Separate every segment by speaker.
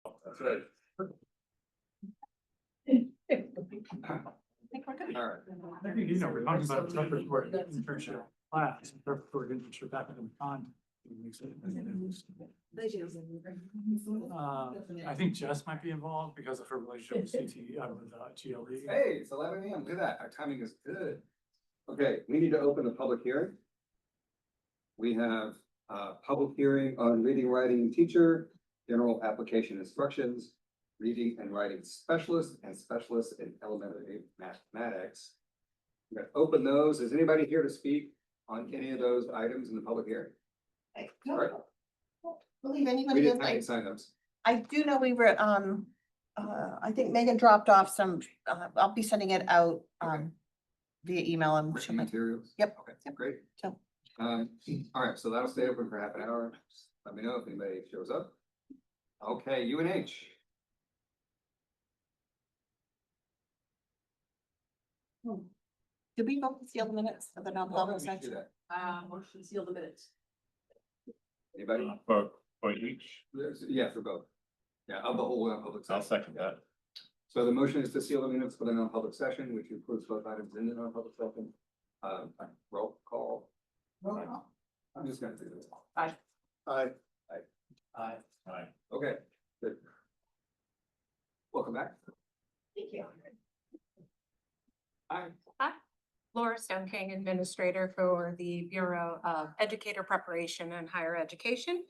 Speaker 1: That's right.
Speaker 2: I think we're good.
Speaker 1: All right.
Speaker 3: I think, we're talking about preparatory internship class, preparatory internship back in the con. I think Jess might be involved because of her relationship with GLE.
Speaker 1: Hey, it's 11 a.m. Look at that. Our timing is good. Okay, we need to open the public hearing. We have a public hearing on reading, writing teacher, general application instructions, reading and writing specialist and specialist in elementary mathematics. I'm gonna open those. Is anybody here to speak on any of those items in the public hearing? All right.
Speaker 2: Believe
Speaker 1: We
Speaker 2: anybody
Speaker 1: didn't
Speaker 2: else.
Speaker 1: have any sign ups.
Speaker 2: I do know we were, I think Megan dropped off some, I'll be sending it out, via email and.
Speaker 1: Written materials?
Speaker 2: Yep.
Speaker 1: Okay,
Speaker 2: Yep.
Speaker 1: great.
Speaker 2: So-
Speaker 1: All right, so that'll stay open for half an hour. Let me know if anybody shows up. Okay, UNH.
Speaker 2: Did we vote to seal the minutes of the
Speaker 1: Oh,
Speaker 2: non-public
Speaker 1: we should do
Speaker 2: section?
Speaker 1: that.
Speaker 2: Motion to seal the minutes.
Speaker 1: Anybody?
Speaker 4: For each,
Speaker 1: Yeah, for both. Yeah, of the whole non-public
Speaker 4: I'll
Speaker 1: session.
Speaker 4: second that.
Speaker 1: So the motion is to seal the minutes for the non-public session, which includes both items in the non-public session. Roll call. I'm just gonna do this.
Speaker 2: Aye.
Speaker 1: Aye.
Speaker 3: Aye.
Speaker 4: Aye.
Speaker 1: Okay, good. Welcome back.
Speaker 2: Thank you.
Speaker 1: Aye.
Speaker 5: Laura Stone King, Administrator for the Bureau of Educator Preparation and Higher Education.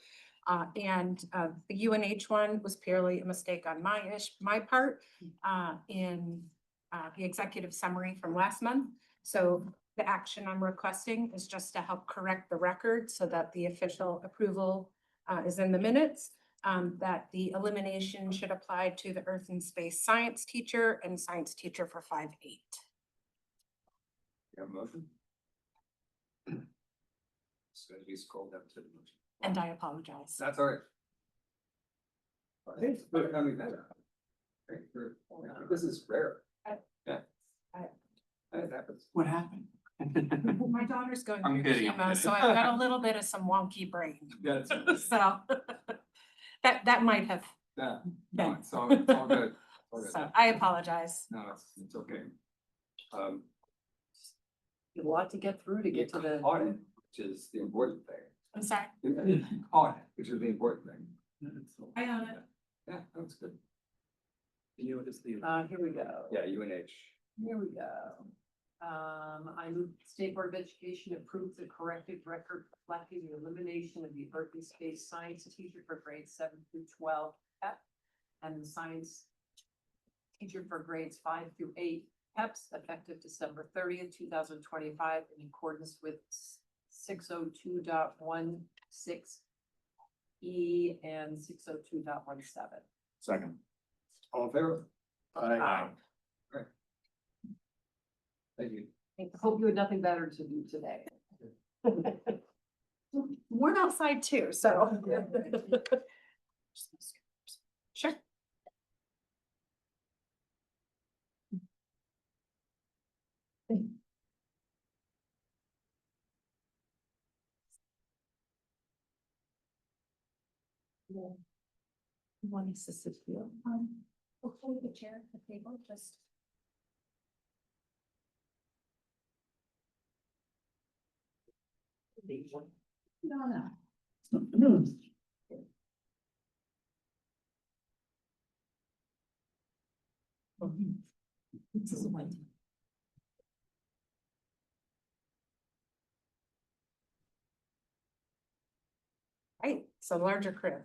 Speaker 5: The UNH one was purely a mistake on my part in the executive summary from last month. So the action I'm requesting is just to help correct the record so that the official approval is in the minutes. That the elimination should apply to the Earth and Space Science teacher and science teacher for 5-8.
Speaker 1: You have a motion? So we scroll down to the motion.
Speaker 5: And I apologize.
Speaker 1: That's all right. Thanks for coming back. Great, this is rare. Yeah. That happens.
Speaker 3: What happened?
Speaker 5: My daughter's going
Speaker 4: I'm
Speaker 5: through
Speaker 4: kidding, I'm
Speaker 5: chemo,
Speaker 4: kidding.
Speaker 5: so I've got a little bit of some wonky brain.
Speaker 1: Yeah, it's,
Speaker 5: So that might have,
Speaker 1: yeah, no, it's all good. All good.
Speaker 5: so I apologize.
Speaker 1: No, it's okay.
Speaker 6: A lot to get through to get to the.
Speaker 1: Audit, which is the important thing.
Speaker 5: I'm sorry.
Speaker 1: Audit, which is the important thing.
Speaker 5: I own it.
Speaker 1: Yeah, that's good.
Speaker 3: You know, it's the.
Speaker 6: Here we go.
Speaker 1: Yeah, UNH.
Speaker 6: Here we go. I move the State Board of Education approves the corrected record reflecting the elimination of the Earth and Space Science teacher for grades 7 through 12 PEP and the science teacher for grades 5 through 8 PEPs effective December 30th, 2025 in accordance with 602.16 E and 602.17.
Speaker 4: Second.
Speaker 1: All in favor?
Speaker 4: Aye.
Speaker 1: Thank you.
Speaker 6: I hope you had nothing better to do today.
Speaker 5: We're outside too, so. Sure.
Speaker 6: Want to sit here?
Speaker 5: Before the chair at the table, just.
Speaker 6: No. This is one.
Speaker 5: Right, so larger crib.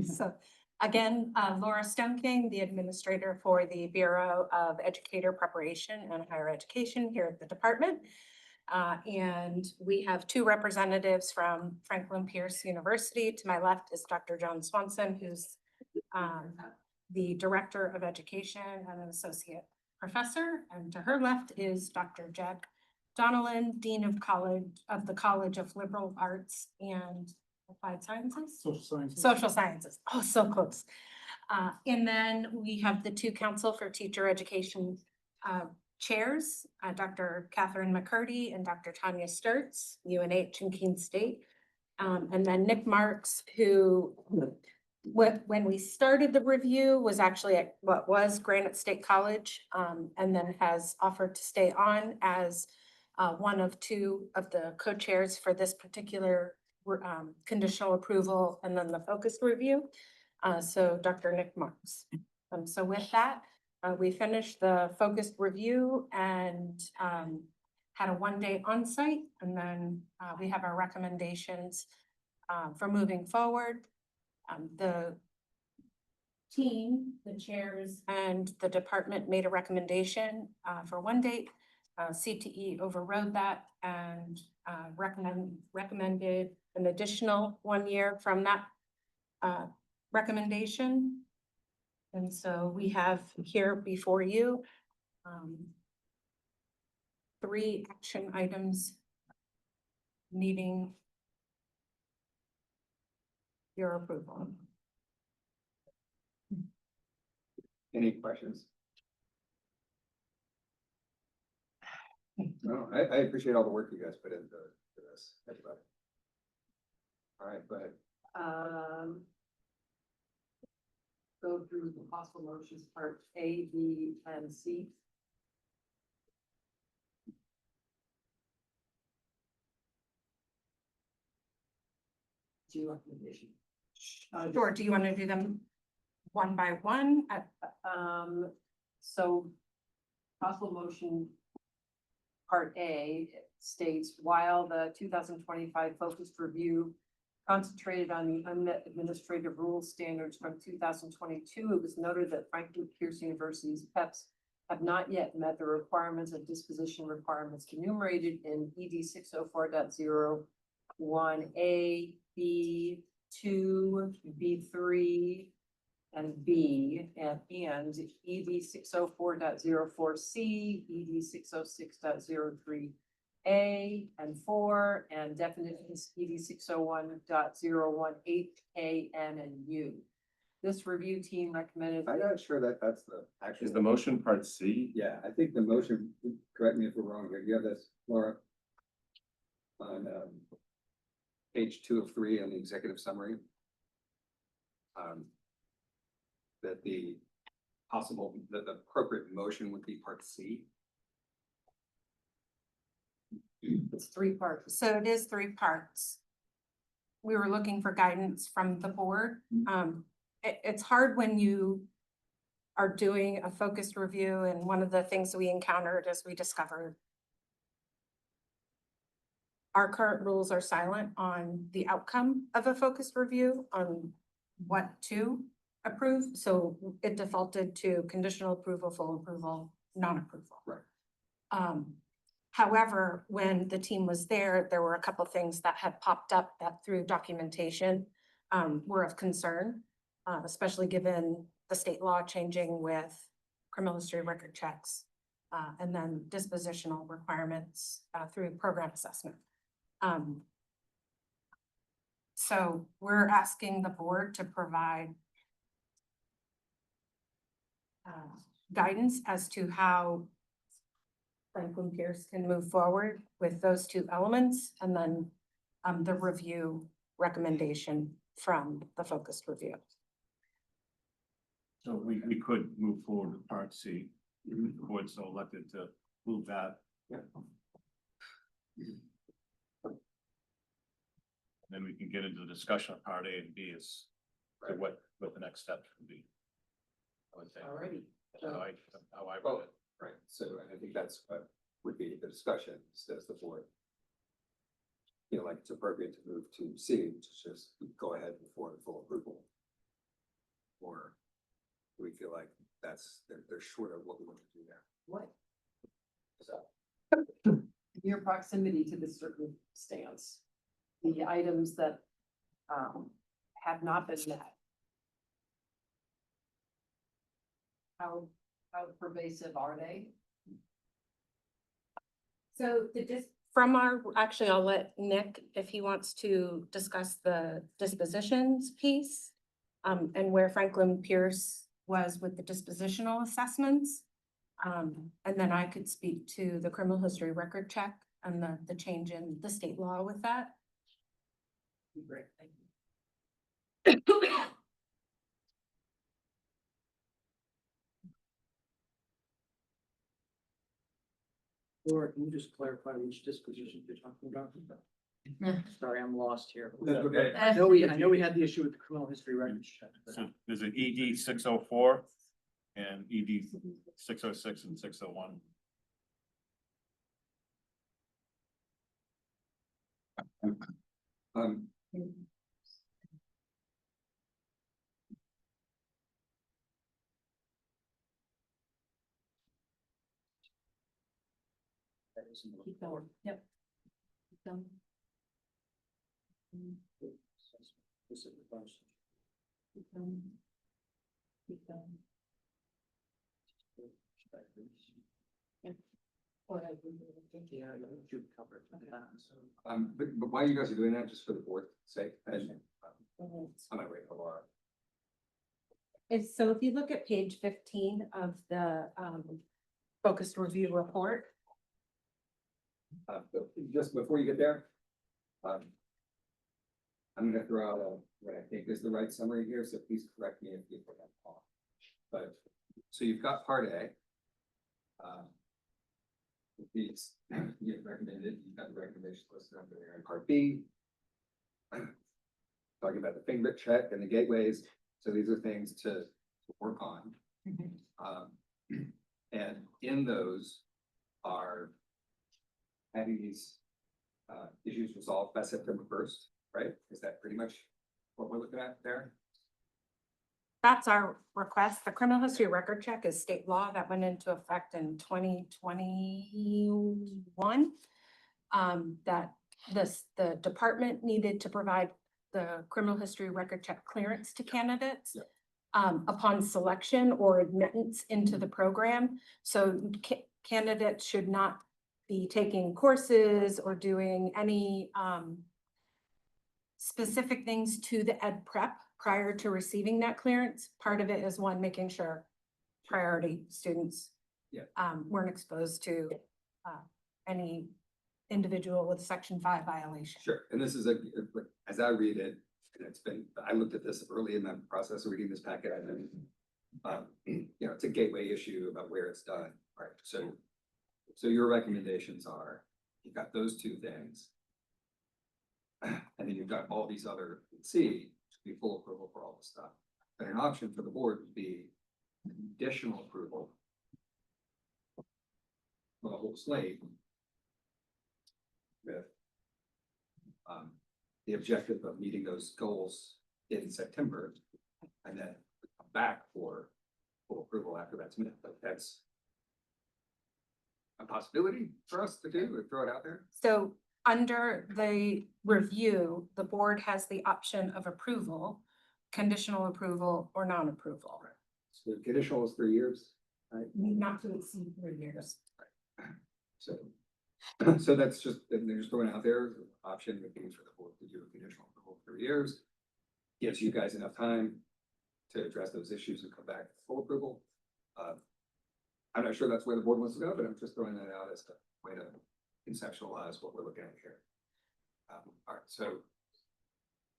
Speaker 5: So again, Laura Stone King, the administrator for the Bureau of Educator Preparation and Higher Education here at the department. And we have two representatives from Franklin Pierce University. To my left is Dr. John Swanson, who's the Director of Education and an Associate Professor. And to her left is Dr. Jack Donnellan, Dean of the College of Liberal Arts and Applied Sciences.
Speaker 3: Social sciences.
Speaker 5: Social Sciences, oh, so close. And then we have the two Council for Teacher Education chairs, Dr. Catherine McCurdy and Dr. Tanya Sturts, UNH and Keene State. And then Nick Marks, who when we started the review was actually at what was Granite State College, and then has offered to stay on as one of two of the co-chairs for this particular conditional approval and then the focused review. So Dr. Nick Marks. So with that, we finished the focused review and had a one-day on-site, and then we have our recommendations for moving forward. The team, the chairs and the department made a recommendation for one date. CTE overrode that and recommended an additional 1 year from that recommendation. And so we have here before you 3 action items needing your approval.
Speaker 1: Any questions? No, I appreciate all the work you guys put into this, everybody. All right, go ahead.
Speaker 6: Go through the possible motions, part A, B, and C. G recommendation.
Speaker 5: Sure, do you want to do them one by one?
Speaker 6: So possible motion, part A states, while the 2025 focused review concentrated on the unmet administrative rules standards from 2022, it was noted that Franklin Pierce University's PEPs have not yet met the requirements of disposition requirements enumerated in ED 604.01A, B, 2, B3, and B, and ED 604.04C, ED 606.03A and 4, and definitions ED 601.018 K, N, and U. This review team recommended.
Speaker 1: I'm not sure that that's the actual.
Speaker 4: Is the motion part C?
Speaker 1: Yeah, I think the motion, correct me if we're wrong here, you have this, Laura? On page 2 of 3 on the executive summary. That the appropriate motion would be part C.
Speaker 6: It's 3 parts.
Speaker 5: So it is 3 parts. We were looking for guidance from the board. It's hard when you are doing a focused review, and one of the things we encountered as we discovered our current rules are silent on the outcome of a focused review on what to approve. So it defaulted to conditional approval, full approval, non-approval.
Speaker 1: Right.
Speaker 5: However, when the team was there were a couple things that had popped up that through documentation were of concern, especially given the state law changing with criminal history record checks and then dispositional requirements through program assessment. So we're asking the board to provide guidance as to how Franklin Pierce can move forward with those 2 elements, and then the review recommendation from the focused review.
Speaker 4: So we could move forward with part C. The board so elected to move that.
Speaker 1: Yeah.
Speaker 4: Then we can get into the discussion of part A and B as to what the next steps would be. I would say.
Speaker 6: Alrighty.
Speaker 4: How I
Speaker 1: Well,
Speaker 4: read it.
Speaker 1: right, so I think that's what would be the discussion, says the board. You know, like it's appropriate to move to C, to just go ahead before the full approval. Or do we feel like they're short of what we want to do there?
Speaker 6: What?
Speaker 1: So,
Speaker 6: Your proximity to the circumstance, the items that have not been met. How pervasive are they?
Speaker 5: So from actually, I'll let Nick, if he wants to discuss the dispositions piece, and where Franklin Pierce was with the dispositional assessments. And then I could speak to the criminal history record check and the change in the state law with that.
Speaker 6: Great, thank you.
Speaker 3: Laura, can you just clarify which disposition you're talking about? Sorry, I'm lost here.
Speaker 1: That's okay.
Speaker 3: I know we had the issue with the criminal history records check.
Speaker 4: So there's an ED 604 and ED 606 and 601.
Speaker 1: Um,
Speaker 6: Keep going. Yep. Keep going. Keep going. Keep going. Or I can do it.
Speaker 3: Yeah, you covered.
Speaker 1: but why you guys are doing that, just for the board's sake, and I'm not waiting for Laura.
Speaker 5: So if you look at page 15 of the focused review report,
Speaker 1: But just before you get there, I'm gonna throw out what I think is the right summary here, so please correct me if you think I'm wrong. But, so you've got part A. These, you recommended, you've got the recommendations listed under there in part B. Talking about the fingerprint check and the gateways, so these are things to work on. And in those are having these issues resolved by September 1st, right? Is that pretty much what we're looking at there?
Speaker 5: that's our request. The criminal history record check is state law that went into effect in 2021. That the department needed to provide the criminal history record check clearance to candidates.
Speaker 1: Yep.
Speaker 5: Upon selection or admittance into the program. So candidates should not be taking courses or doing any specific things to the ed prep prior to receiving that clearance. Part of it is one, making sure priority students
Speaker 1: Yeah.
Speaker 5: weren't exposed to any individual with section 5 violation.
Speaker 1: Sure, and this is as I read it, and I looked at this early in the process of reading this packet, and then, you know, it's a gateway issue about where it's done, right? So your recommendations are, you've got those two things. And then you've got all these other C, to be full approval for all the stuff. But an option for the board would be conditional approval for the whole slate with the objective of meeting those goals in September, and then come back for full approval after that's met. But that's a possibility for us to do, or throw it out there.
Speaker 5: So under the review, the board has the option of approval, conditional approval or non-approval.
Speaker 1: So the conditional is 3 years, right?
Speaker 5: Not to exceed 3 years.
Speaker 1: So, so that's just, and they're just throwing out there, the option would be for the board to do a conditional approval for 3 years. Gives you guys enough time to address those issues and come back to full approval. I'm not sure that's where the board wants to go, but I'm just throwing that out as a way to conceptualize what we're looking at here. All right, so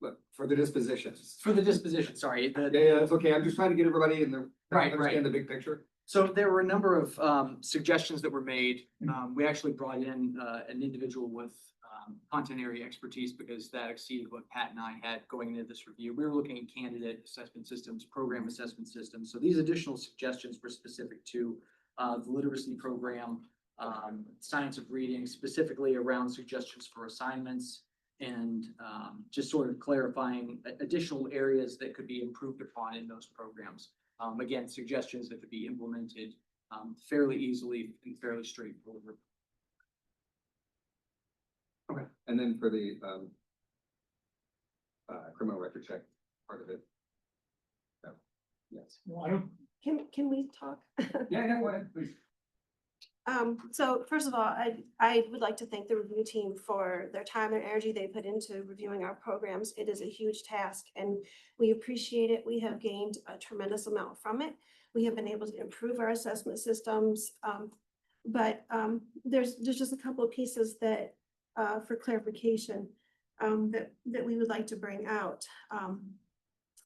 Speaker 1: look, for the dispositions.
Speaker 7: For the disposition, sorry.
Speaker 1: Yeah, that's okay. I'm just trying to get everybody in the,
Speaker 7: Right,
Speaker 1: understand the big picture.
Speaker 7: So there were a number of suggestions that were made. We actually brought in an individual with content area expertise because that exceeded what Pat and I had going into this review. We were looking at candidate assessment systems, program assessment systems. So these additional suggestions were specific to the literacy program, science of reading, specifically around suggestions for assignments, and just sort of clarifying additional areas that could be improved upon in those programs. Again, suggestions that could be implemented fairly easily and fairly straightforward.
Speaker 1: Okay, and then for the criminal record check part of it. So, yes.
Speaker 8: Can we talk?
Speaker 1: Yeah, go ahead, please.
Speaker 8: So first of all, I would like to thank the review team for their time and energy they put into reviewing our programs. It is a huge task and we appreciate it. We have gained a tremendous amount from it. We have been able to improve our assessment systems. But there's just a couple of pieces that for clarification that we would like to bring out.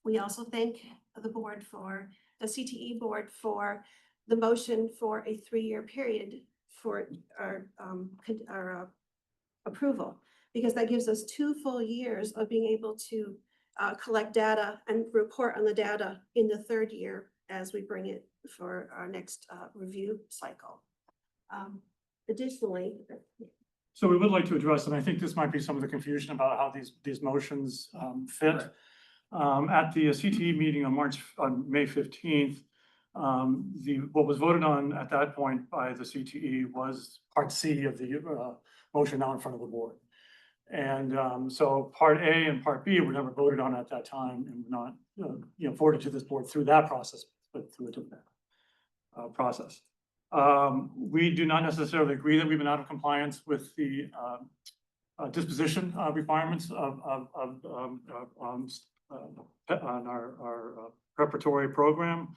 Speaker 8: We also thank the board for the CTE board for the motion for a 3-year period for our, approval, because that gives us 2 full years of being able to collect data and report on the data in the 3rd year as we bring it for our next review cycle. Additionally,
Speaker 3: So we would like to address, and I think this might be some of the confusion about how these motions fit. At the CTE meeting on May 15th, what was voted on at that point by the CTE was part C of the motion now in front of the board. And so part A and part B were never voted on at that time and were not, forwarded to this board through that process, but through a different process. We do not necessarily agree that we've been out of compliance with the disposition requirements on our preparatory program.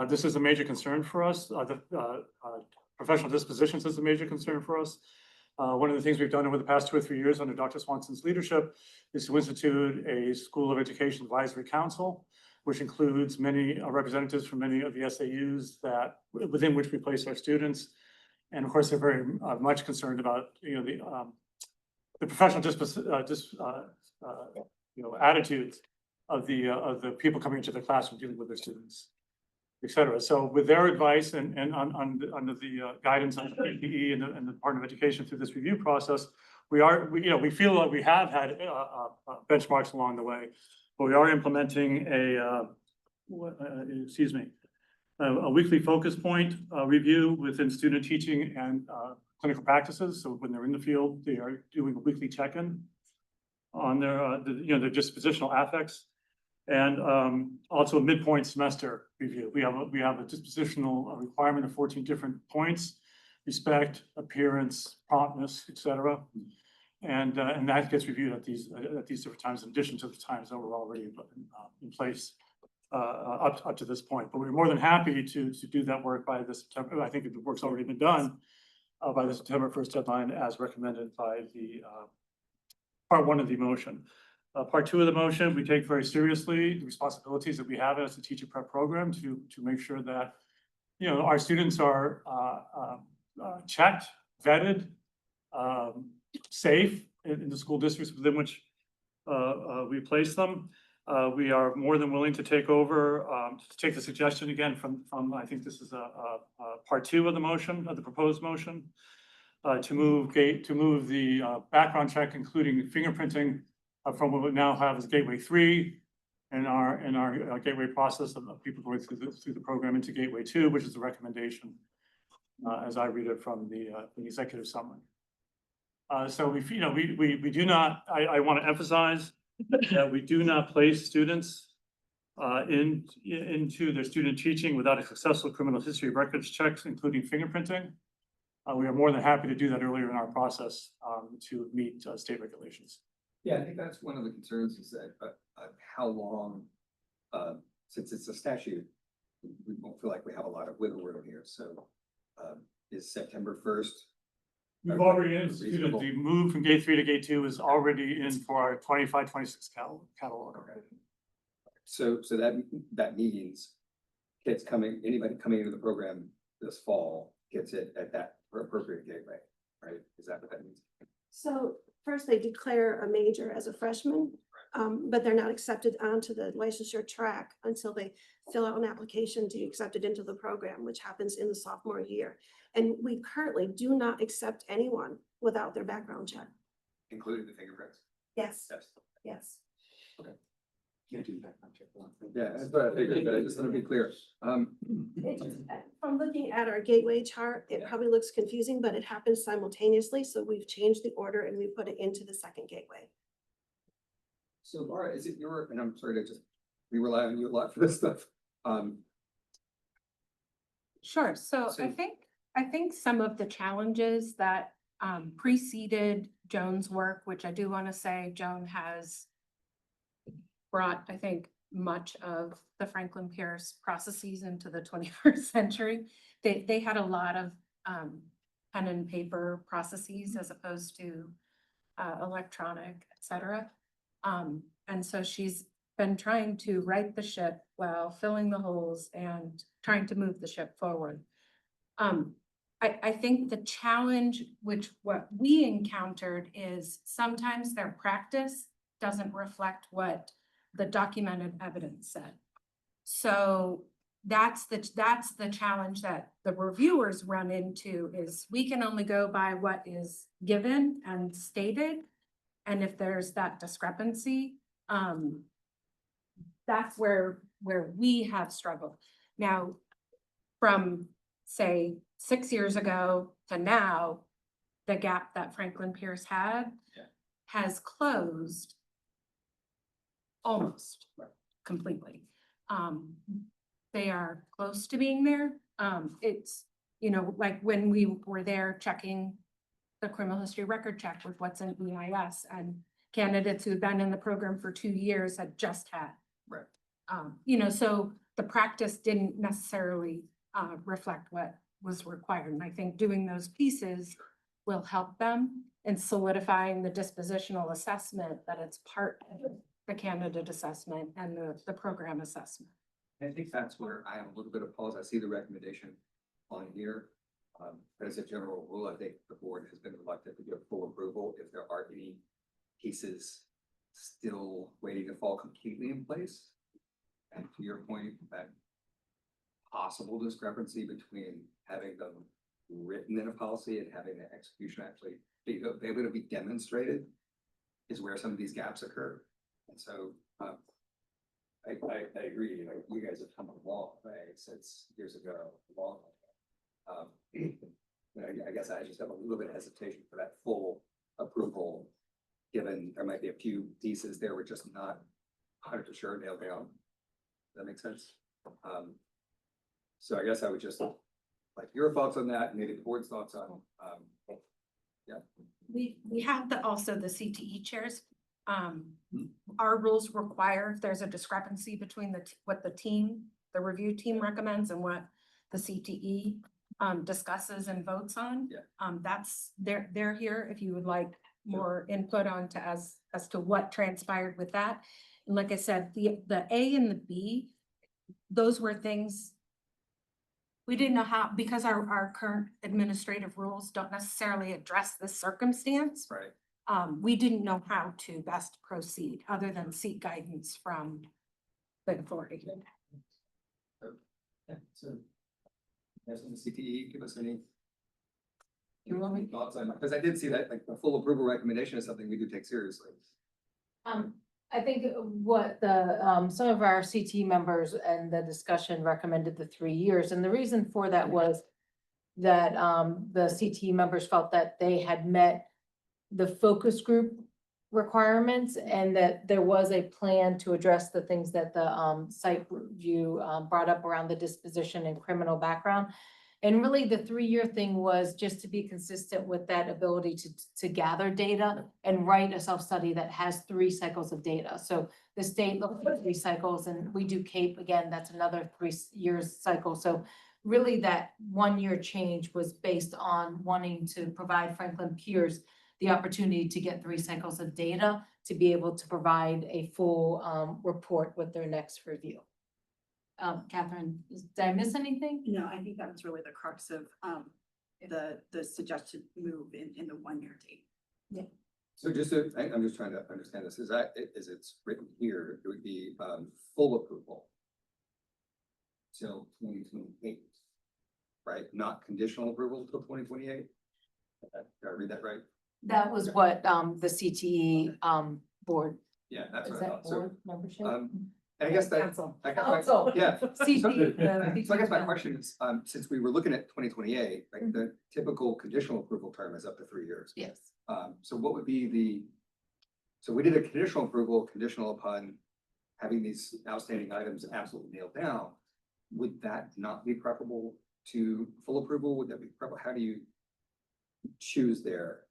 Speaker 3: This is a major concern for us. The professional dispositions is a major concern for us. One of the things we've done over the past 2 or 3 years under Dr. Swanson's leadership is to institute a School of Education Advisory Council, which includes many representatives from many of the SAUs within which we place our students. And of course, they're very much concerned about, the professional attitudes of the people coming into the classroom dealing with their students, et cetera. So with their advice and under the guidance of PPE and the Department of Education through this review process, we feel like we have had benchmarks along the way, but we are implementing a weekly focus point review within student teaching and clinical practices. So when they're in the field, they are doing a weekly check-in on their dispositional affects. And also a midpoint semester review. We have a dispositional requirement of 14 different points: respect, appearance, promptness, et cetera. And that gets reviewed at these different times, in addition to the times that were already in place up to this point. But we're more than happy to do that work by this September. I think the work's already been done by the September 1st deadline, as recommended by the part 1 of the motion. Part 2 of the motion, we take very seriously the responsibilities that we have as a teacher prep program to make sure that, our students are checked, vetted, safe in the school districts within which we place them. We are more than willing to take over, to take the suggestion again from I think this is part 2 of the motion, of the proposed motion, to move the background check, including fingerprinting, from what we now have as Gateway 3 in our gateway process of people going through the program into Gateway 2, which is the recommendation as I read it from the executive summary. So we do not. I want to emphasize that we do not place students into their student teaching without a successful criminal history records checks, including fingerprinting. We are more than happy to do that earlier in our process to meet state regulations.
Speaker 1: Yeah, I think that's one of the concerns is that how long, since it's a statute, we won't feel like we have a lot of wiggle room here. So is September 1st?
Speaker 3: We've already instituted the move from Gate 3 to Gate 2 is already in for our 25-26 catalog.
Speaker 1: Okay. So that means anybody coming into the program this fall gets it at that appropriate gateway, right? Is that what that means?
Speaker 8: so first they declare a major as a freshman, but they're not accepted onto the licensure track until they fill out an application to be accepted into the program, which happens in the sophomore year. And we currently do not accept anyone without their background check.
Speaker 1: Including the fingerprints?
Speaker 8: Yes,
Speaker 1: Yes.
Speaker 8: yes.
Speaker 7: Can't do background check.
Speaker 1: Yeah, that's what I figured, but I just want to be clear.
Speaker 8: It just, from looking at our gateway chart, it probably looks confusing, but it happens simultaneously. So we've changed the order and we put it into the second gateway.
Speaker 1: So Laura, is it and I'm sorry to we rely on you a lot for this stuff.
Speaker 5: Sure. So
Speaker 1: So-
Speaker 5: I think some of the challenges that preceded Joan's work, which I do want to say Joan has brought, I think, much of the Franklin Pierce processes into the 21st century. They had a lot of pen and paper processes as opposed to electronic, et cetera. And so she's been trying to right the ship while filling the holes and trying to move the ship forward. I think the challenge, which what we encountered is sometimes their practice doesn't reflect what the documented evidence said. So that's the challenge that the reviewers run into is we can only go by what is given and stated. And if there's that discrepancy, that's where we have struggled. Now, from say 6 years ago to now, the gap that Franklin Pierce had
Speaker 1: Yeah.
Speaker 5: has closed almost completely. They are close to being there. It's, you know, like when we were there checking the criminal history record check with what's in EIS and candidates who've been in the program for 2 years had just had.
Speaker 1: Right.
Speaker 5: You know, so the practice didn't necessarily reflect what was required. And I think doing those pieces will help them in solidifying the dispositional assessment that it's part of the candidate assessment and the program assessment.
Speaker 1: I think that's where I have a little bit of pause. I see the recommendation on here. But as a general rule, I think the board has been reluctant to give full approval if there are any pieces still waiting to fall completely in place. And to your point, that possible discrepancy between having them written in a policy and having the execution actually be able to be demonstrated is where some of these gaps occur. And so, I agree, you know, you guys have come a long way since years ago, a long way. You know, I guess I just have a little bit of hesitation for that full approval, given there might be a few pieces there we're just not 100% sure nailed down. Does that make sense? So I guess I would just like your thoughts on that, maybe the board's thoughts on, yeah.
Speaker 5: We have also the CTE chairs. Our rules require if there's a discrepancy between what the review team recommends and what the CTE discusses and votes on.
Speaker 1: Yeah.
Speaker 5: That's, they're here if you would like more input on to as to what transpired with that. And like I said, the A and the B, those were things we didn't know how, because our current administrative rules don't necessarily address this circumstance.
Speaker 1: Right.
Speaker 5: We didn't know how to best proceed other than seek guidance from the authority.
Speaker 1: Yeah, so. Yes, on the CTE, give us any
Speaker 2: You want me?
Speaker 1: thoughts on, because I did see that, like, the full approval recommendation is something we do take seriously.
Speaker 9: I think what some of our CT members and the discussion recommended the 3 years, and the reason for that was that, the CT members felt that they had met the focus group requirements and that there was a plan to address the things that the, site review, brought up around the disposition and criminal background. And really, the 3-year thing was just to be consistent with that ability to gather data and write a self-study that has 3 cycles of data. So the state looks at 3 cycles, and we do CAPE again, that's another 3 years cycle. So really, that 1-year change was based on wanting to provide Franklin Pierce the opportunity to get 3 cycles of data to be able to provide a full report with their next review. Catherine, did I miss anything?
Speaker 10: No, I think that was really the crux of the suggested move in the 1-year date.
Speaker 1: So just to, I'm just trying to understand this, is that, as it's written here, it would be, full approval till 2028, right? Not conditional approval till 2028? Did I read that right?
Speaker 9: That was what the CTE board,
Speaker 1: Yeah, that's
Speaker 9: is
Speaker 1: what I
Speaker 9: that
Speaker 1: thought. So,
Speaker 9: board membership?
Speaker 1: I guess that,
Speaker 9: Council.
Speaker 1: I guess
Speaker 9: Council.
Speaker 1: yeah.
Speaker 9: CT,
Speaker 1: So I guess my question is, since we were looking at 2028, like the typical conditional approval term is up to 3 years.
Speaker 9: Yes.
Speaker 1: So what would be so we did a conditional approval conditional upon having these outstanding items absolutely nailed down. Would that not be preferable to full approval? Would that be preferable? How do you choose there?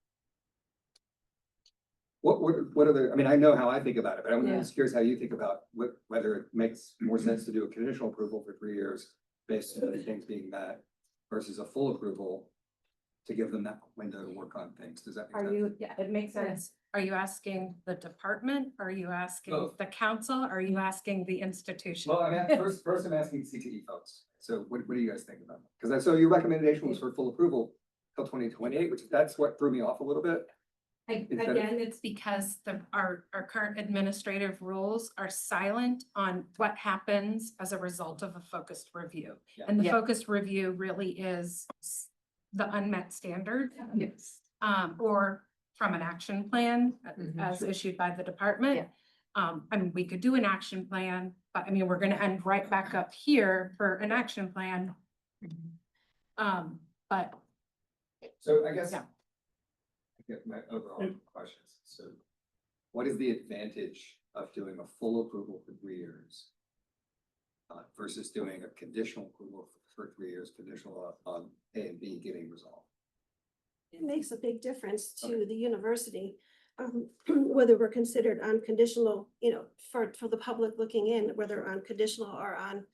Speaker 1: What are the, I mean, I know how I think about it, but I'm
Speaker 9: Yeah.
Speaker 1: just curious how you think about whether it makes more sense to do a conditional approval for 3 years based on the things being met versus a full approval to give them that window to work on things. Does that make
Speaker 5: Are
Speaker 1: sense?
Speaker 5: you, yeah, it makes sense. Are you asking the department? Are you asking
Speaker 1: Both.
Speaker 5: the council? Are you asking the institution?
Speaker 1: Well, I mean, first I'm asking CTE folks. So what do you guys think about that? Because I saw your recommendation was for full approval till 2028, which that's what threw me off a little bit. Instead of-
Speaker 5: Again, it's because our current administrative rules are silent on what happens as a result of a focused review.
Speaker 1: Yeah.
Speaker 5: And the
Speaker 9: Yeah.
Speaker 5: focused review really is the unmet standard.
Speaker 9: Yes.
Speaker 5: Or from an action plan
Speaker 9: Mhm.
Speaker 5: as issued by the department.
Speaker 9: Yeah.
Speaker 5: I mean, we could do an action plan, but I mean, we're gonna end right back up here for an action plan. But
Speaker 1: So I guess.
Speaker 5: Yeah.
Speaker 1: I get my overall questions. So what is the advantage of doing a full approval for 3 years? Versus doing a conditional approval for 3 years, conditional on A and B getting resolved?
Speaker 8: It makes a big difference to the university, whether we're considered unconditional, you know, for the public looking in, whether unconditional or on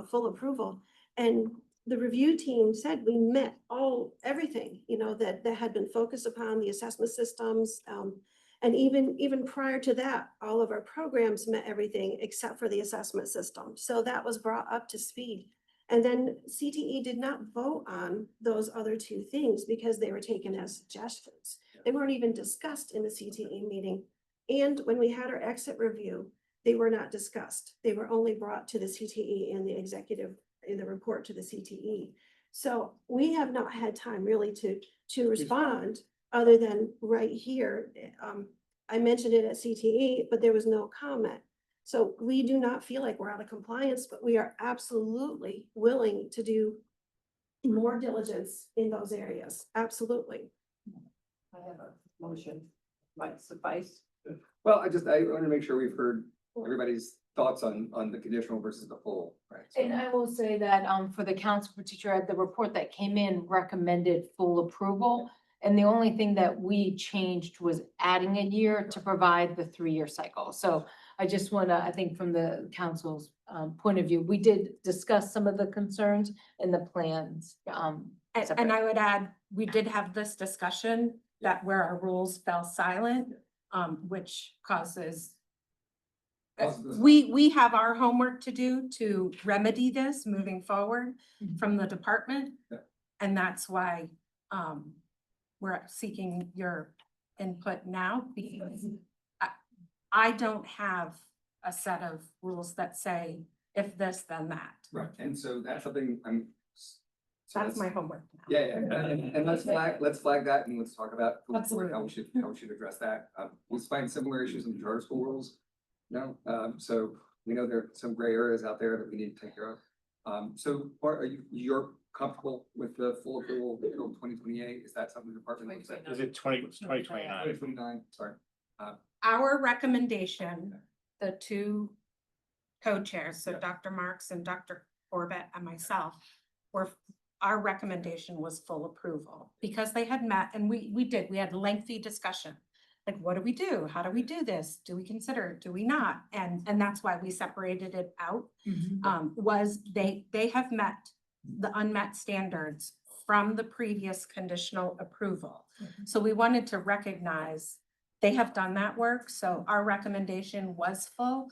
Speaker 8: full approval. And the review team said we met everything, you know, that had been focused upon the assessment systems. And even prior to that, all of our programs met everything except for the assessment system. So that was brought up to speed. And then CTE did not vote on those other two things because they were taken as suggestions. They weren't even discussed in the CTE meeting. And when we had our exit review, they were not discussed. They were only brought to the CTE in the executive, in the report to the CTE. So we have not had time really to respond other than right here. I mentioned it at CTE, but there was no comment. So we do not feel like we're out of compliance, but we are absolutely willing to do more diligence in those areas. Absolutely.
Speaker 6: I have a motion, might suffice.
Speaker 1: Well, I want to make sure we've heard everybody's thoughts on the conditional versus the full, right? So-
Speaker 9: And I will say that, for the council for teacher ed, the report that came in recommended full approval. And the only thing that we changed was adding a year to provide the 3-year cycle. So I just want to, I think from the council's, point of view, we did discuss some of the concerns in the plans.
Speaker 5: And I would add, we did have this discussion that where our rules fell silent, which causes. We have our homework to do to remedy this moving forward from the department.
Speaker 1: Yeah.
Speaker 5: And that's why, we're seeking your input now because I don't have a set of rules that say if this, then that.
Speaker 1: Right, and so that's something so
Speaker 5: That's my homework now.
Speaker 1: Yeah, and let's flag that and let's talk about
Speaker 5: Absolutely.
Speaker 1: how we should address that. We find similar issues in the charter school rules. No, so we know there are some gray areas out there that we need to take care of. So you're comfortable with the full approval until 2028? Is that something the department looks at?
Speaker 4: Is it 2029?
Speaker 1: 2029, sorry.
Speaker 5: Our recommendation, the two co-chairs, so Dr. Marks and Dr. Corbett and myself, our recommendation was full approval because they had met and we had lengthy discussion. Like, what do we do? How do we do this? Do we consider it? Do we not? And that's why we separated it out. Was they have met the unmet standards from the previous conditional approval. So we wanted to recognize they have done that work. So our recommendation was full.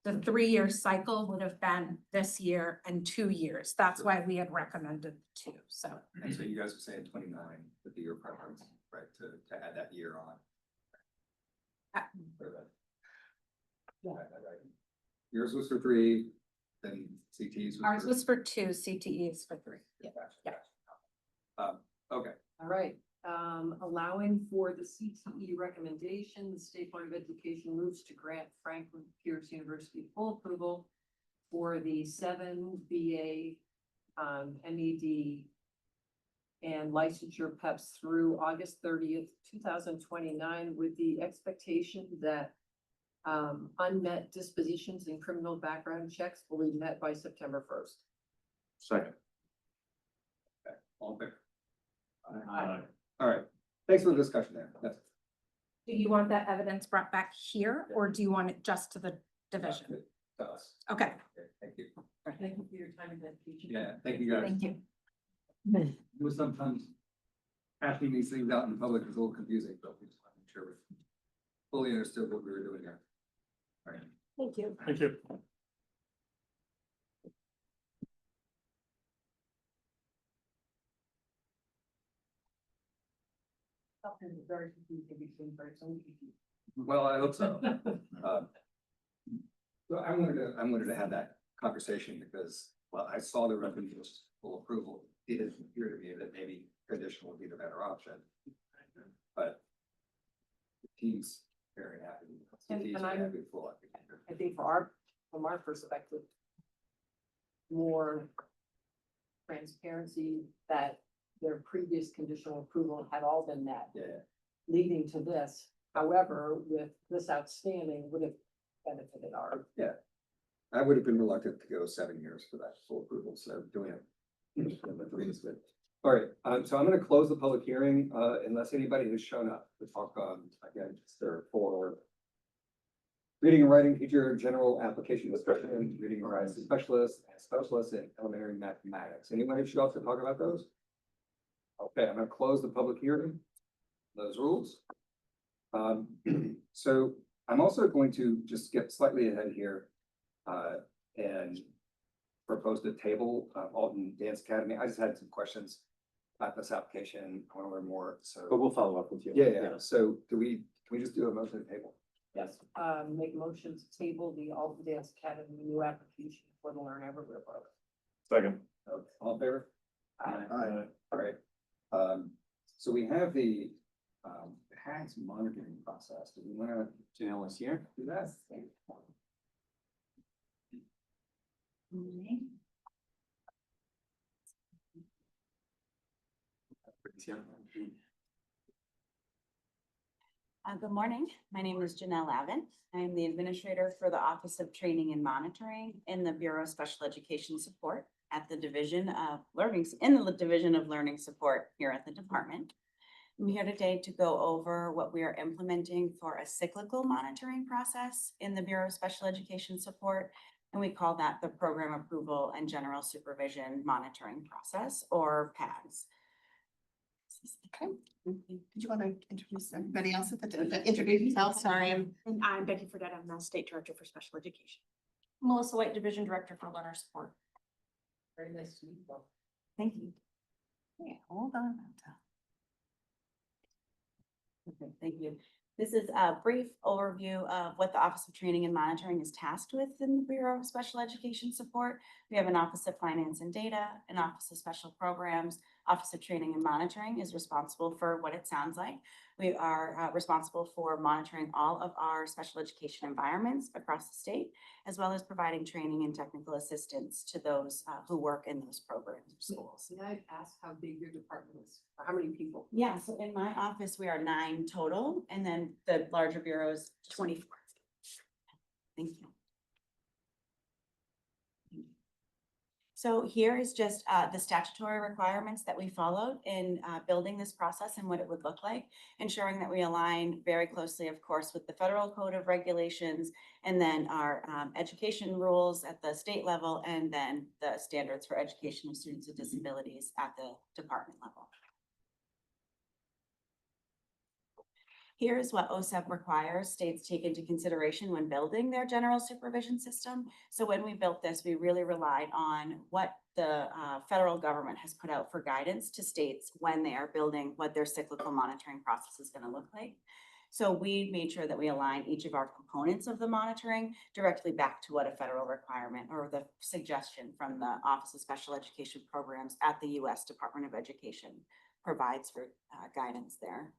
Speaker 5: The 3-year cycle would have been this year and 2 years. That's why we had recommended 2, so.
Speaker 1: And so you guys are saying 29 would be your preference, right, to add that year on? Right. Yours was for 3, then CT's was
Speaker 5: Ours
Speaker 1: for.
Speaker 5: was for 2, CTEs for 3. Yeah.
Speaker 1: Gotcha. Okay,
Speaker 6: All right, allowing for the CTE recommendation, the State Board of Education moves to grant Franklin Pierce University full approval for the 7 BA MED and licensure PEPs through August 30th, 2029, with the expectation that unmet dispositions and criminal background checks will be met by September 1st.
Speaker 4: Second.
Speaker 1: okay, all fair. All right, thanks for the discussion there. That's.
Speaker 5: Do you want that evidence brought back here or do you want it just to the division?
Speaker 1: To us.
Speaker 5: Okay.
Speaker 1: Okay, thank you.
Speaker 6: Thank you for your time and dedication.
Speaker 1: Yeah, thank you guys.
Speaker 5: Thank you.
Speaker 1: It was sometimes hashing these things out in public is a little confusing, but we just want to make sure we fully understood what we were doing there. All right.
Speaker 8: Thank you.
Speaker 3: Thank you.
Speaker 6: Something very confusing between birds and bees.
Speaker 1: Well, I hope so. So I wanted to have that conversation because, well, I saw the reference full approval. It didn't appear to me that maybe conditional would be the better option. But the team's very happy. The
Speaker 6: And-
Speaker 1: team's
Speaker 6: and
Speaker 1: very
Speaker 6: I'm-
Speaker 1: happy with full application.
Speaker 6: I think from our perspective, more transparency that their previous conditional approval had all been met,
Speaker 1: Yeah,
Speaker 6: leading to this. However, with this outstanding would have benefited our.
Speaker 1: I would have been reluctant to go 7 years for that full approval, so doing it. The 3 is good. All right, so I'm gonna close the public hearing, unless anybody has shown up to talk, again, just there for reading and writing teacher, general application discussion, reading and writing specialist, and specialist in elementary mathematics. Anyone show up to talk about those? Okay, I'm gonna close the public hearing. Those rules. So I'm also going to just get slightly ahead here, and propose to table, Alton Dance Academy. I just had some questions about this application. I want to learn more, so.
Speaker 11: But we'll follow up with you.
Speaker 1: Yeah. So can we just do a motion to table?
Speaker 6: Yes, make motion to table the Alton Dance Academy new application for the Learn Everywhere program.
Speaker 4: Second.
Speaker 1: All in favor?
Speaker 6: Aye.
Speaker 1: All right. So we have the, PAGS monitoring process. Do we want to
Speaker 11: Janelle is here.
Speaker 1: do that?
Speaker 12: Good morning. My name is Janelle Lavin. I am the administrator for the Office of Training and Monitoring in the Bureau of Special Education Support at the Division of Learning, in the Division of Learning Support here at the department. I'm here today to go over what we are implementing for a cyclical monitoring process in the Bureau of Special Education Support. And we call that the Program Approval and General Supervision Monitoring Process, or PAGS.
Speaker 2: Okay. Did you want to introduce anybody else at the, introduce yourself? Sorry,
Speaker 13: And I'm Becky Fredette. I'm the State Director for Special Education.
Speaker 10: Melissa White, Division Director for Learner Support.
Speaker 6: Very nice to meet you.
Speaker 12: Thank you.
Speaker 2: Okay, hold on.
Speaker 12: Okay, thank you. This is a brief overview of what the Office of Training and Monitoring is tasked with in the Bureau of Special Education Support. We have an Office of Finance and Data, an Office of Special Programs. Office of Training and Monitoring is responsible for what it sounds like. We are responsible for monitoring all of our special education environments across the state, as well as providing training and technical assistance to those who work in those programs or schools.
Speaker 6: May I ask how big your department is? Or how many people?
Speaker 12: Yeah, so in my office, we are 9 total, and then the larger bureaus, 24. Thank you. So here is just the statutory requirements that we followed in building this process and what it would look like, ensuring that we align very closely, of course, with the federal code of regulations, and then our education rules at the state level, and then the standards for education of students with disabilities at the department level. Here's what OSEP requires states take into consideration when building their general supervision system. So when we built this, we really relied on what the federal government has put out for guidance to states when they are building what their cyclical monitoring process is going to look like. So we made sure that we align each of our components of the monitoring directly back to what a federal requirement or the suggestion from the Office of Special Education Programs at the U.S. Department of Education provides for guidance there.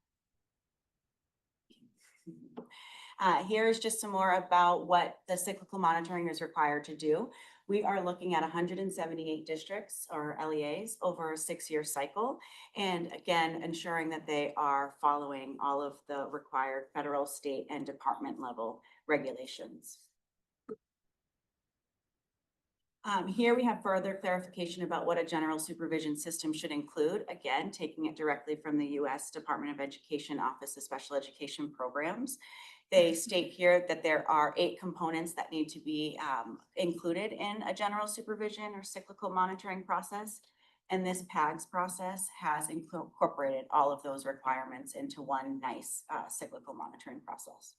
Speaker 12: Here's just some more about what the cyclical monitoring is required to do. We are looking at 178 districts or LEAs over a 6-year cycle. And again, ensuring that they are following all of the required federal, state, and department level regulations. Here we have further clarification about what a general supervision system should include. Again, taking it directly from the U.S. Department of Education Office of Special Education Programs. They state here that there are 8 components that need to be included in a general supervision or cyclical monitoring process. And this PAGS process has incorporated all of those requirements into one nice cyclical monitoring process.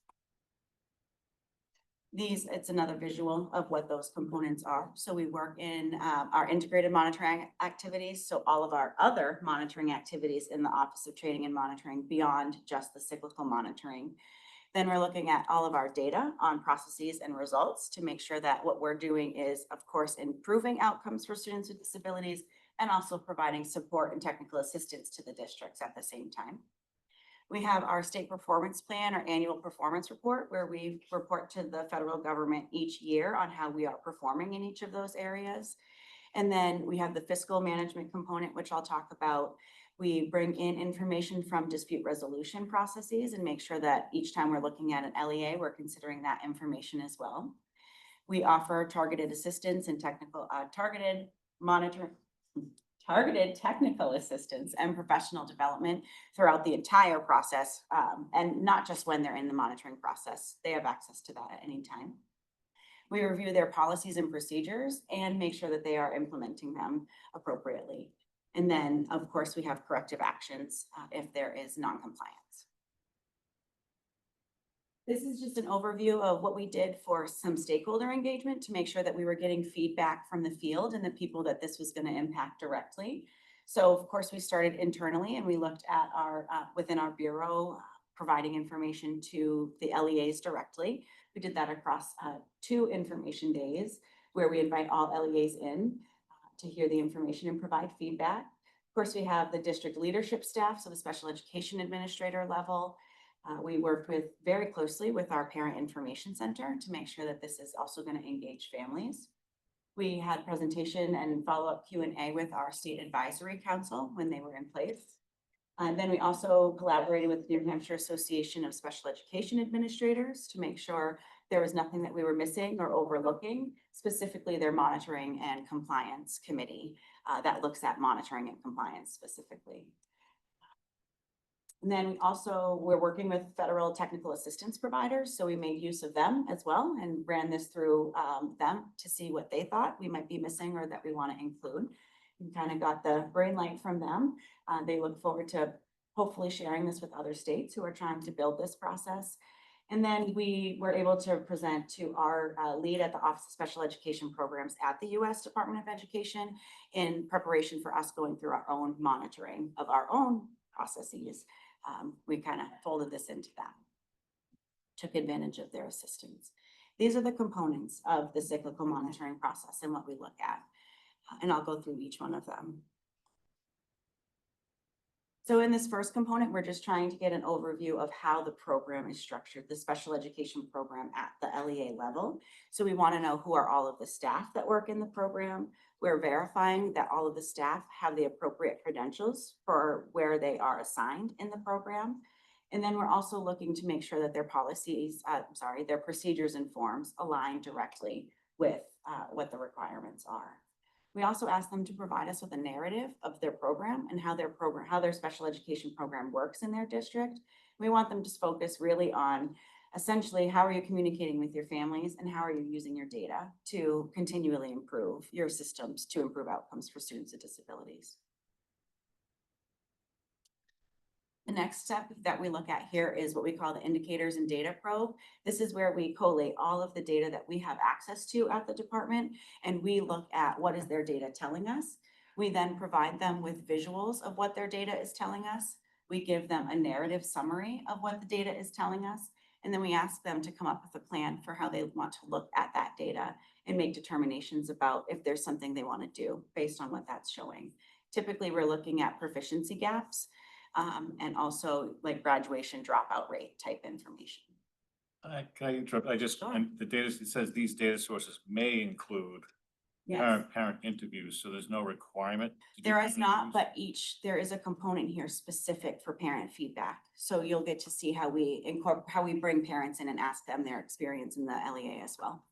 Speaker 12: It's another visual of what those components are. So we work in our integrated monitoring activities. So all of our other monitoring activities in the Office of Training and Monitoring beyond just the cyclical monitoring. Then we're looking at all of our data on processes and results to make sure that what we're doing is, of course, improving outcomes for students with disabilities and also providing support and technical assistance to the districts at the same time. We have our state performance plan, our annual performance report, where we report to the federal government each year on how we are performing in each of those areas. And then we have the fiscal management component, which I'll talk about. We bring in information from dispute resolution processes and make sure that each time we're looking at an LEA, we're considering that information as well. We offer targeted assistance and targeted technical assistance and professional development throughout the entire process, and not just when they're in the monitoring process. They have access to that at any time. We review their policies and procedures and make sure that they are implementing them appropriately. And then, of course, we have corrective actions if there is non-compliance. This is just an overview of what we did for some stakeholder engagement to make sure that we were getting feedback from the field and the people that this was going to impact directly. So of course, we started internally and we looked at our, within our bureau, providing information to the LEAs directly. We did that across 2 information days where we invite all LEAs in to hear the information and provide feedback. Of course, we have the district leadership staff, so the special education administrator level. We worked very closely with our parent information center to make sure that this is also going to engage families. We had presentation and follow-up Q&A with our state advisory council when they were in place. And then we also collaborated with the New Hampshire Association of Special Education Administrators to make sure there was nothing that we were missing or overlooking, specifically their monitoring and compliance committee that looks at monitoring and compliance specifically. And then we're working with federal technical assistance providers. So we made use of them as well and ran this through them to see what they thought we might be missing or that we want to include. We kind of got the green light from them. They look forward to hopefully sharing this with other states who are trying to build this process. And then we were able to present to our lead at the Office of Special Education Programs at the U.S. Department of Education in preparation for us going through our own monitoring of our own processes. We kind of folded this into that, took advantage of their assistance. These are the components of the cyclical monitoring process and what we look at. And I'll go through each one of them. So in this first component, we're just trying to get an overview of how the program is structured, the special education program at the LEA level. So we want to know who are all of the staff that work in the program. We're verifying that all of the staff have the appropriate credentials for where they are assigned in the program. And then we're also looking to make sure that their policies, their procedures and forms align directly with what the requirements are. We also ask them to provide us with a narrative of their program and how their special education program works in their district. We want them to focus really on essentially how are you communicating with your families and how are you using your data to continually improve your systems to improve outcomes for students with disabilities. The next step that we look at here is what we call the indicators and data probe. This is where we collate all of the data that we have access to at the department, and we look at what is their data telling us. We then provide them with visuals of what their data is telling us. We give them a narrative summary of what the data is telling us, and then we ask them to come up with a plan for how they want to look at that data and make determinations about if there's something they want to do based on what that's showing. Typically, we're looking at proficiency gaps. And also like graduation dropout rate type information.
Speaker 4: Can I interrupt? And the data, it says these data sources may include parent interviews, so there's no requirement.
Speaker 12: There is not, but there is a component here specific for parent feedback. So you'll get to see how we bring parents in and ask them their experience in the LEA as well.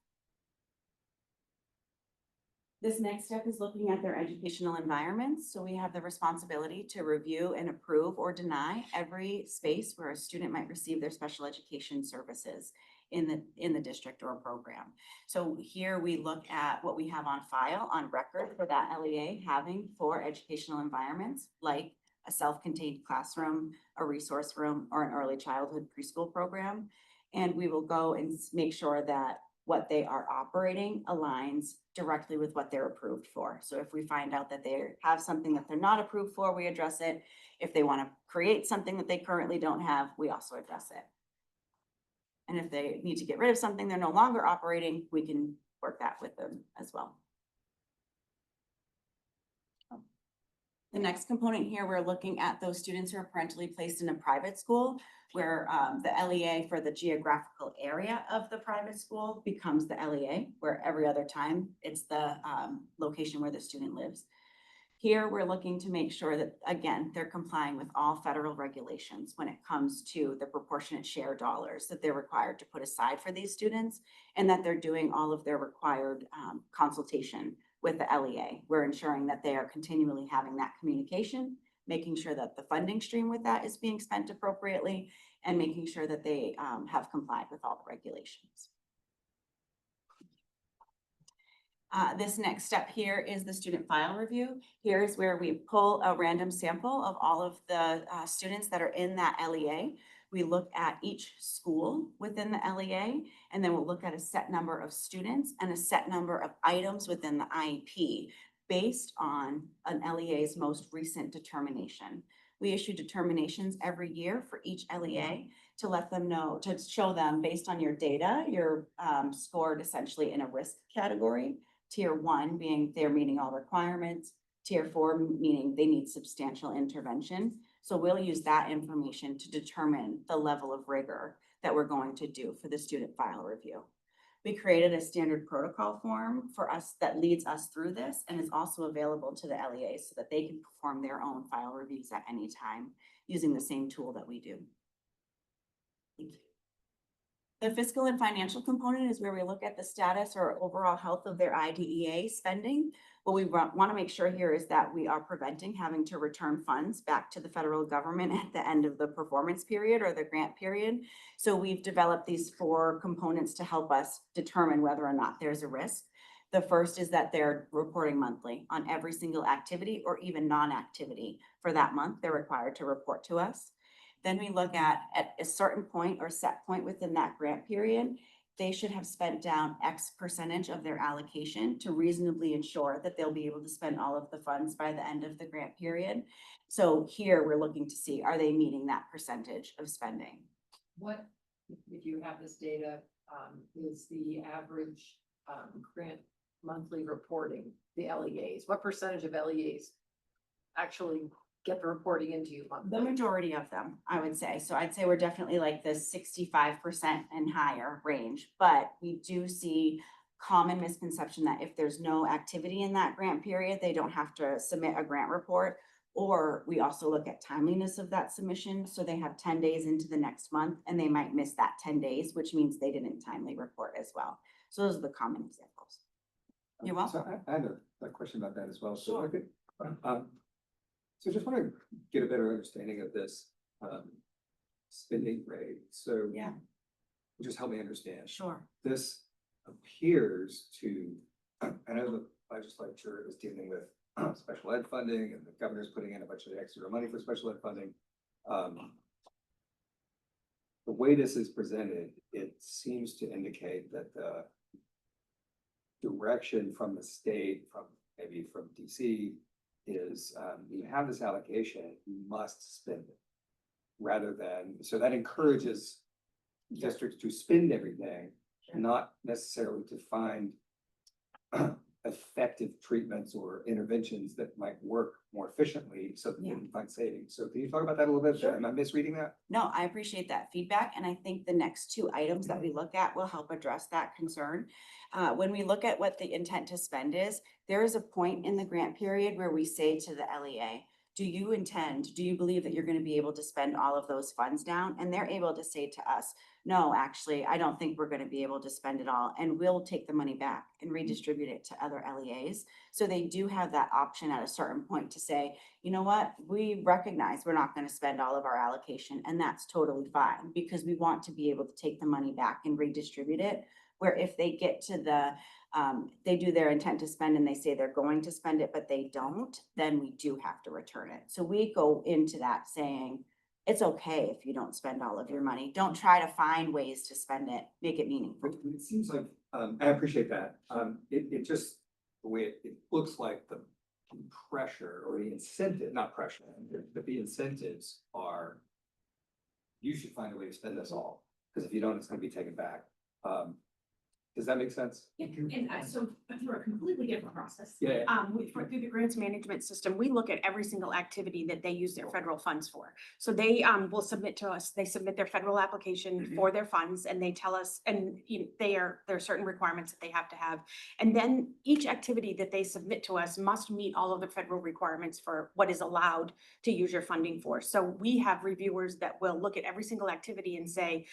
Speaker 12: This next step is looking at their educational environments. So we have the responsibility to review and approve or deny every space where a student might receive their special education services in the district or program. So here we look at what we have on file, on record for that LEA having for educational environments, like a self-contained classroom, a resource room, or an early childhood preschool program. And we will go and make sure that what they are operating aligns directly with what they're approved for. So if we find out that they have something that they're not approved for, we address it. If they want to create something that they currently don't have, we also address it. And if they need to get rid of something they're no longer operating, we can work that with them as well. The next component here, we're looking at those students who are parentally placed in a private school where the LEA for the geographical area of the private school becomes the LEA, where every other time it's the location where the student lives. Here, we're looking to make sure that, again, they're complying with all federal regulations when it comes to the proportionate share dollars that they're required to put aside for these students, and that they're doing all of their required consultation with the LEA. We're ensuring that they are continually having that communication, making sure that the funding stream with that is being spent appropriately, and making sure that they have complied with all the regulations. This next step here is the student file review. Here's where we pull a random sample of all of the students that are in that LEA. We look at each school within the LEA, and then we'll look at a set number of students and a set number of items within the IEP based on an LEA's most recent determination. We issue determinations every year for each LEA to let them know, to show them based on your data, you're scored essentially in a risk category. Tier 1 being they're meeting all requirements, Tier 4 meaning they need substantial intervention. So we'll use that information to determine the level of rigor that we're going to do for the student file review. We created a standard protocol form for us that leads us through this and is also available to the LEAs so that they can perform their own file reviews at any time using the same tool that we do. Thank you. The fiscal and financial component is where we look at the status or overall health of their IDEA spending. What we want to make sure here is that we are preventing having to return funds back to the federal government at the end of the performance period or the grant period. So we've developed these 4 components to help us determine whether or not there's a risk. The first is that they're reporting monthly on every single activity or even non-activity for that month. They're required to report to us. Then we look at a certain point or set point within that grant period, they should have spent down X percentage of their allocation to reasonably ensure that they'll be able to spend all of the funds by the end of the grant period. So here we're looking to see, are they meeting that percentage of spending?
Speaker 6: What, if you have this data, is the average grant monthly reporting, the LEAs? What percentage of LEAs actually get the reporting into you monthly?
Speaker 12: The majority of them, I would say. So I'd say we're definitely like the 65% and higher range, but we do see common misconception that if there's no activity in that grant period, they don't have to submit a grant report. Or we also look at timeliness of that submission. So they have 10 days into the next month and they might miss that 10 days, which means they didn't timely report as well. So those are the common examples. You're welcome.
Speaker 1: So I had a question about that as well.
Speaker 12: Sure.
Speaker 1: So just want to get a better understanding of this spending rate. So
Speaker 12: Yeah.
Speaker 1: just help me understand.
Speaker 12: Sure.
Speaker 1: This appears to, I know the legislature is dealing with special ed funding and the governor's putting in a bunch of extra money for special ed funding. The way this is presented, it seems to indicate that the direction from the state, maybe from DC, is you have this allocation, you must spend it. Rather than, so that encourages districts to spend everything, not necessarily to find effective treatments or interventions that might work more efficiently so that they can find savings. So can you talk about that a little bit?
Speaker 12: Sure.
Speaker 1: Am I misreading that?
Speaker 12: No, I appreciate that feedback. And I think the next 2 items that we look at will help address that concern. When we look at what the intent to spend is, there is a point in the grant period where we say to the LEA, do you believe that you're gonna be able to spend all of those funds down? And they're able to say to us, no, actually, I don't think we're gonna be able to spend it all, and we'll take the money back and redistribute it to other LEAs. So they do have that option at a certain point to say, you know what, we recognize we're not gonna spend all of our allocation, and that's totally fine, because we want to be able to take the money back and redistribute it. Where if they get to they do their intent to spend and they say they're going to spend it, but they don't, then we do have to return it. So we go into that saying, it's okay if you don't spend all of your money. Don't try to find ways to spend it, make it meaningful.
Speaker 1: It seems like, I appreciate that. It just, the way it looks like the pressure or the incentive, not pressure, but the incentives are, you should find a way to spend this all, because if you don't, it's gonna be taken back. Does that make sense?
Speaker 13: And so through a completely different process.
Speaker 1: Yeah.
Speaker 13: Through the grants management system, we look at every single activity that they use their federal funds for. So they will submit to us, they submit their federal application for their funds, and they tell us, and there are certain requirements that they have to have. And then each activity that they submit to us must meet all of the federal requirements for what is allowed to use your funding for. So we have reviewers that will look at every single activity and say,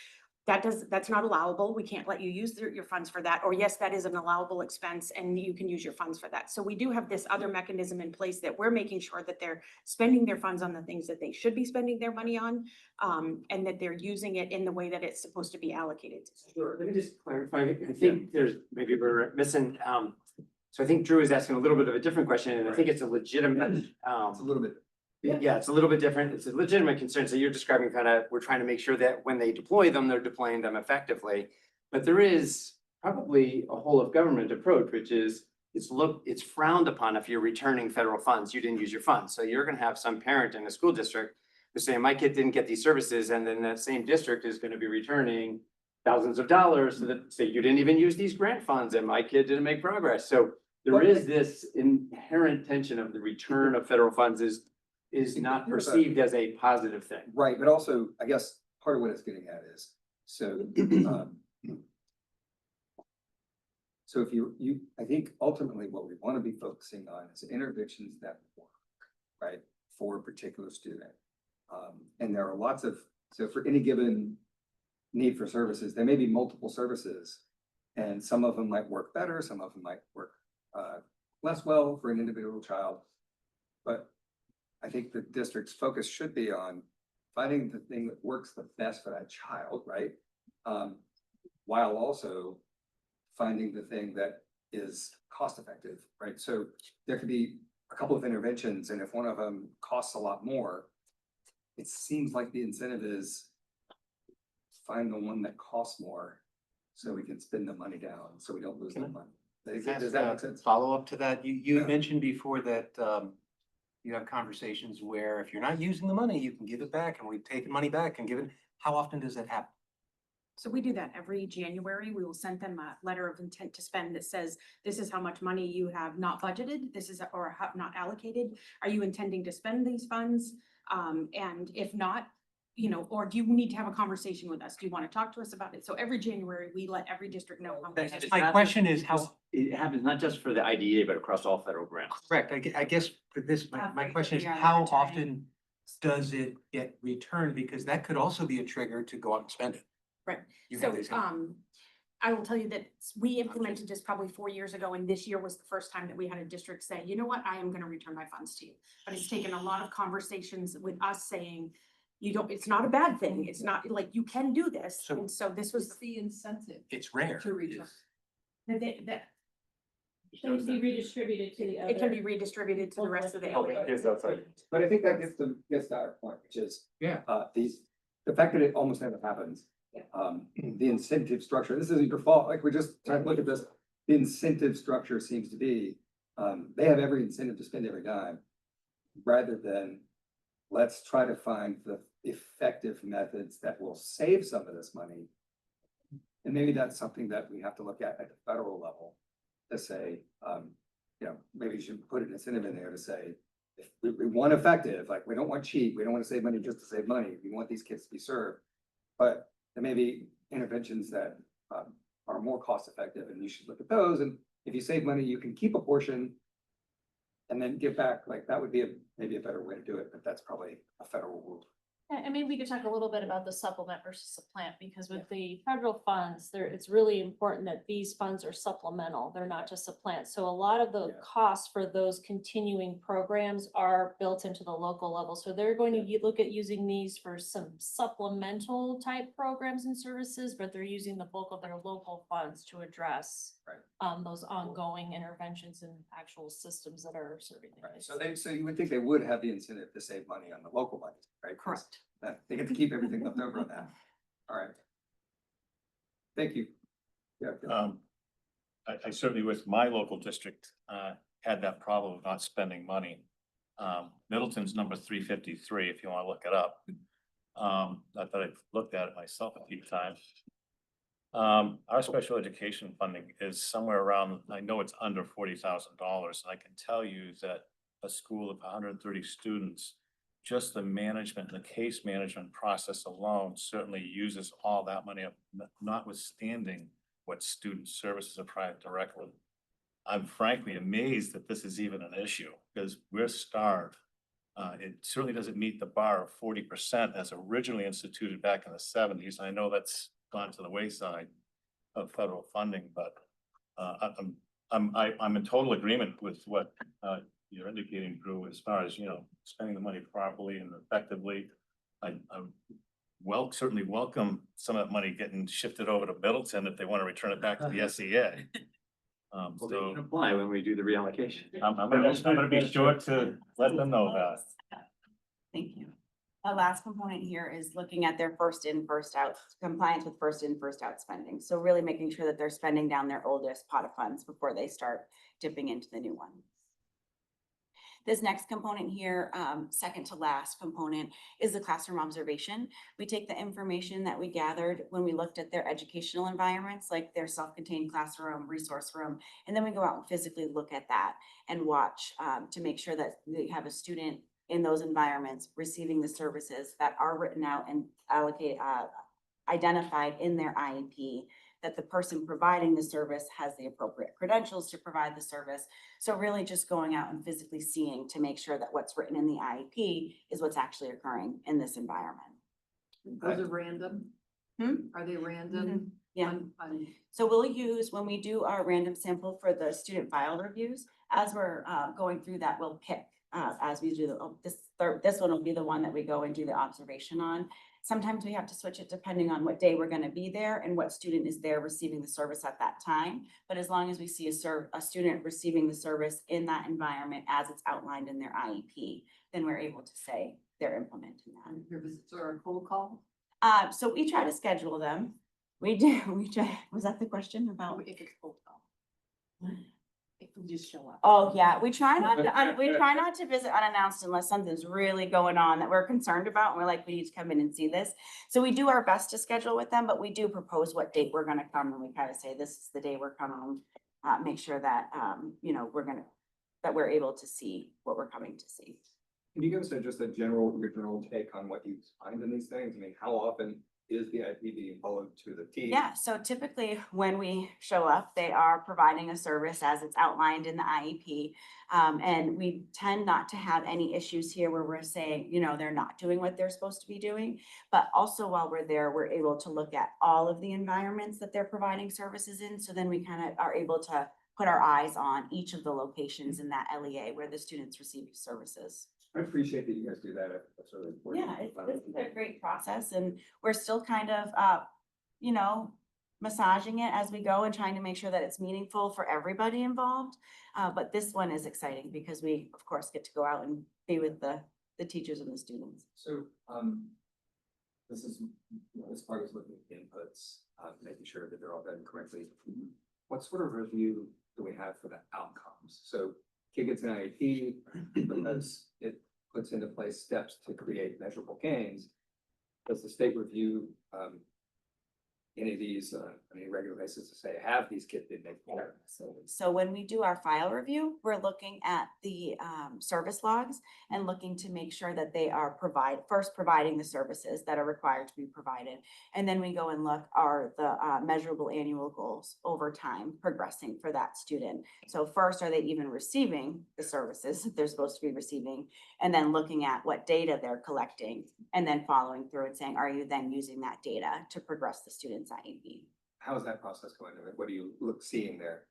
Speaker 13: that's not allowable. We can't let you use your funds for that. Or yes, that is an allowable expense and you can use your funds for that. So we do have this other mechanism in place that we're making sure that they're spending their funds on the things that they should be spending their money on. And that they're using it in the way that it's supposed to be allocated.
Speaker 11: Sure, let me just clarify. I think maybe we're missing, so I think Drew is asking a little bit of a different question, and I think it's a legitimate,
Speaker 1: It's a little bit.
Speaker 11: yeah, it's a little bit different. It's a legitimate concern. So you're describing kind of, we're trying to make sure that when they deploy them, they're deploying them effectively. But there is probably a whole of government approach, which is it's frowned upon if you're returning federal funds, you didn't use your funds. So you're gonna have some parent in a school district who's saying, my kid didn't get these services, and then that same district is gonna be returning thousands of dollars so that say you didn't even use these grant funds and my kid didn't make progress. So there is this inherent tension of the return of federal funds is not perceived as a positive thing.
Speaker 1: Right, but also, I guess, part of what it's getting at is, so, so if I think ultimately what we want to be focusing on is interventions that work, right, for a particular student. And there are lots of, so for any given need for services, there may be multiple services, and some of them might work better, some of them might work less well for an individual child. But I think the district's focus should be on finding the thing that works the best for that child, right? While also finding the thing that is cost effective, right? So there could be a couple of interventions, and if one of them costs a lot more, it seems like the incentive is find the one that costs more so we can spend the money down, so we don't lose the money. Does that make sense?
Speaker 14: Follow up to that, you
Speaker 1: Yeah.
Speaker 14: mentioned before that you have conversations where if you're not using the money, you can give it back, and we've taken money back and given, how often does that happen?
Speaker 13: So we do that every January. We will send them a letter of intent to spend that says, this is how much money you have not budgeted, this is, or have not allocated. Are you intending to spend these funds? And if not, or do you need to have a conversation with us? Do you want to talk to us about it? So every January, we let every district know how much.
Speaker 14: My question is how,
Speaker 11: It happens not just for the IDEA, but across all federal grants.
Speaker 14: correct, I guess for this,
Speaker 12: How
Speaker 14: my question is,
Speaker 12: frequently are they
Speaker 14: how
Speaker 12: returning?
Speaker 14: often does it get returned? Because that could also be a trigger to go out and spend it.
Speaker 13: Right.
Speaker 14: You
Speaker 13: So,
Speaker 14: have these-
Speaker 13: I will tell you that we implemented this probably 4 years ago, and this year was the first time that we had a district say, you know what, I am gonna return my funds to you. But it's taken a lot of conversations with us saying, it's not a bad thing. It's not like you can do this.
Speaker 14: So-
Speaker 13: And so this was
Speaker 6: What's the incentive
Speaker 14: It's rare.
Speaker 6: to return?
Speaker 13: that
Speaker 9: It can be redistributed to the
Speaker 13: it can be redistributed to the rest of the.
Speaker 1: But I think that gets to our point, which is.
Speaker 4: Yeah.
Speaker 1: The fact that it almost never happens.
Speaker 13: Yeah.
Speaker 1: The incentive structure, this isn't your fault, like, we're just trying to look at this, the incentive structure seems to be, they have every incentive to spend every dime. Rather than, let's try to find the effective methods that will save some of this money. And maybe that's something that we have to look at the federal level to say, maybe you should put an incentive in there to say, if we want effective, like, we don't want cheap, we don't want to save money just to save money, we want these kids to be served. But there may be interventions that are more cost effective, and you should look at those, and if you save money, you can keep a portion and then give back, like, that would be maybe a better way to do it, but that's probably a federal rule.
Speaker 15: And maybe we could talk a little bit about the supplement versus supplant, because with the federal funds, it's really important that these funds are supplemental. They're not just supplant. So a lot of the
Speaker 1: Yeah.
Speaker 15: costs for those continuing programs are built into the local level. So they're going to look at using these for some supplemental type programs and services, but they're using the bulk of their local funds to address
Speaker 1: Right.
Speaker 15: those ongoing interventions and actual systems that are serving the
Speaker 1: Right,
Speaker 15: kids.
Speaker 1: so you would think they would have the incentive to save money on the local money, right? 'Cause
Speaker 12: Correct.
Speaker 1: That, they get to keep everything left over on that. All right. Thank you. Yeah.
Speaker 4: I certainly with my local district, had that problem of not spending money. Middleton's number 353, if you wanna look it up. Not that I've looked at it myself a few times. Our special education funding is somewhere around, I know it's under $40,000, and I can tell you that a school of 130 students, just the management and the case management process alone certainly uses all that money up, notwithstanding what student services are provided directly. I'm frankly amazed that this is even an issue, because we're starved. It certainly doesn't meet the bar of 40% as originally instituted back in the 70s. I know that's gone to the wayside of federal funding, but I'm in total agreement with what you're indicating, Drew, as far as, spending the money properly and effectively. I certainly welcome some of that money getting shifted over to Middleton if they want to return it back to the SEA.
Speaker 11: Well, they can apply when we do the reallocation.
Speaker 4: I'm gonna be sure to let them know that.
Speaker 12: Thank you. The last component here is looking at their first in, first out, compliance with first in, first out spending. So really making sure that they're spending down their oldest pot of funds before they start dipping into the new one. This next component here, second to last component, is the classroom observation. We take the information that we gathered when we looked at their educational environments, like their self-contained classroom, resource room, and then we go out and physically look at that and watch to make sure that they have a student in those environments receiving the services that are written out and identified in their IEP, that the person providing the service has the appropriate credentials to provide the service. So really just going out and physically seeing to make sure that what's written in the IEP is what's actually occurring in this environment.
Speaker 6: Those are random? Are they random?
Speaker 12: Yeah. So we'll use, when we do our random sample for the student file reviews, as we're going through that, we'll pick as we do this one will be the one that we go and do the observation on. Sometimes we have to switch it depending on what day we're going to be there and what student is there receiving the service at that time. But as long as we see a student receiving the service in that environment as it's outlined in their IEP, then we're able to say they're implementing that.
Speaker 6: Your visits are a cold call?
Speaker 12: So we try to schedule them. We do, was that the question about?
Speaker 6: If it's cold call. If we just show up.
Speaker 12: Oh, yeah, we try not to visit unannounced unless something's really going on that we're concerned about. And we're like, we need to come in and see this. So we do our best to schedule with them, but we do propose what date we're gonna come, and we kind of say, this is the day we're coming. Make sure that, that we're able to see what we're coming to see.
Speaker 1: Can you give us just a general take on what you find in these things? I mean, how often is the IP being followed to the T?
Speaker 12: Yeah, so typically when we show up, they are providing a service as it's outlined in the IEP. And we tend not to have any issues here where we're saying, they're not doing what they're supposed to be doing. But also while we're there, we're able to look at all of the environments that they're providing services in. So then we kind of are able to put our eyes on each of the locations in that LEA where the students receive services.
Speaker 1: I appreciate that you guys do that. That's really important.
Speaker 12: Yeah, this is a great process, and we're still kind of, massaging it as we go and trying to make sure that it's meaningful for everybody involved. But this one is exciting because we, of course, get to go out and be with the teachers and the students.
Speaker 1: So, this is, as far as looking at inputs, making sure that they're all done correctly. What sort of review do we have for the outcomes? So kid gets an IEP because it puts into place steps to create measurable gains. Does the state review any of these, on any regular basis to say, have these kids been made better?
Speaker 12: So when we do our file review, we're looking at the service logs and looking to make sure that they are first providing the services that are required to be provided. And then we go and look, are the measurable annual goals over time progressing for that student? So first, are they even receiving the services that they're supposed to be receiving? And then looking at what data they're collecting and then following through and saying, are you then using that data to progress the student's IEP?
Speaker 1: How is that process going? What are you seeing there?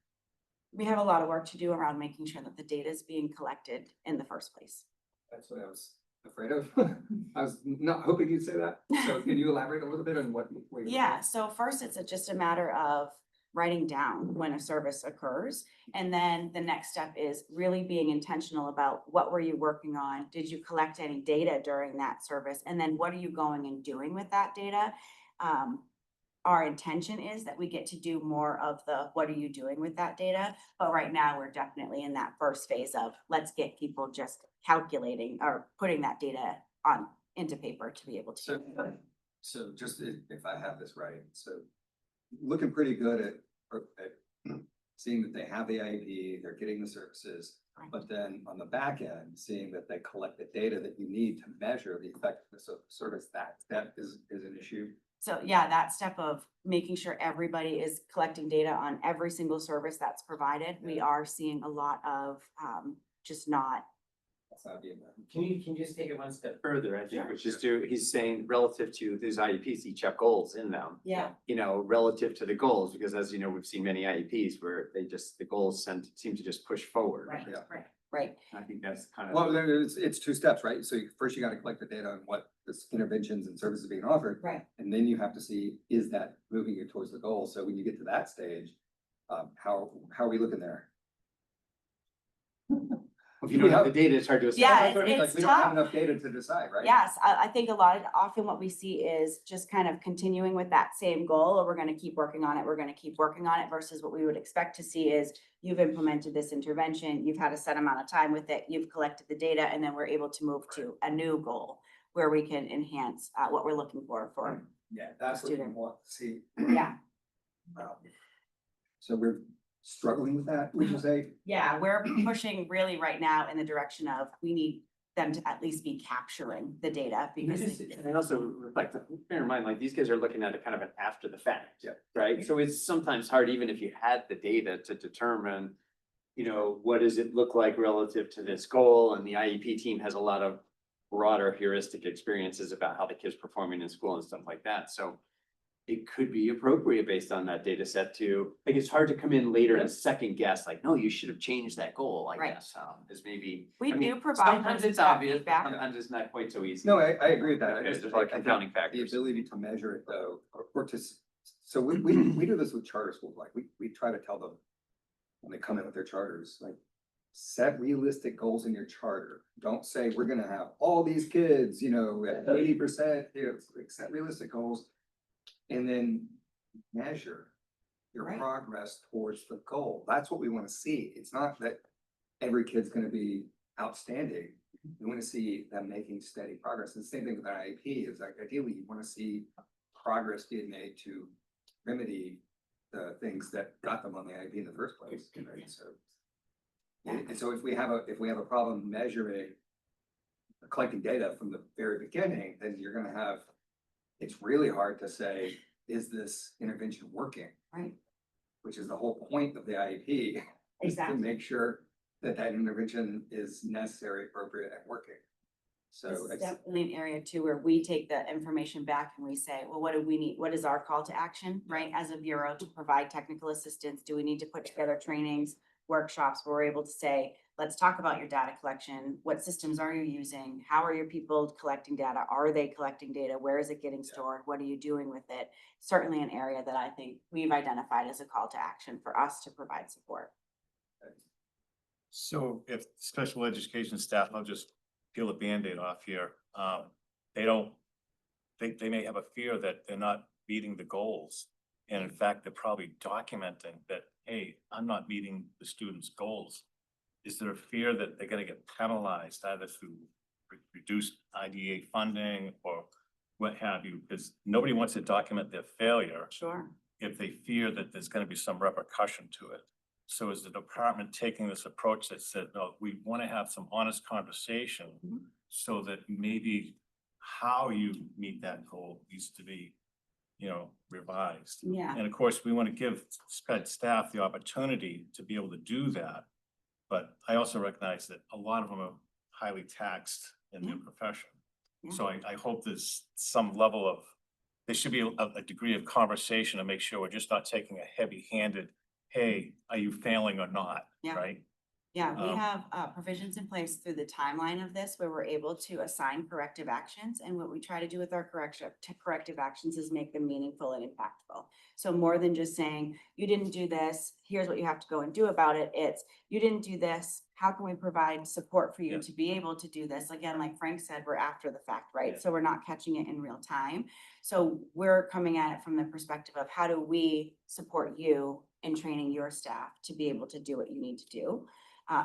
Speaker 12: We have a lot of work to do around making sure that the data is being collected in the first place.
Speaker 1: That's what I was afraid of. I was not hoping you'd say that. So can you elaborate a little bit on what? you're
Speaker 12: Yeah, so first it's just a matter of writing down when a service occurs. And then the next step is really being intentional about what were you working on? Did you collect any data during that service? And then what are you going and doing with that data? Our intention is that we get to do more of the, what are you doing with that data? But right now, we're definitely in that first phase of, let's get people just calculating or putting that data into paper to be able to.
Speaker 1: So just if I have this right, so looking pretty good at seeing that they have the IEP, they're getting the services, but then on the back end, seeing that they collect the data that you need to measure the effectiveness of the service, that is an issue.
Speaker 12: So yeah, that step of making sure everybody is collecting data on every single service that's provided, we are seeing a lot of just not.
Speaker 1: That's not being done.
Speaker 11: Can you just take it one step further, I think,
Speaker 12: Sure.
Speaker 11: which is he's saying relative to these IEPs, each have goals in them.
Speaker 12: Yeah.
Speaker 11: You know, relative to the goals, because as you know, we've seen many IEPs where the goals seem to just push forward.
Speaker 12: Right,
Speaker 1: Yeah.
Speaker 12: right.
Speaker 11: I think that's kind of.
Speaker 1: Well, then it's two steps, right? So first you gotta collect the data on what this interventions and services being offered.
Speaker 12: Right.
Speaker 1: And then you have to see, is that moving you towards the goal? So when you get to that stage, how are we looking there?
Speaker 11: If you don't have the data, it's hard to assess.
Speaker 12: Yeah,
Speaker 1: That's what I mean, like,
Speaker 12: it's
Speaker 1: we don't have
Speaker 12: tough.
Speaker 1: enough data to decide, right?
Speaker 12: Yes, I think often what we see is just kind of continuing with that same goal, or we're gonna keep working on it, versus what we would expect to see is you've implemented this intervention, you've had a set amount of time with it, you've collected the data, and then we're able to move to a new goal where we can enhance what we're looking for.
Speaker 1: Yeah, that's what we
Speaker 12: Student.
Speaker 1: want to see.
Speaker 12: Yeah,
Speaker 1: So we're struggling with that, would you say?
Speaker 12: yeah, we're pushing really right now in the direction of, we need them to at least be capturing the data because.
Speaker 11: And I also reflect, bear in mind, like these guys are looking at it kind of an after the fact.
Speaker 1: Yeah.
Speaker 11: Right? So it's sometimes hard, even if you had the data to determine, you know, what does it look like relative to this goal? And the IEP team has a lot of broader heuristic experiences about how the kid's performing in school and stuff like that. So it could be appropriate based on that data set to, like, it's hard to come in later and second guess, like, no, you should have changed that goal, I
Speaker 12: Right.
Speaker 11: guess, is maybe.
Speaker 12: We
Speaker 11: I mean,
Speaker 12: do provide
Speaker 11: sometimes
Speaker 12: those
Speaker 11: it's obvious, but
Speaker 12: feedback.
Speaker 11: sometimes it's not quite so easy.
Speaker 1: No, I agree with that. I
Speaker 11: Because
Speaker 1: just
Speaker 11: there's
Speaker 1: like
Speaker 11: like confounding
Speaker 1: the
Speaker 11: factors.
Speaker 1: ability to measure it though, or to, so we do this with charter schools, like we try to tell them when they come in with their charters, like, set realistic goals in your charter. Don't say, we're gonna have all these kids, you know, at 80%, you know, like, set realistic goals. And then measure your
Speaker 12: Right.
Speaker 1: progress towards the goal. That's what we wanna see. It's not that every kid's gonna be outstanding. We wanna see them making steady progress. And the same thing with our IEP is like, ideally, you wanna see progress being made to remedy the things that got them on the IEP in the first place, right? So. And so if we have a problem measuring, collecting data from the very beginning, then you're gonna have, it's really hard to say, is this intervention working?
Speaker 12: Right.
Speaker 1: Which is the whole point of the IEP. is to
Speaker 12: Exactly.
Speaker 1: make sure that intervention is necessary, appropriate, and working. So
Speaker 12: This is
Speaker 1: it's,
Speaker 12: definitely an area too, where we take the information back and we say, well, what do we need? What is our call to action, right? As a bureau to provide technical assistance, do we need to put together trainings, workshops where we're able to say, let's talk about your data collection. What systems are you using? How are your people collecting data? Are they collecting data? Where is it getting stored? What are you doing with it? Certainly an area that I think we've identified as a call to action for us to provide support.
Speaker 4: So if special education staff, I'll just peel a Band-Aid off here, they may have a fear that they're not meeting the goals. And in fact, they're probably documenting that, hey, I'm not meeting the students' goals. Is there a fear that they're gonna get penalized either through reduced IDA funding or what have you, because nobody wants to document their failure
Speaker 12: Sure.
Speaker 4: if they fear that there's gonna be some repercussion to it. So is the department taking this approach that said, no, we want to have some honest conversation
Speaker 12: Mhm.
Speaker 4: so that maybe how you meet that goal needs to be, revised.
Speaker 12: Yeah.
Speaker 4: And of course, we want to give sped staff the opportunity to be able to do that. But I also recognize that a lot of them are highly taxed in their profession.
Speaker 12: Yeah.
Speaker 4: So I hope there's some level of, there should be a degree of conversation to make sure we're just not taking a heavy-handed, hey, are you failing or not,
Speaker 12: Yeah.
Speaker 4: right?
Speaker 12: Yeah, we
Speaker 4: Um,
Speaker 12: have provisions in place through the timeline of this where we're able to assign corrective actions. And what we try to do with our corrective actions is make them meaningful and impactful. So more than just saying, you didn't do this, here's what you have to go and do about it. It's, you didn't do this, how can we provide support for you
Speaker 4: Yeah.
Speaker 12: to be able to do this? Again, like Frank said, we're after the fact, right?
Speaker 4: Yeah.
Speaker 12: So we're not catching it in real time. So we're coming at it from the perspective of how do we support you in training your staff to be able to do what you need to do.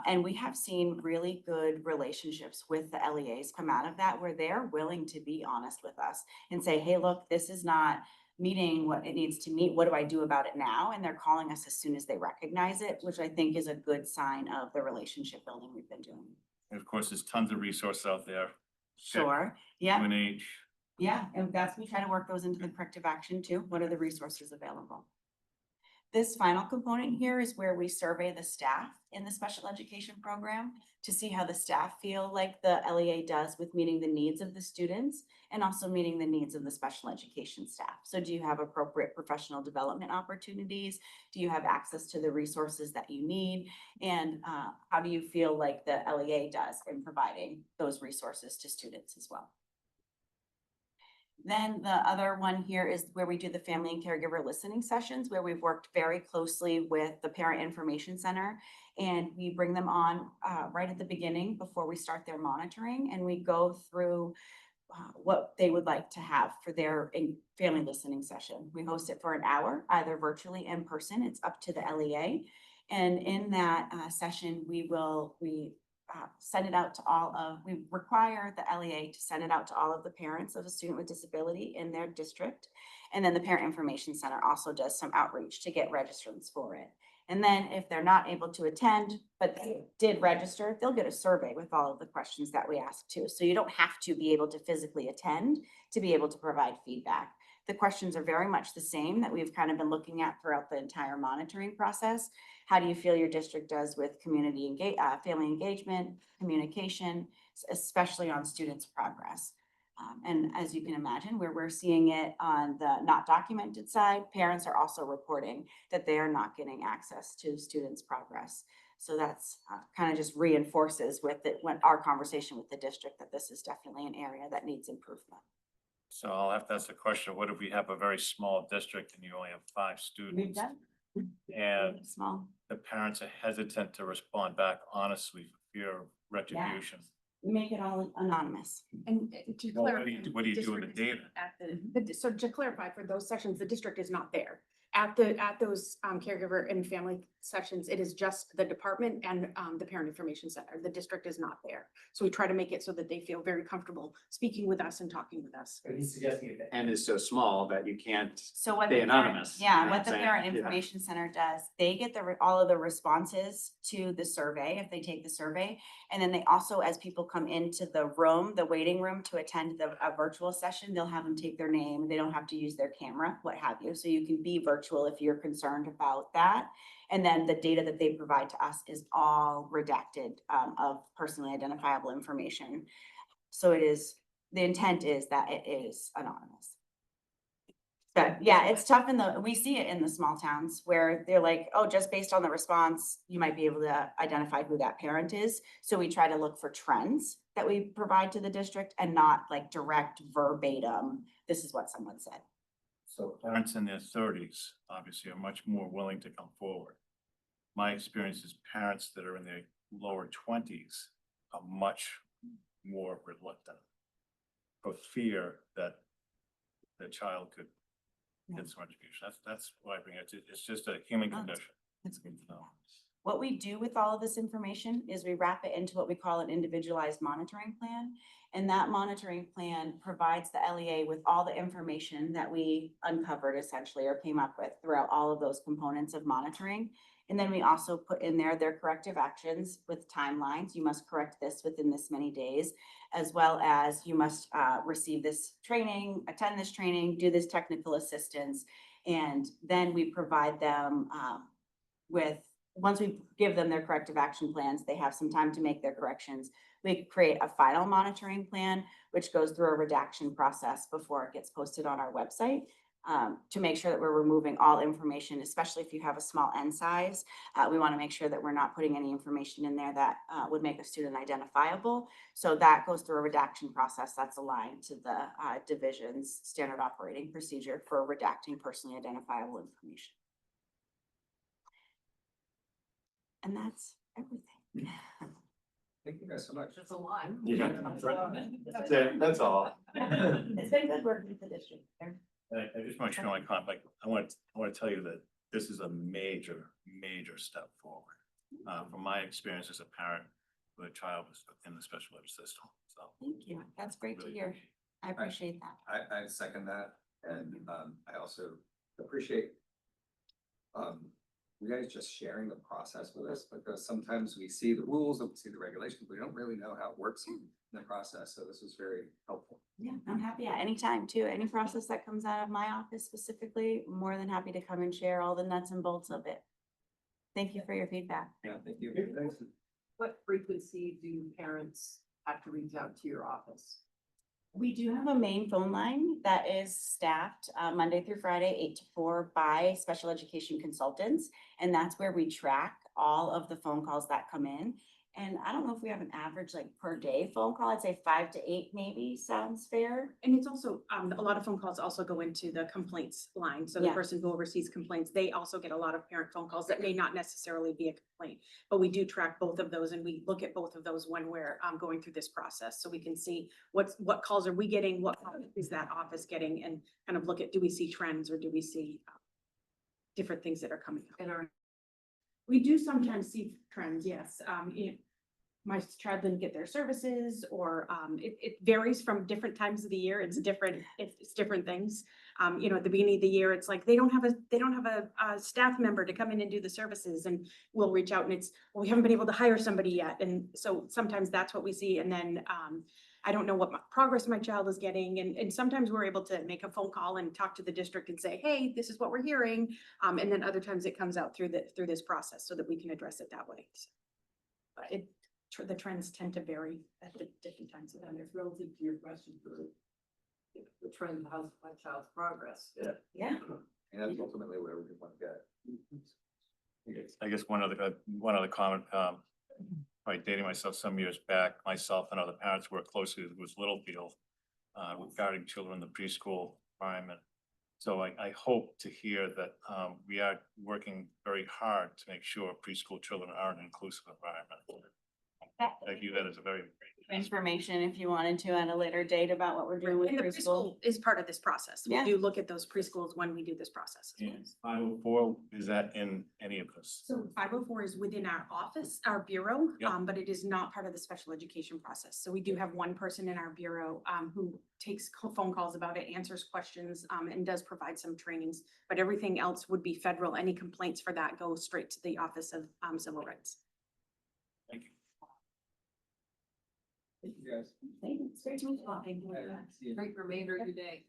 Speaker 12: And we have seen really good relationships with the LEAs come out of that, where they're willing to be honest with us and say, hey, look, this is not meeting what it needs to meet. What do I do about it now? And they're calling us as soon as they recognize it, which I think is a good sign of the relationship building we've been doing.
Speaker 4: And of course, there's tons of resources out there.
Speaker 12: Sure, yeah,
Speaker 4: UNH,
Speaker 12: yeah, and we try to work those into the corrective action too. What are the resources available? This final component here is where we survey the staff in the special education program to see how the staff feel like the LEA does with meeting the needs of the students and also meeting the needs of the special education staff. So do you have appropriate professional development opportunities? Do you have access to the resources that you need? And how do you feel like the LEA does in providing those resources to students as well? Then the other one here is where we do the family and caregiver listening sessions, where we've worked very closely with the Parent Information Center. And we bring them on right at the beginning before we start their monitoring. And we go through what they would like to have for their family listening session. We host it for an hour, either virtually in person. It's up to the LEA. And in that session, we send it out to we require the LEA to send it out to all of the parents of a student with disability in their district. And then the Parent Information Center also does some outreach to get registrants for it. And then if they're not able to attend, but they did register, they'll get a survey with all of the questions that we ask too. So you don't have to be able to physically attend to be able to provide feedback. The questions are very much the same that we've kind of been looking at throughout the entire monitoring process. How do you feel your district does with family engagement, communication, especially on students' progress? And as you can imagine, where we're seeing it on the not documented side, parents are also reporting that they are not getting access to students' progress. So that's kind of just reinforces when our conversation with the district that this is definitely an area that needs improvement.
Speaker 4: so I'll have to ask the question, what if we have a very small district and you only have 5 students?
Speaker 12: We've done
Speaker 4: And
Speaker 12: small.
Speaker 4: the parents are hesitant to respond back honestly for fear of retribution.
Speaker 12: Make it all anonymous.
Speaker 13: And to
Speaker 4: Well,
Speaker 13: clarify.
Speaker 4: what do you do with the data?
Speaker 13: So to clarify, for those sessions, the district is not there. At those caregiver and family sessions, it is just the department and the Parent Information Center. The district is not there. So we try to make it so that they feel very comfortable speaking with us and talking with us.
Speaker 11: But he's suggesting if the N is so small that you can't
Speaker 12: So what
Speaker 11: stay
Speaker 12: the parent-
Speaker 11: anonymous.
Speaker 12: Yeah,
Speaker 11: you know
Speaker 12: what the
Speaker 11: I'm saying?
Speaker 12: Parent
Speaker 11: Yeah.
Speaker 12: Information Center does, they get all of the responses to the survey if they take the survey. And then they also, as people come into the room, the waiting room to attend a virtual session, they'll have them take their name. They don't have to use their camera, what have you. So you can be virtual if you're concerned about that. And then the data that they provide to us is all redacted of personally identifiable information. So the intent is that it is anonymous. But yeah, it's tough we see it in the small towns where they're like, oh, just based on the response, you might be able to identify who that parent is. So we try to look for trends that we provide to the district and not like direct verbatim, this is what someone said.
Speaker 4: So parents in their 30s obviously are much more willing to come forward. My experience is parents that are in their lower 20s are much more reluctant for fear that their child could get some retribution. That's why I bring it. It's just a human condition.
Speaker 12: That's good to know. What we do with all of this information is we wrap it into what we call an individualized monitoring plan. And that monitoring plan provides the LEA with all the information that we uncovered essentially or came up with throughout all of those components of monitoring. And then we also put in there their corrective actions with timelines. You must correct this within this many days, as well as you must receive this training, attend this training, do this technical assistance. And then we provide them once we give them their corrective action plans, they have some time to make their corrections. We create a final monitoring plan, which goes through a redaction process before it gets posted on our website. To make sure that we're removing all information, especially if you have a small N size. We want to make sure that we're not putting any information in there that would make a student identifiable. So that goes through a redaction process that's aligned to the division's standard operating procedure for redacting personally identifiable information. And that's everything.
Speaker 1: Thank you guys so much.
Speaker 6: That's a lot.
Speaker 4: Yeah. That's it, that's all.
Speaker 12: It's been good working with the district there.
Speaker 4: I just want to show my comment, like, I want to tell you that this is a major step forward. From my experience as a parent with a child in the special ed system, so.
Speaker 12: Thank you. That's great to
Speaker 4: really
Speaker 12: hear. I appreciate that.
Speaker 1: I second that, and I also appreciate you guys just sharing the process with us, because sometimes we see the rules and we see the regulations, but we don't really know how it works in the process, so this was very helpful.
Speaker 12: Yeah, I'm happy at any time too. Any process that comes out of my office specifically, more than happy to come and share all the nuts and bolts of it. Thank you for your feedback.
Speaker 1: Yeah, thank you. Thanks.
Speaker 6: What frequency do parents have to reach out to your office?
Speaker 12: We do have a main phone line that is staffed Monday through Friday, 8 to 4 by special education consultants. And that's where we track all of the phone calls that come in. And I don't know if we have an average like per day phone call. I'd say 5 to 8 maybe sounds fair.
Speaker 13: And it's also, a lot of phone calls also go into the complaints line. So the
Speaker 12: Yeah.
Speaker 13: person who oversees complaints, they also get a lot of parent phone calls that may not necessarily be a complaint. But we do track both of those, and we look at both of those when we're going through this process. So we can see what calls are we getting, what is that office getting, and kind of look at, do we see trends or do we see different things that are coming up?
Speaker 6: And
Speaker 13: We do sometimes see trends, yes. My child didn't get their services, or it varies from different times of the year. It's different things. At the beginning of the year, it's like they don't have a staff member to come in and do the services, and we'll reach out and it's, well, we haven't been able to hire somebody yet. And so sometimes that's what we see. And then I don't know what progress my child is getting. And sometimes we're able to make a phone call and talk to the district and say, hey, this is what we're hearing. And then other times it comes out through this process so that we can address it that way. So, but the trends tend to vary at the different times of the
Speaker 6: and
Speaker 13: year.
Speaker 6: it's relative to your question for the trend of how's my child's progress.
Speaker 12: Yeah.
Speaker 1: And that's ultimately where we want to get.
Speaker 4: I guess one other comment, by dating myself some years back, myself and other parents work closely with Littlefield regarding children in the preschool environment. So I hope to hear that we are working very hard to make sure preschool children are an inclusive environment. I view that as a very
Speaker 12: Information if you wanted to at a later date about what we're doing with
Speaker 13: And the
Speaker 12: preschool.
Speaker 13: preschool is part of this process. We
Speaker 12: Yeah.
Speaker 13: do look at those preschools when we do this process. as well.
Speaker 4: 504, is that in any of this?
Speaker 13: So 504 is within our office, our bureau,
Speaker 4: Yep.
Speaker 13: but it is not part of the special education process. So we do have one person in our bureau who takes phone calls about it, answers questions, and does provide some trainings. But everything else would be federal. Any complaints for that go straight to the Office of Civil Rights.
Speaker 4: Thank you.
Speaker 1: Thank you guys.
Speaker 12: It's great to meet you all. Thank you.
Speaker 1: See you.
Speaker 6: Great remainder of your day.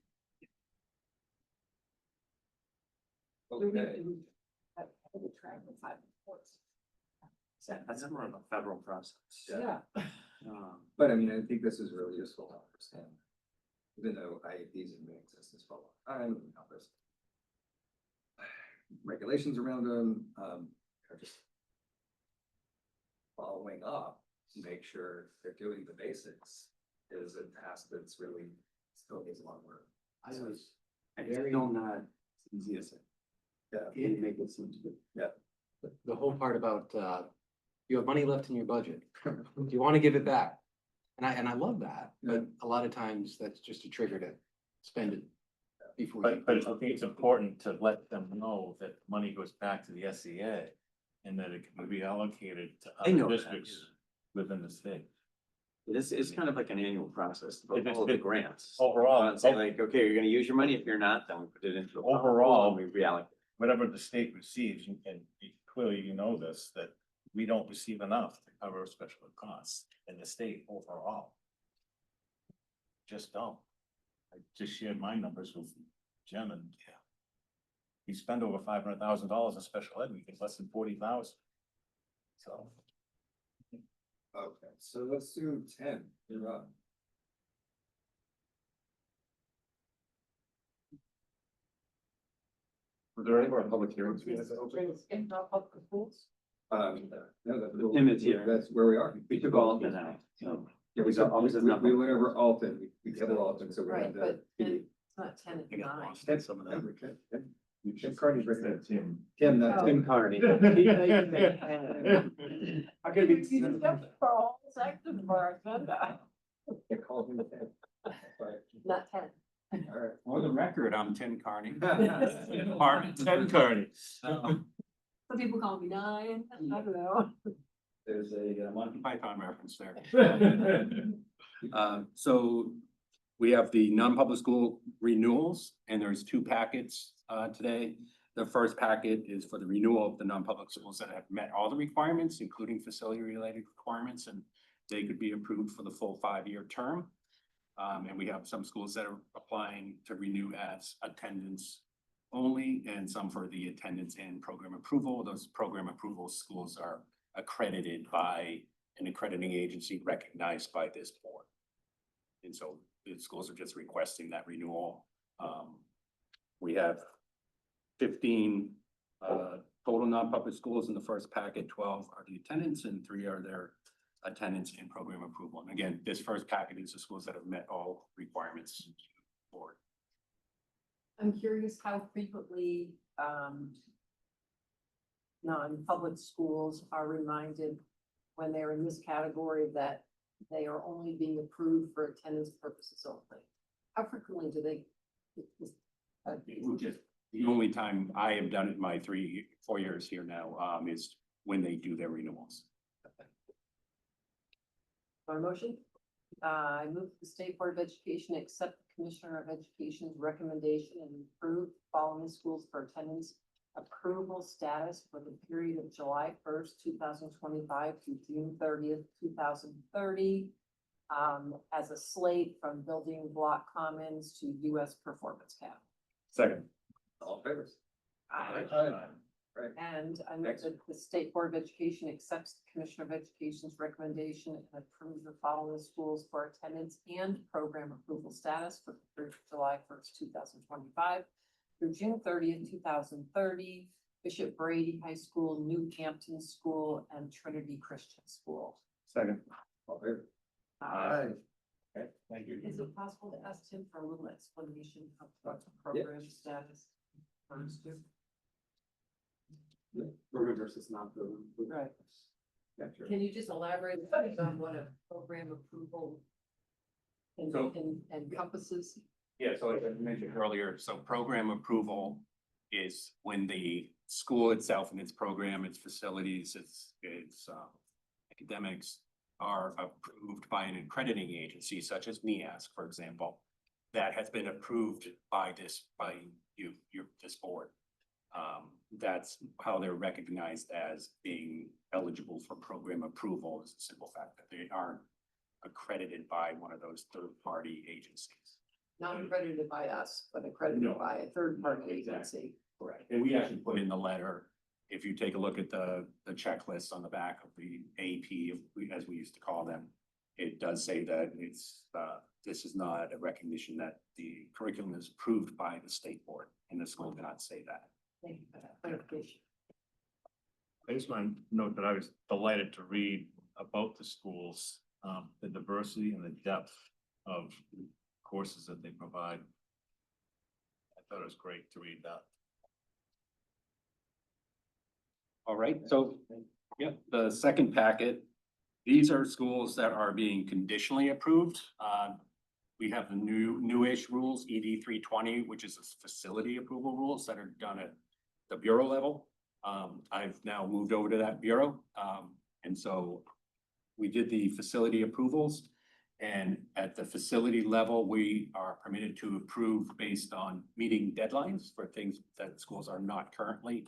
Speaker 1: Okay.
Speaker 14: That's more of a federal process.
Speaker 1: Yeah. But I mean, I think this is really useful to understand. Even though IEPs have been in existence for a long time, and how there's regulations around them, are just following up to make sure they're doing the basics is a task that's really still needs a lot of work.
Speaker 11: I still not easy as it.
Speaker 1: Yeah.
Speaker 11: It make it seem to be.
Speaker 1: Yeah.
Speaker 14: The whole part about, you have money left in your budget. Do you want to give it back? And I love that, but a lot of times that's just a trigger to spend it before.
Speaker 4: But I think it's important to let them know that money goes back to the SEA. and that it can be allocated to
Speaker 11: I know
Speaker 4: other
Speaker 11: that,
Speaker 4: districts within the state.
Speaker 11: It's kind of like an annual process,
Speaker 4: It is-
Speaker 11: all of the grants.
Speaker 4: Overall,
Speaker 11: Say like, okay, you're gonna use your money. If you're not, then we put it into. a pot
Speaker 4: Overall,
Speaker 11: and we reallocate.
Speaker 4: whatever the state receives, and clearly you know this, that we don't receive enough to cover special ed costs in the state overall. Just don't. I just shared my numbers with Jim and we spend over $500,000 in special ed, we get less than 40,000. So.
Speaker 1: Okay, so let's do 10. You're up. Were there any more public hearings? we had to open?
Speaker 6: In non-public schools?
Speaker 1: No, that's.
Speaker 11: Tim is here.
Speaker 1: That's where we are.
Speaker 11: We took all of it out, so.
Speaker 1: Yeah, we
Speaker 11: So
Speaker 1: took,
Speaker 11: Alton is
Speaker 1: we
Speaker 11: not
Speaker 1: we
Speaker 11: public.
Speaker 1: went over Alton, we covered Alton, so we're.
Speaker 6: Right, but it's not 10
Speaker 4: I
Speaker 6: and
Speaker 4: got
Speaker 6: 9.
Speaker 4: lost in some of that.
Speaker 1: Tim Carney's right there.
Speaker 4: Tim.
Speaker 1: Tim, not Tim Carney.
Speaker 11: How could it be?
Speaker 6: For all sections of our agenda.
Speaker 1: They called him Tim. Right.
Speaker 6: Not 10.
Speaker 1: All right.
Speaker 14: For the record, I'm Tim Carney.
Speaker 4: Department 10 Carney.
Speaker 6: Some people call me 9, I don't know.
Speaker 14: There's a Monty Python reference there. So we have the non-public school renewals, and there's two packets today. The first packet is for the renewal of the non-public schools that have met all the requirements, including facility-related requirements, and they could be approved for the full 5-year term. And we have some schools that are applying to renew as attendance only, and some for the attendance and program approval. Those program approval schools are accredited by an accrediting agency recognized by this board. And so the schools are just requesting that renewal. We have 15 total non-public schools in the first packet. 12 are the attendance and 3 are their attendance and program approval. And again, this first packet is the schools that have met all requirements for it.
Speaker 6: I'm curious how frequently, non-public schools are reminded when they're in this category that they are only being approved for attendance purposes only. How frequently do they?
Speaker 14: The only time I have done it in my 4 years here now, is when they do their renewals.
Speaker 6: My motion? I move the State Board of Education accept the Commissioner of Education's recommendation and approve the following schools for attendance approval status for the period of July 1st, 2025 to June 30th, 2030. As a slate from Building Block Commons to US Performance Cap.
Speaker 4: Second.
Speaker 1: All favors. Right.
Speaker 6: And I move that the State Board of Education accepts the Commissioner of Education's recommendation and approves the following schools for attendance and program approval status for the period of July 1st, 2025 through June 30th, 2030, Bishop Brady High School, New Hampton School, and Trinity Christian School.
Speaker 4: Second.
Speaker 1: All favors.
Speaker 6: Aye.
Speaker 1: Okay, thank you.
Speaker 6: Is it possible to ask Tim for a little explanation of what the program status refers to?
Speaker 11: Program versus non-program.
Speaker 6: Right.
Speaker 1: Yeah, sure.
Speaker 6: Can you just elaborate on what a program approval
Speaker 14: So-
Speaker 6: encompasses?
Speaker 14: Yeah, so like I mentioned earlier, so program approval is when the school itself and its program, its facilities, its academics are approved by an accrediting agency such as NEASC, for example, that has been approved by this board. That's how they're recognized as being eligible for program approval, is the simple fact that they aren't accredited by one of those third-party agencies.
Speaker 6: Not accredited by us, but accredited by a third-party agency.
Speaker 14: Correct. And we actually put in the letter, if you take a look at the checklist on the back of the AP, as we used to call them, it does say that this is not a recognition that the curriculum is approved by the state board, and the school cannot say that.
Speaker 6: Thank you for that clarification.
Speaker 4: I just want to note that I was delighted to read about the schools, the diversity and the depth of courses that they provide. I thought it was great to read that.
Speaker 14: All right, so, yep, the second packet, these are schools that are being conditionally approved. We have the newish rules, ED 320, which is a facility approval rules that are done at the bureau level. I've now moved over to that bureau. And so we did the facility approvals. And at the facility level, we are permitted to approve based on meeting deadlines for things that schools are not currently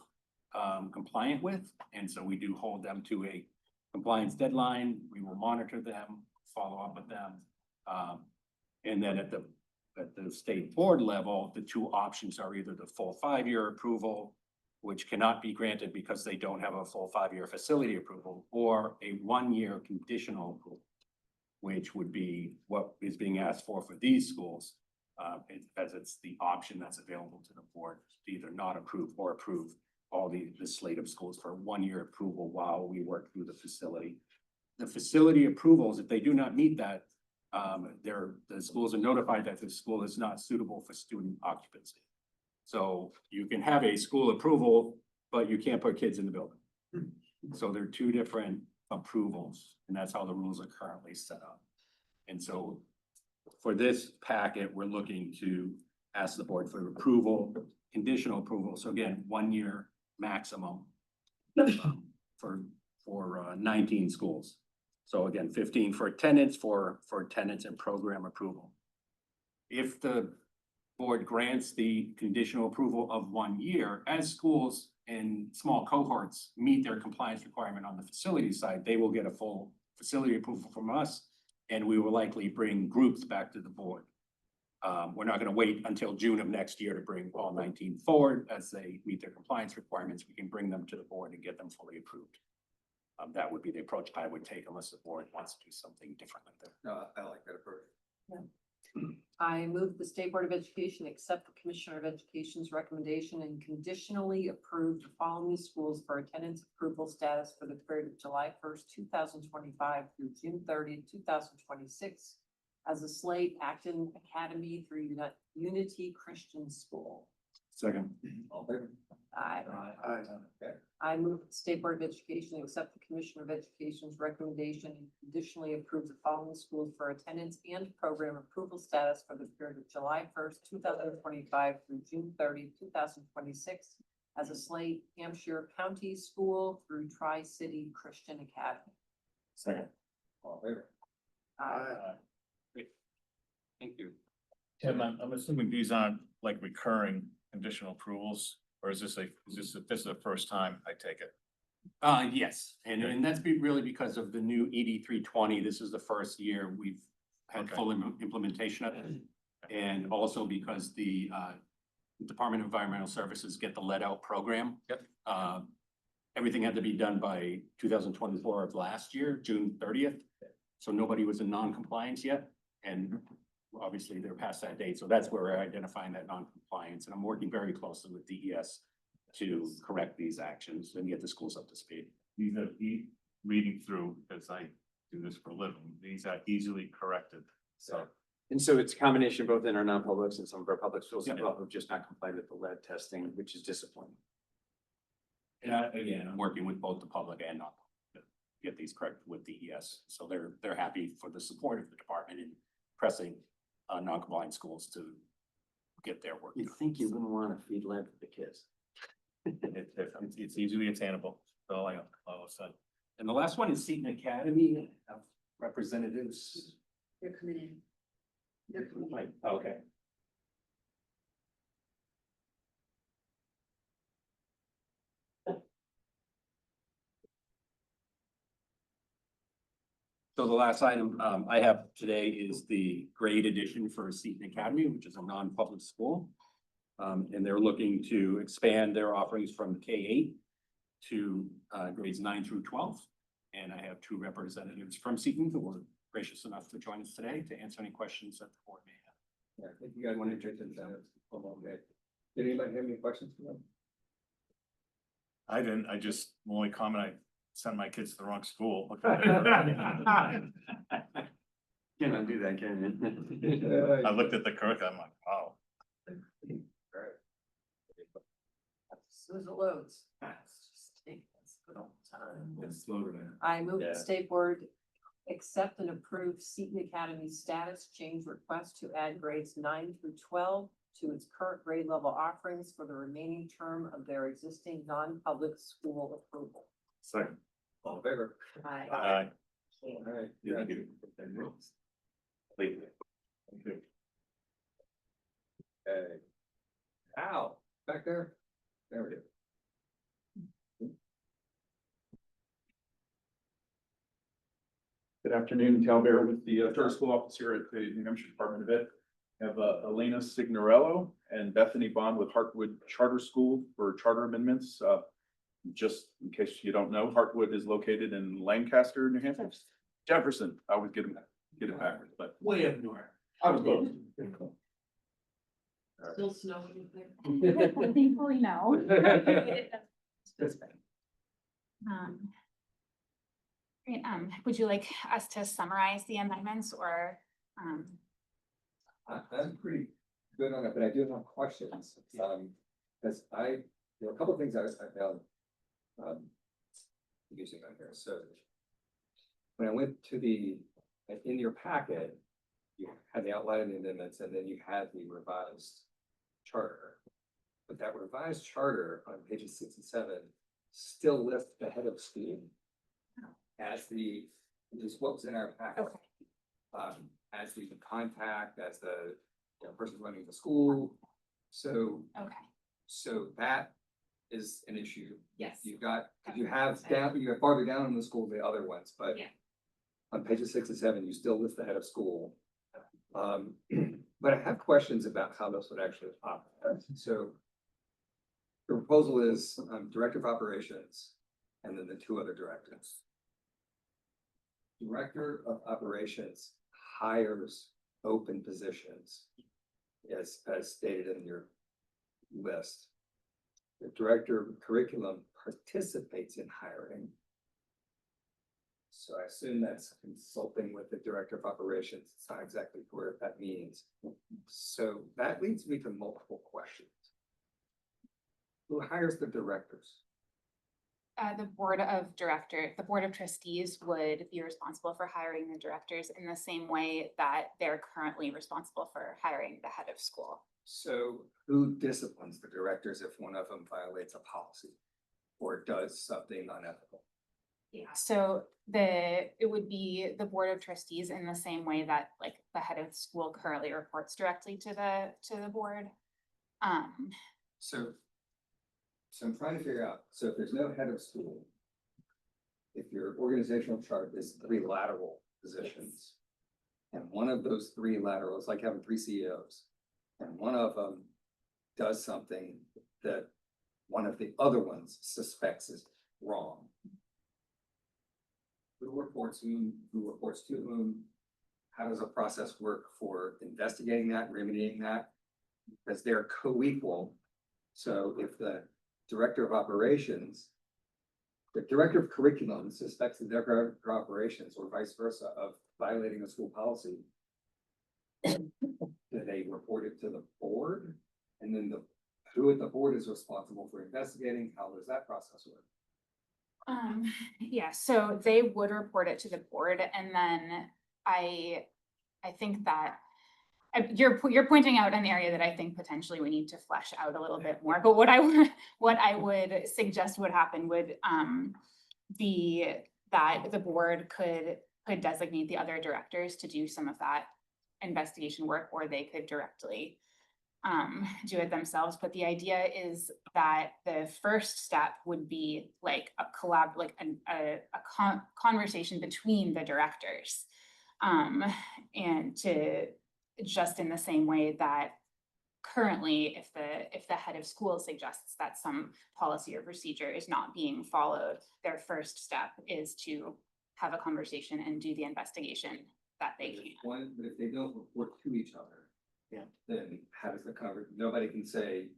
Speaker 14: compliant with. And so we do hold them to a compliance deadline. We will monitor them, follow up with them. And then at the state board level, the two options are either the full 5-year approval, which cannot be granted because they don't have a full 5-year facility approval, or a 1-year conditional approval, which would be what is being asked for these schools, as it's the option that's available to the board to either not approve or approve all the slate of schools for 1-year approval while we work through the facility. The facility approvals, if they do not meet that, the schools are notified that the school is not suitable for student occupancy. So you can have a school approval, but you can't put kids in the building. So there are two different approvals, and that's how the rules are currently set up. And so for this packet, we're looking to ask the board for approval, conditional approval. So again, 1 year maximum for 19 schools. So again, 15 for attendance, for attendance and program approval. If the board grants the conditional approval of 1 year, as schools in small cohorts meet their compliance requirement on the facility side, they will get a full facility approval from us, and we will likely bring groups back to the board. We're not going to wait until June of next year to bring all 19 forward. As they meet their compliance requirements, we can bring them to the board and get them fully approved. That would be the approach I would take unless the board wants to do something different like that.
Speaker 1: No, I like that approach.
Speaker 6: I move the State Board of Education accept the Commissioner of Education's recommendation and conditionally approve the following schools for attendance approval status for the period of July 1st, 2025 through June 30th, 2026 as a slate: Acton Academy through Unity Christian School.
Speaker 14: Second.
Speaker 1: All in favor?
Speaker 6: Aye.
Speaker 1: Okay.
Speaker 6: I move the State Board of Education accept the Commissioner of Education's recommendation and conditionally approve the following schools for attendance and program approval status for the period of July 1st, 2025 through June 30th, 2026 as a slate: Hampshire County School through Tri-City Christian Academy.
Speaker 14: Second.
Speaker 1: All in favor?
Speaker 14: Great. Thank you.
Speaker 4: Tim, I'm assuming these aren't like recurring conditional approvals, or is this this is the first time I take it?
Speaker 14: Yes, and that's really because of the new ED 320. This is the first year we've had
Speaker 4: Okay.
Speaker 14: full implementation of it. And also because the Department of Environmental Services get the lead out program.
Speaker 4: Yep.
Speaker 14: Everything had to be done by 2024 of last year, June 30th. So nobody was in non-compliance yet. And obviously they're past that date. So that's where we're identifying that non-compliance. And I'm working very closely with DES to correct these actions and get the schools up to speed.
Speaker 4: These are reading through, as I do this for a living, these are easily corrected. So
Speaker 11: And so it's a combination both in our non-publics and some of our public schools as
Speaker 14: Yeah.
Speaker 11: well who've just not complied with the lead testing, which is disappointing.
Speaker 14: And again, I'm working with both the public and non to get these corrected with DES. So they're happy for the support of the department in pressing non-compliant schools to get their work.
Speaker 11: You'd think you wouldn't want to feed lead to the kids.
Speaker 4: it's easily attainable. So I always said.
Speaker 14: And the last one is Seton Academy representatives.
Speaker 10: They're coming in. They're coming in.
Speaker 14: Like, okay. So the last item I have today is the grade addition for Seton Academy, which is a non-public school. And they're looking to expand their offerings from K-8 to grades 9 through 12. And I have two representatives from Seton who were gracious enough to join us today to answer any questions that the board may have.
Speaker 1: Yeah, I think you guys want to introduce them. Did anybody have any questions for them?
Speaker 4: I didn't, I just, the only comment, I sent my kids to the wrong school.
Speaker 11: Cannot do that, can you?
Speaker 4: I looked at the curriculum, I'm like, wow.
Speaker 6: As soon as it loads. It's just taking its good old time.
Speaker 14: It's slower than.
Speaker 6: I move
Speaker 14: Yeah.
Speaker 6: the State Board accept and approve Seton Academy status change request to add grades 9 through 12 to its current grade level offerings for the remaining term of their existing non-public school approval.
Speaker 4: Second.
Speaker 1: All in favor?
Speaker 6: Aye.
Speaker 4: Aye.
Speaker 1: All right.
Speaker 4: Yeah.
Speaker 1: Okay. Al, back there? There we go.
Speaker 16: Good afternoon, Cal Bear with the charter school office here at the New Hampshire Department of Ed. I have Elena Signorello and Bethany Bond with Hartwood Charter School for charter amendments. Just in case you don't know, Hartwood is located in Lancaster, New Hampshire. Jefferson, I always get it backwards, but way up north. I was close.
Speaker 6: Still snowing there?
Speaker 5: Thankfully, no.
Speaker 13: Great, would you like us to summarize the amendments or,
Speaker 1: I'm pretty good on it, but I do have questions. Because there are a couple of things I found using on here. So when I went to in your packet, you had the outline of the amendments and then you had the revised charter. But that revised charter on pages 6 and 7 still lists the head of school as just what was in our packet.
Speaker 13: Okay.
Speaker 1: As the contact, as the person running the school. So,
Speaker 13: okay,
Speaker 1: so that is an issue.
Speaker 13: yes.
Speaker 1: You have farther down in the school the other ones, but
Speaker 13: Yeah.
Speaker 1: on pages 6 and 7, you still list the head of school. But I have questions about how this would actually operate. So the proposal is director of operations and then the two other directors. Director of operations hires open positions as stated in your list. The director of curriculum participates in hiring. So I assume that's consulting with the director of operations. It's not exactly clear what that means. So that leads me to multiple questions. Who hires the directors?
Speaker 13: The board of trustees would be responsible for hiring the directors in the same way that they're currently responsible for hiring the head of school.
Speaker 1: So who disciplines the directors if one of them violates a policy or does something unethical?
Speaker 13: Yeah, so it would be the board of trustees in the same way that like the head of school currently reports directly to the board.
Speaker 1: So I'm trying to figure out, so if there's no head of school, if your organizational chart is 3 lateral positions, and one of those 3 laterals, like having 3 CEOs, and one of them does something that one of the other ones suspects is wrong. Who reports whom, who reports to whom? How does the process work for investigating that, remedying that? Because they're co-equal. So if the director of operations, the director of curriculum suspects the director of operations or vice versa of violating a school policy, do they report it to the board? And then who at the board is responsible for investigating? How does that process work?
Speaker 13: Yeah, so they would report it to the board, and then I think that you're pointing out an area that I think potentially we need to flesh out a little bit more. But what I would suggest would happen would be that the board could designate the other directors to do some of that investigation work, or they could directly do it themselves. But the idea is that the first step would be like a conversation between the directors, and to just in the same way that currently if the head of school suggests that some policy or procedure is not being followed, their first step is to have a conversation and do the investigation that they can.
Speaker 1: But if they don't report to each other, then how does nobody can say,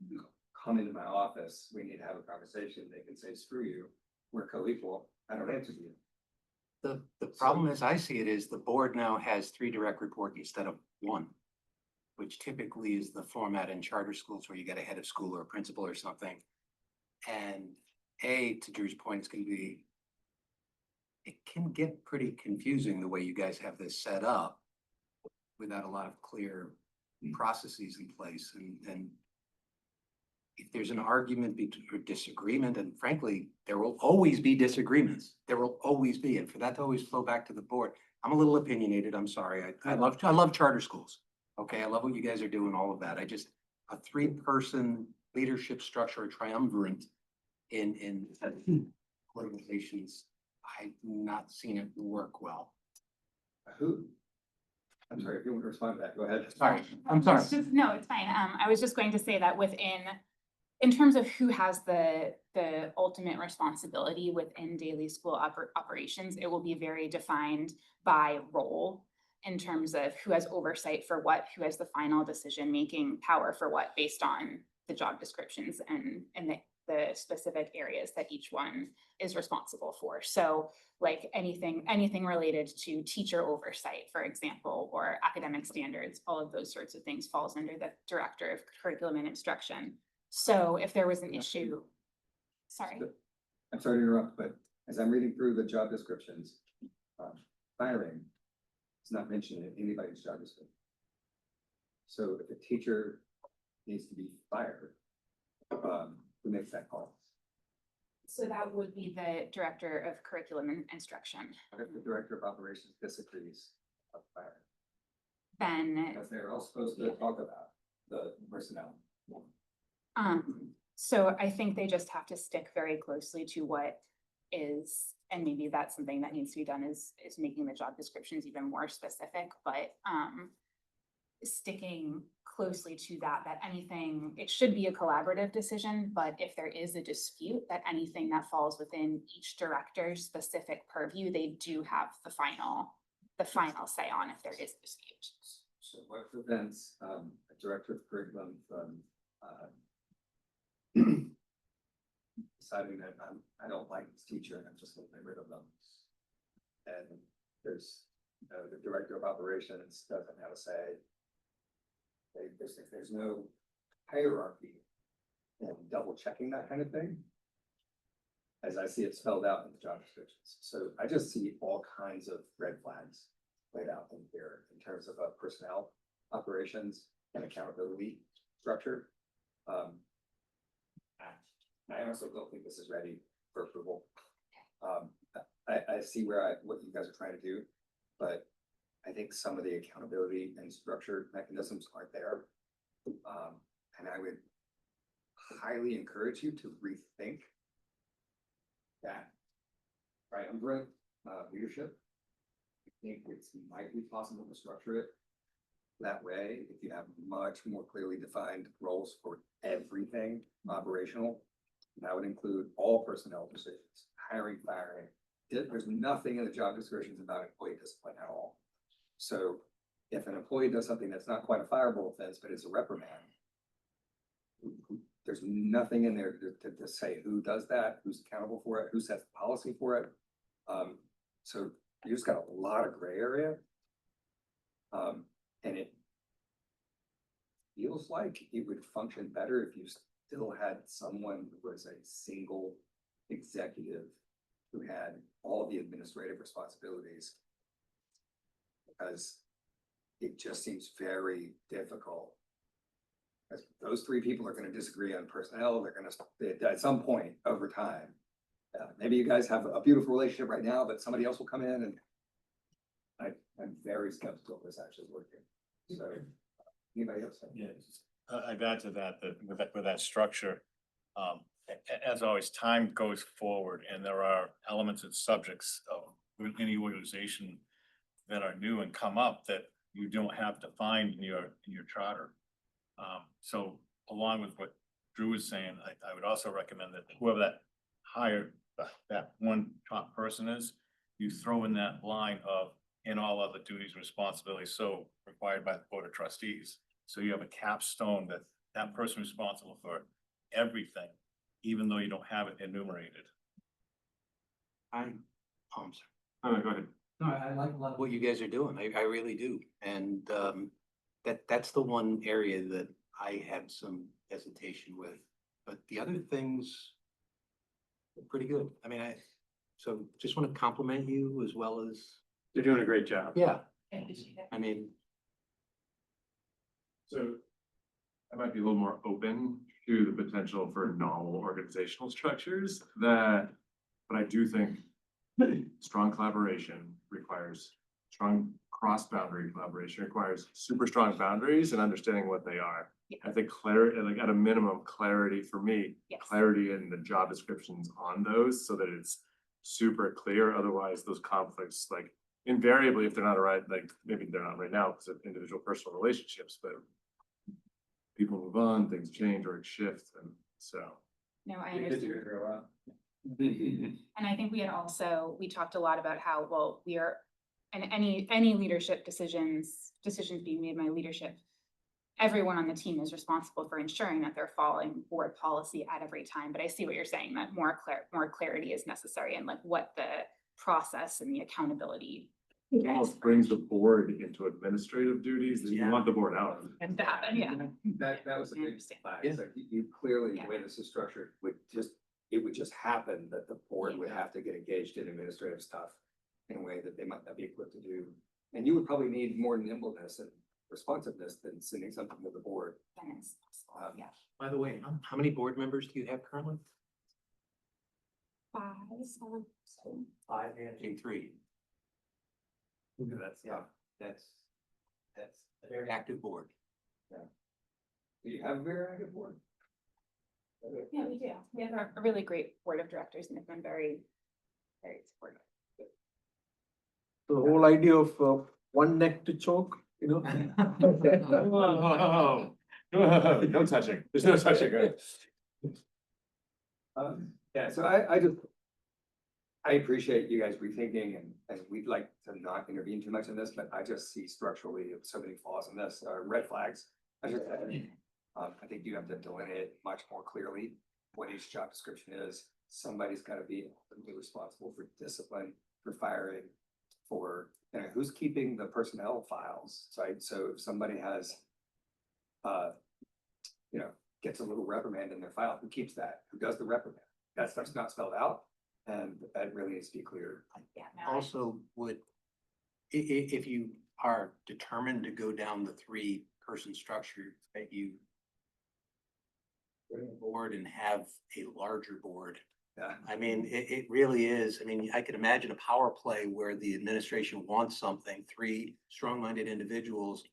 Speaker 1: come into my office, we need to have a conversation. They can say, screw you, we're co-equal, I don't answer to you.
Speaker 11: The problem as I see it is the board now has 3 direct reports instead of 1, which typically is the format in charter schools where you get a head of school or a principal or something. And to Drew's point, it can get pretty confusing the way you guys have this set up without a lot of clear
Speaker 14: processes in place and if there's an argument or disagreement, and frankly, there will always be disagreements. There will always be, and for that to always flow back to the board. I'm a little opinionated, I'm sorry. I love charter schools. Okay, I love what you guys are doing, all of that. I just, a 3-person leadership structure, a triumvirate in organizations, I've not seen it work well.
Speaker 1: Who? I'm sorry, if you want to respond to that, go ahead.
Speaker 14: Sorry, I'm sorry.
Speaker 17: No, it's fine. I was just going to say that in terms of who has the ultimate responsibility within daily school operations, it will be very defined by role in terms of who has oversight for what, who has the final decision-making power for what, based on the job descriptions and the specific areas that each one is responsible for. So like anything related to teacher oversight, for example, or academic standards, all of those sorts of things falls under the director of curriculum and instruction. So if there was an issue, sorry.
Speaker 1: I'm sorry to interrupt, but as I'm reading through the job descriptions, firing is not mentioned in anybody's job description. So if a teacher needs to be fired, who makes that call?
Speaker 17: So that would be the director of curriculum and instruction.
Speaker 1: What if the director of operations disagrees of firing?
Speaker 17: Then,
Speaker 1: Because they're all supposed to talk about the personnel.
Speaker 17: so I think they just have to stick very closely to what is, and maybe that's something that needs to be done is making the job descriptions even more specific, but sticking closely to that anything, it should be a collaborative decision, but if there is a dispute, that anything that falls within each director's specific purview, they do have the final say on if there is a dispute.
Speaker 1: So what prevents a director of curriculum from deciding that I don't like this teacher and I'm just gonna get rid of them? And there's, the director of operations doesn't have a say. There's no hierarchy and double checking that kind of thing, as I see it spelled out in the job descriptions. So I just see all kinds of red flags laid out in here in terms of personnel, operations, and accountability structure. I also don't think this is ready for approval. I see what you guys are trying to do, but I think some of the accountability and structure mechanisms aren't there. And I would highly encourage you to rethink that triumvirate leadership. I think it might be possible to structure it that way if you have much more clearly defined roles for everything operational. That would include all personnel decisions, hiring, firing. There's nothing in the job descriptions about employee discipline at all. So if an employee does something that's not quite a fireable offense, but it's a reprimand, there's nothing in there to say who does that, who's accountable for it, who sets the policy for it. So you just got a lot of gray area. And it feels like it would function better if you still had someone who was a single executive who had all the administrative responsibilities. Because it just seems very difficult. As those 3 people are going to disagree on personnel, they're going to, at some point over time, maybe you guys have a beautiful relationship right now, but somebody else will come in and I'm very skeptical this actually is working. So anybody else?
Speaker 4: Yeah, I'd add to that, with that structure, as always, time goes forward and there are elements and subjects of any organization that are new and come up that you don't have to find in your charter. So along with what Drew was saying, I would also recommend that whoever that one top person is, you throw in that line of in all other duties and responsibilities so required by the Board of Trustees. So you have a capstone that person responsible for everything, even though you don't have it enumerated.
Speaker 14: I'm sorry. Oh, go ahead. No, I like a lot of what you guys are doing. I really do. And that's the one area that I had some hesitation with. But the other things are pretty good. I mean, so just want to compliment you as well as.
Speaker 11: You're doing a great job.
Speaker 14: Yeah.
Speaker 17: I appreciate it.
Speaker 14: I mean,
Speaker 18: So I might be a little more open to the potential for novel organizational structures that, but I do think strong collaboration requires strong cross-boundary collaboration, requires super strong boundaries and understanding what they are. I think clarity, like at a minimum, clarity for me,
Speaker 17: Yes.
Speaker 18: clarity in the job descriptions on those so that it's super clear. Otherwise, those conflicts, like invariably, if they're not right, like maybe they're not right now because of individual personal relationships, but people move on, things change or it shifts, and so.
Speaker 17: No, I understand. And I think we had also, we talked a lot about how, well, we are, and any leadership decisions being made by leadership, everyone on the team is responsible for ensuring that they're following board policy at every time. But I see what you're saying, that more clarity is necessary and like what the process and the accountability.
Speaker 18: It almost brings the board into administrative duties that you want the board out of.
Speaker 17: And that, yeah.
Speaker 1: That was a
Speaker 17: I
Speaker 1: big
Speaker 17: understand.
Speaker 1: slide. It's like you clearly, the way this is structured, it would just happen that the board would have to get engaged in administrative stuff in a way that they might not be equipped to do. And you would probably need more nimbleness and responsiveness than sending something to the board.
Speaker 17: Then it's possible, yeah.
Speaker 14: By the way, how many board members do you have currently?
Speaker 17: 5, 7, 7.
Speaker 14: 5 and 3.
Speaker 1: That's, that's
Speaker 14: A very active board.
Speaker 1: do you have a very active board?
Speaker 17: Yeah, we do. We have a really great board of directors and they've been very, very supportive.
Speaker 19: The whole idea of one neck to choke, you know?
Speaker 18: No touching, there's no touching, right?
Speaker 1: Yeah, so I appreciate you guys rethinking and we'd like to not intervene too much in this, but I just see structurally so many flaws in this, red flags. I think you have to delineate much more clearly what each job description is. Somebody's gotta be ultimately responsible for discipline, for firing, for, you know, who's keeping the personnel files, right? So if somebody has, you know, gets a little reprimand in their file, who keeps that? Who does the reprimand? That stuff's not spelled out, and that really needs to be clear.
Speaker 17: Yeah, no,
Speaker 14: Also, if you are determined to go down the 3-person structure, that you bring a board and have a larger board.
Speaker 1: Yeah.
Speaker 14: I mean, it really is. I mean, I could imagine a power play where the administration wants something, 3 strong-minded individuals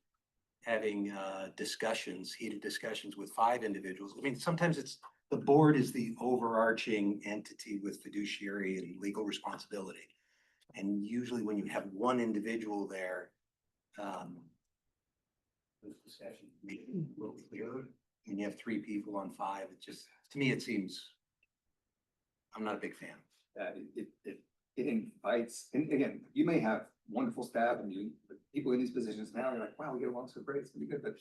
Speaker 14: having discussions, heated discussions with 5 individuals. I mean, sometimes the board is the overarching entity with fiduciary and legal responsibility. And usually when you have one individual there, the discussion can be a little clearer. When you have 3 people on 5, it just, to me, it seems, I'm not a big fan.
Speaker 1: It invites, and again, you may have wonderful staff and people in these positions now, you're like, wow, we get along so great, it's gonna be good, but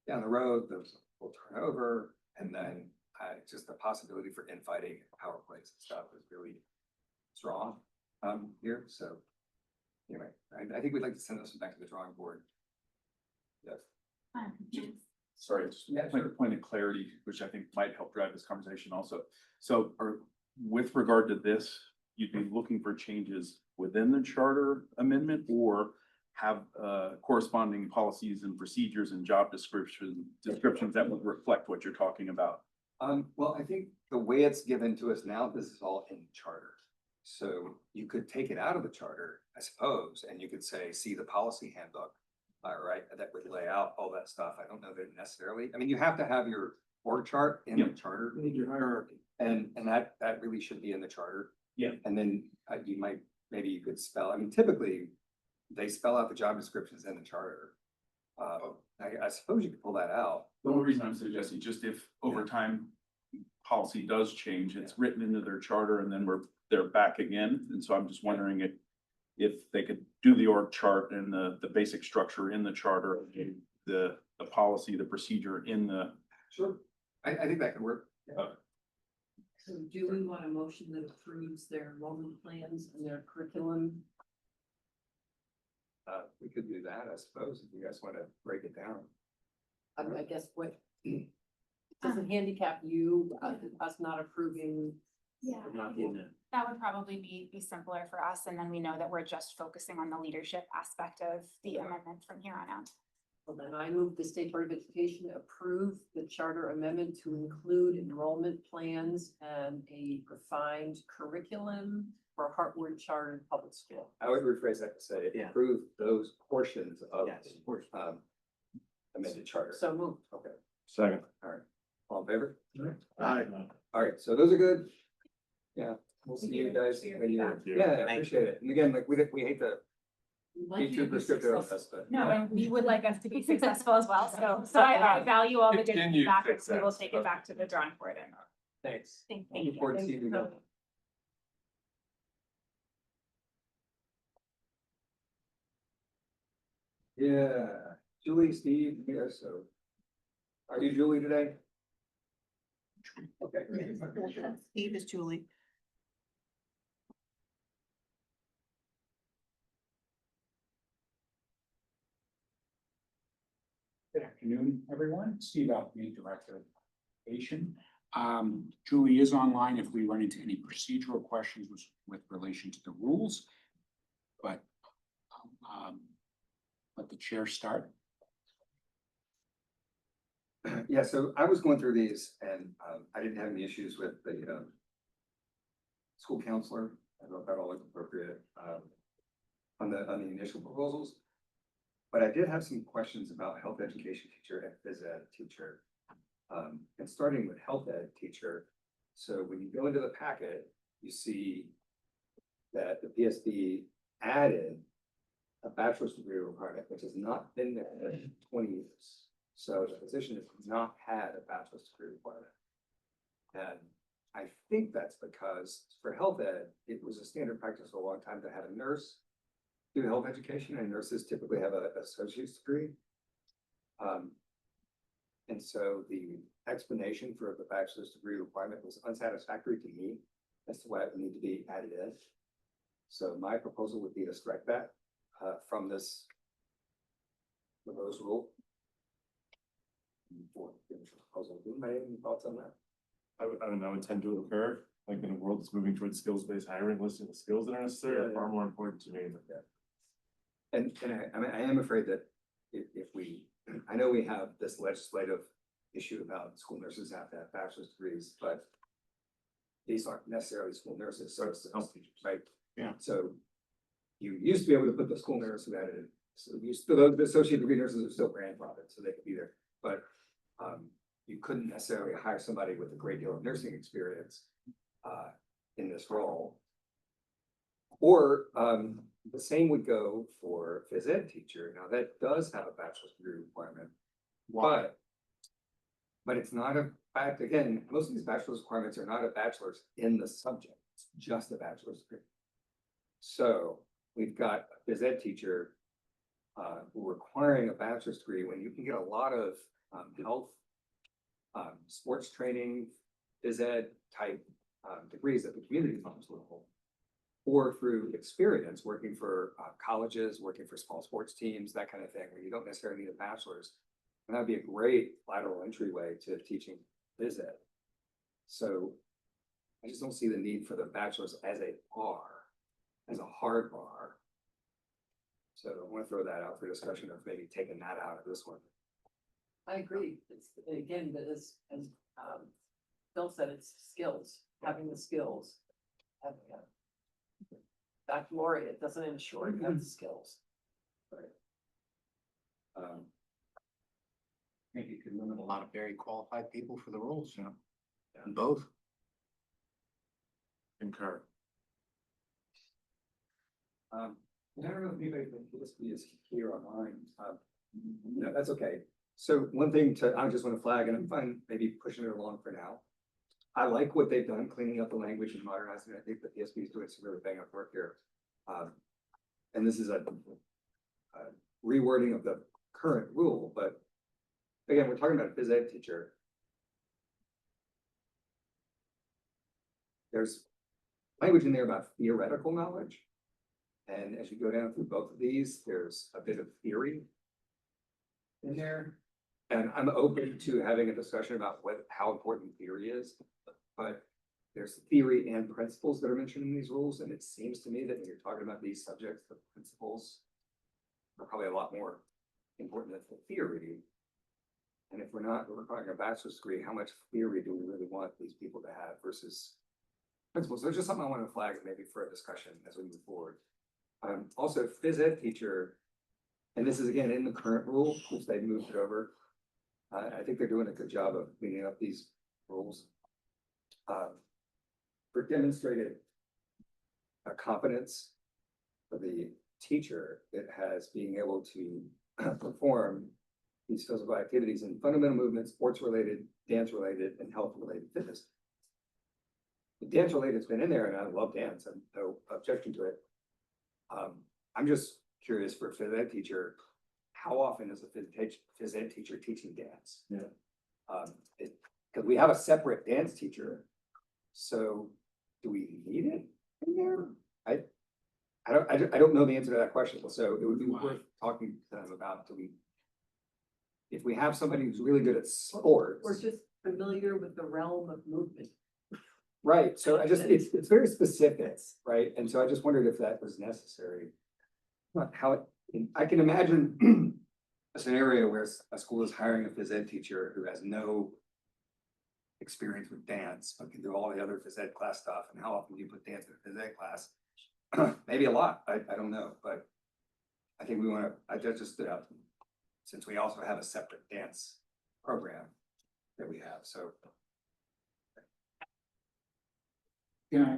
Speaker 1: down the road, those will turn over, and then just the possibility for infighting, power plays and stuff is really strong here, so anyway, I think we'd like to send this back to the drawing board. Yes.
Speaker 16: Sorry, just like a point of clarity, which I think might help drive this conversation also. So with regard to this, you'd be looking for changes within the charter amendment or have corresponding policies and procedures and job descriptions that would reflect what you're talking about?
Speaker 1: Well, I think the way it's given to us now, this is all in charter. So you could take it out of the charter, I suppose, and you could say, see the policy handbook. Right, that would lay out all that stuff. I don't know that necessarily, I mean, you have to have your org chart in the charter. You need your hierarchy. And that really should be in the charter.
Speaker 16: Yeah.
Speaker 1: And then maybe you could spell, I mean, typically they spell out the job descriptions in the charter. I suppose you could pull that out.
Speaker 16: The only reason I'm suggesting, just if over time policy does change, it's written into their charter and then they're back again. And so I'm just wondering if they could do the org chart and the basic structure in the charter, the policy, the procedure in the.
Speaker 1: Sure, I think that could work.
Speaker 6: So do we want a motion that approves their enrollment plans and their curriculum?
Speaker 1: We could do that, I suppose, if you guys want to break it down.
Speaker 6: I guess what, does it handicap you, us not approving?
Speaker 17: Yeah,
Speaker 14: Not in it.
Speaker 17: that would probably be simpler for us. And then we know that we're just focusing on the leadership aspect of the amendment from here on out.
Speaker 6: Well, then I move the State Board of Education approve the charter amendment to include enrollment plans and a refined curriculum for Hartwood Charter Public School.
Speaker 1: I would rephrase that to say
Speaker 11: Yeah.
Speaker 1: approve those portions of
Speaker 11: Yes, of course.
Speaker 1: amended charter.
Speaker 6: So moved.
Speaker 1: Okay,
Speaker 18: Second.
Speaker 1: all right. All in favor?
Speaker 16: Aye.
Speaker 1: All right, so those are good. Yeah, we'll see you guys
Speaker 6: For your
Speaker 1: when you're,
Speaker 6: feedback.
Speaker 1: yeah, I
Speaker 11: Thank
Speaker 1: appreciate it. And again, like, we hate to be too prescriptive on this, but.
Speaker 17: No, and we would like us to be successful as well, so I value all the good
Speaker 18: Continued
Speaker 17: feedback, and we will
Speaker 18: success.
Speaker 17: take it back to the drawing board and.
Speaker 1: Thanks.
Speaker 17: Thank
Speaker 1: Looking
Speaker 17: you.
Speaker 1: forward to seeing you go. Yeah, Julie, Steve, yeah, so. Are you Julie today? Okay.
Speaker 2: Steve is Julie.
Speaker 20: Good afternoon, everyone. Steve Alpine, Director of Education. Julie is online if we run into any procedural questions with relation to the rules. But let the chair start.
Speaker 1: Yeah, so I was going through these and I didn't have any issues with the school counselor. I thought that all looked appropriate on the initial proposals. But I did have some questions about health education teacher and phys ed teacher. And starting with health ed teacher. So when you go into the packet, you see that the PSB added a bachelor's degree requirement, which has not been there in 20 years. So the position has not had a bachelor's degree requirement. And I think that's because for health ed, it was a standard practice for a long time to have a nurse do health education, and nurses typically have an associate's degree. And so the explanation for the bachelor's degree requirement was unsatisfactory to me as to why it would need to be added in. So my proposal would be to strike that from this proposed rule. For the initial proposal, do you have any thoughts on that?
Speaker 18: I don't know, would tend to occur, like in a world that's moving towards skills-based hiring, listing the skills that are necessary are far more important to me than that.
Speaker 1: And I mean, I am afraid that if we, I know we have this legislative issue about school nurses have to have bachelor's degrees, but these aren't necessarily school nurses, so it's health teachers, right?
Speaker 20: Yeah.
Speaker 1: So you used to be able to put the school nurse who had it, so those associate degree nurses are still grandfathered, so they could be there, but you couldn't necessarily hire somebody with a great deal of nursing experience in this role. Or the same would go for phys ed teacher. Now that does have a bachelor's degree requirement, but it's not a fact. Again, most of these bachelor's requirements are not a bachelor's in the subject. It's just a bachelor's degree. So we've got a phys ed teacher requiring a bachelor's degree when you can get a lot of health, sports training, phys ed type degrees at the community college level. Or through experience working for colleges, working for small sports teams, that kind of thing, where you don't necessarily need a bachelor's. And that'd be a great lateral entryway to teaching phys ed. So I just don't see the need for the bachelor's as a bar, as a hard bar. So I want to throw that out for discussion of maybe taking that out of this one.
Speaker 6: I agree. It's, again, that as Bill said, it's skills, having the skills. Having a baccalaureate doesn't ensure you have the skills.
Speaker 1: Right.
Speaker 20: I think you could limit a lot of very qualified people for the roles, you know, and both.
Speaker 18: Concur.
Speaker 1: I don't know if anybody can just be as here online. No, that's okay. So one thing I just want to flag, and I'm fine maybe pushing it along for now. I like what they've done, cleaning up the language and modernizing it. I think the PSB is doing some really bang up work here. And this is a rewording of the current rule, but again, we're talking about a phys ed teacher. There's language in there about theoretical knowledge. And as you go down through both of these, there's a bit of theory in there. And I'm open to having a discussion about how important theory is, but there's theory and principles that are mentioned in these rules. And it seems to me that when you're talking about these subjects, the principles are probably a lot more important as the theory. And if we're not requiring a bachelor's degree, how much theory do we really want these people to have versus principles? So it's just something I want to flag maybe for a discussion as we move forward. Also phys ed teacher, and this is again in the current rule, which they moved it over. I think they're doing a good job of cleaning up these rules. For demonstrated competence for the teacher, it has being able to perform these physical activities in fundamental movement, sports related, dance related, and health related fitness. The dance related has been in there, and I love dance, and no objection to it. I'm just curious for a phys ed teacher, how often is a phys ed teacher teaching dance?
Speaker 18: Yeah.
Speaker 1: Because we have a separate dance teacher, so do we need it in there? I don't know the answer to that question, so it would be worth talking to them about, if we have somebody who's really good at sports.
Speaker 6: Or just familiar with the realm of movement.
Speaker 1: Right, so it's very specific, right? And so I just wondered if that was necessary. I can imagine a scenario where a school is hiring a phys ed teacher who has no experience with dance, but can do all the other phys ed class stuff. And how often do you put dance in a phys ed class? Maybe a lot, I don't know, but I think that just stood out to me, since we also have a separate dance program that we have, so.
Speaker 20: Yeah,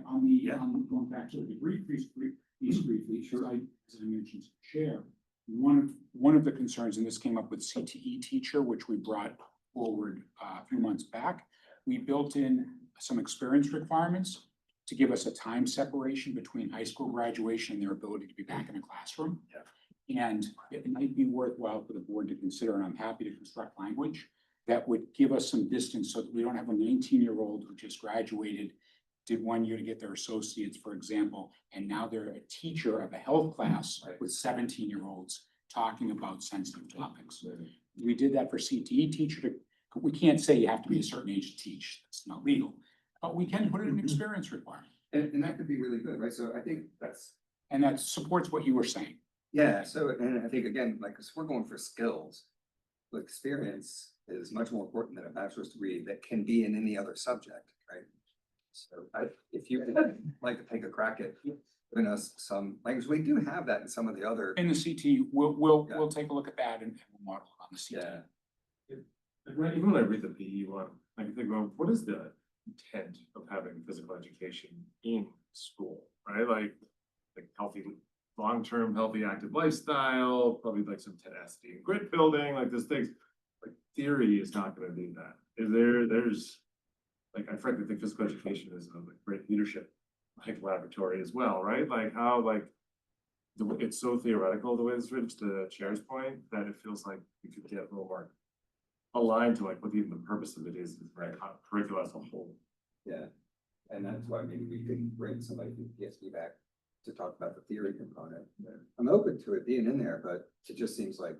Speaker 20: going back to the degree piece briefly, sure, as I mentioned to the chair, one of the concerns, and this came up with CTE teacher, which we brought forward a few months back, we built in some experience requirements to give us a time separation between high school graduation and their ability to be back in a classroom. Yeah. And it might be worthwhile for the board to consider, and I'm happy to construct language that would give us some distance so that we don't have a 19-year-old who just graduated, did 1 year to get their associates, for example, and now they're a teacher of a health class with 17-year-olds talking about sensitive topics. We did that for CTE teacher. We can't say you have to be a certain age to teach. That's not legal. But we can put in an experience requirement.
Speaker 1: And that could be really good, right? So I think
Speaker 20: And that supports what you were saying.
Speaker 1: yeah, so, and I think again, like, cause we're going for skills, but experience is much more important than a bachelor's degree that can be in any other subject, right? So if you would like to take a crack at giving us some language, we do have that in some of the other.
Speaker 20: In the CT, we'll take a look at that and we'll model it on the CT.
Speaker 1: Yeah.
Speaker 18: Even when I read the PE one, I can think about what is the intent of having physical education in school, right? Like healthy, long-term, healthy, active lifestyle, probably like some tenacity and grit building, like there's things, like theory is not gonna do that. There's like, I frankly think physical education is a great leadership like laboratory as well, right? Like how, it's so theoretical the way it's written, to the chair's point, that it feels like we could get a little more aligned to like what even the purpose of it is, right? Curricula as a whole.
Speaker 1: Yeah, and that's why maybe we could bring somebody from PSB back to talk about the theory component. I'm open to it being in there, but it just seems like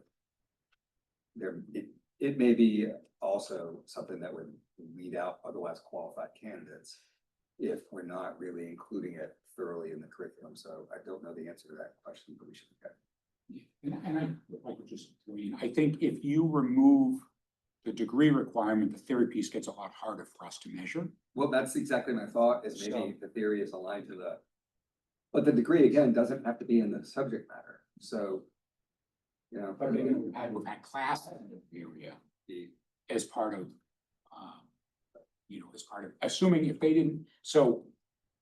Speaker 1: it may be also something that would weed out otherwise qualified candidates if we're not really including it thoroughly in the curriculum. So I don't know the answer to that question, but we should look at it.
Speaker 20: And I would just, I think if you remove the degree requirement, the theory piece gets a lot harder for us to measure.
Speaker 1: Well, that's exactly my thought, is maybe the theory is aligned to but the degree again doesn't have to be in the subject matter. So, you know.
Speaker 20: But maybe we've had classes in the area as part of, assuming if they didn't, so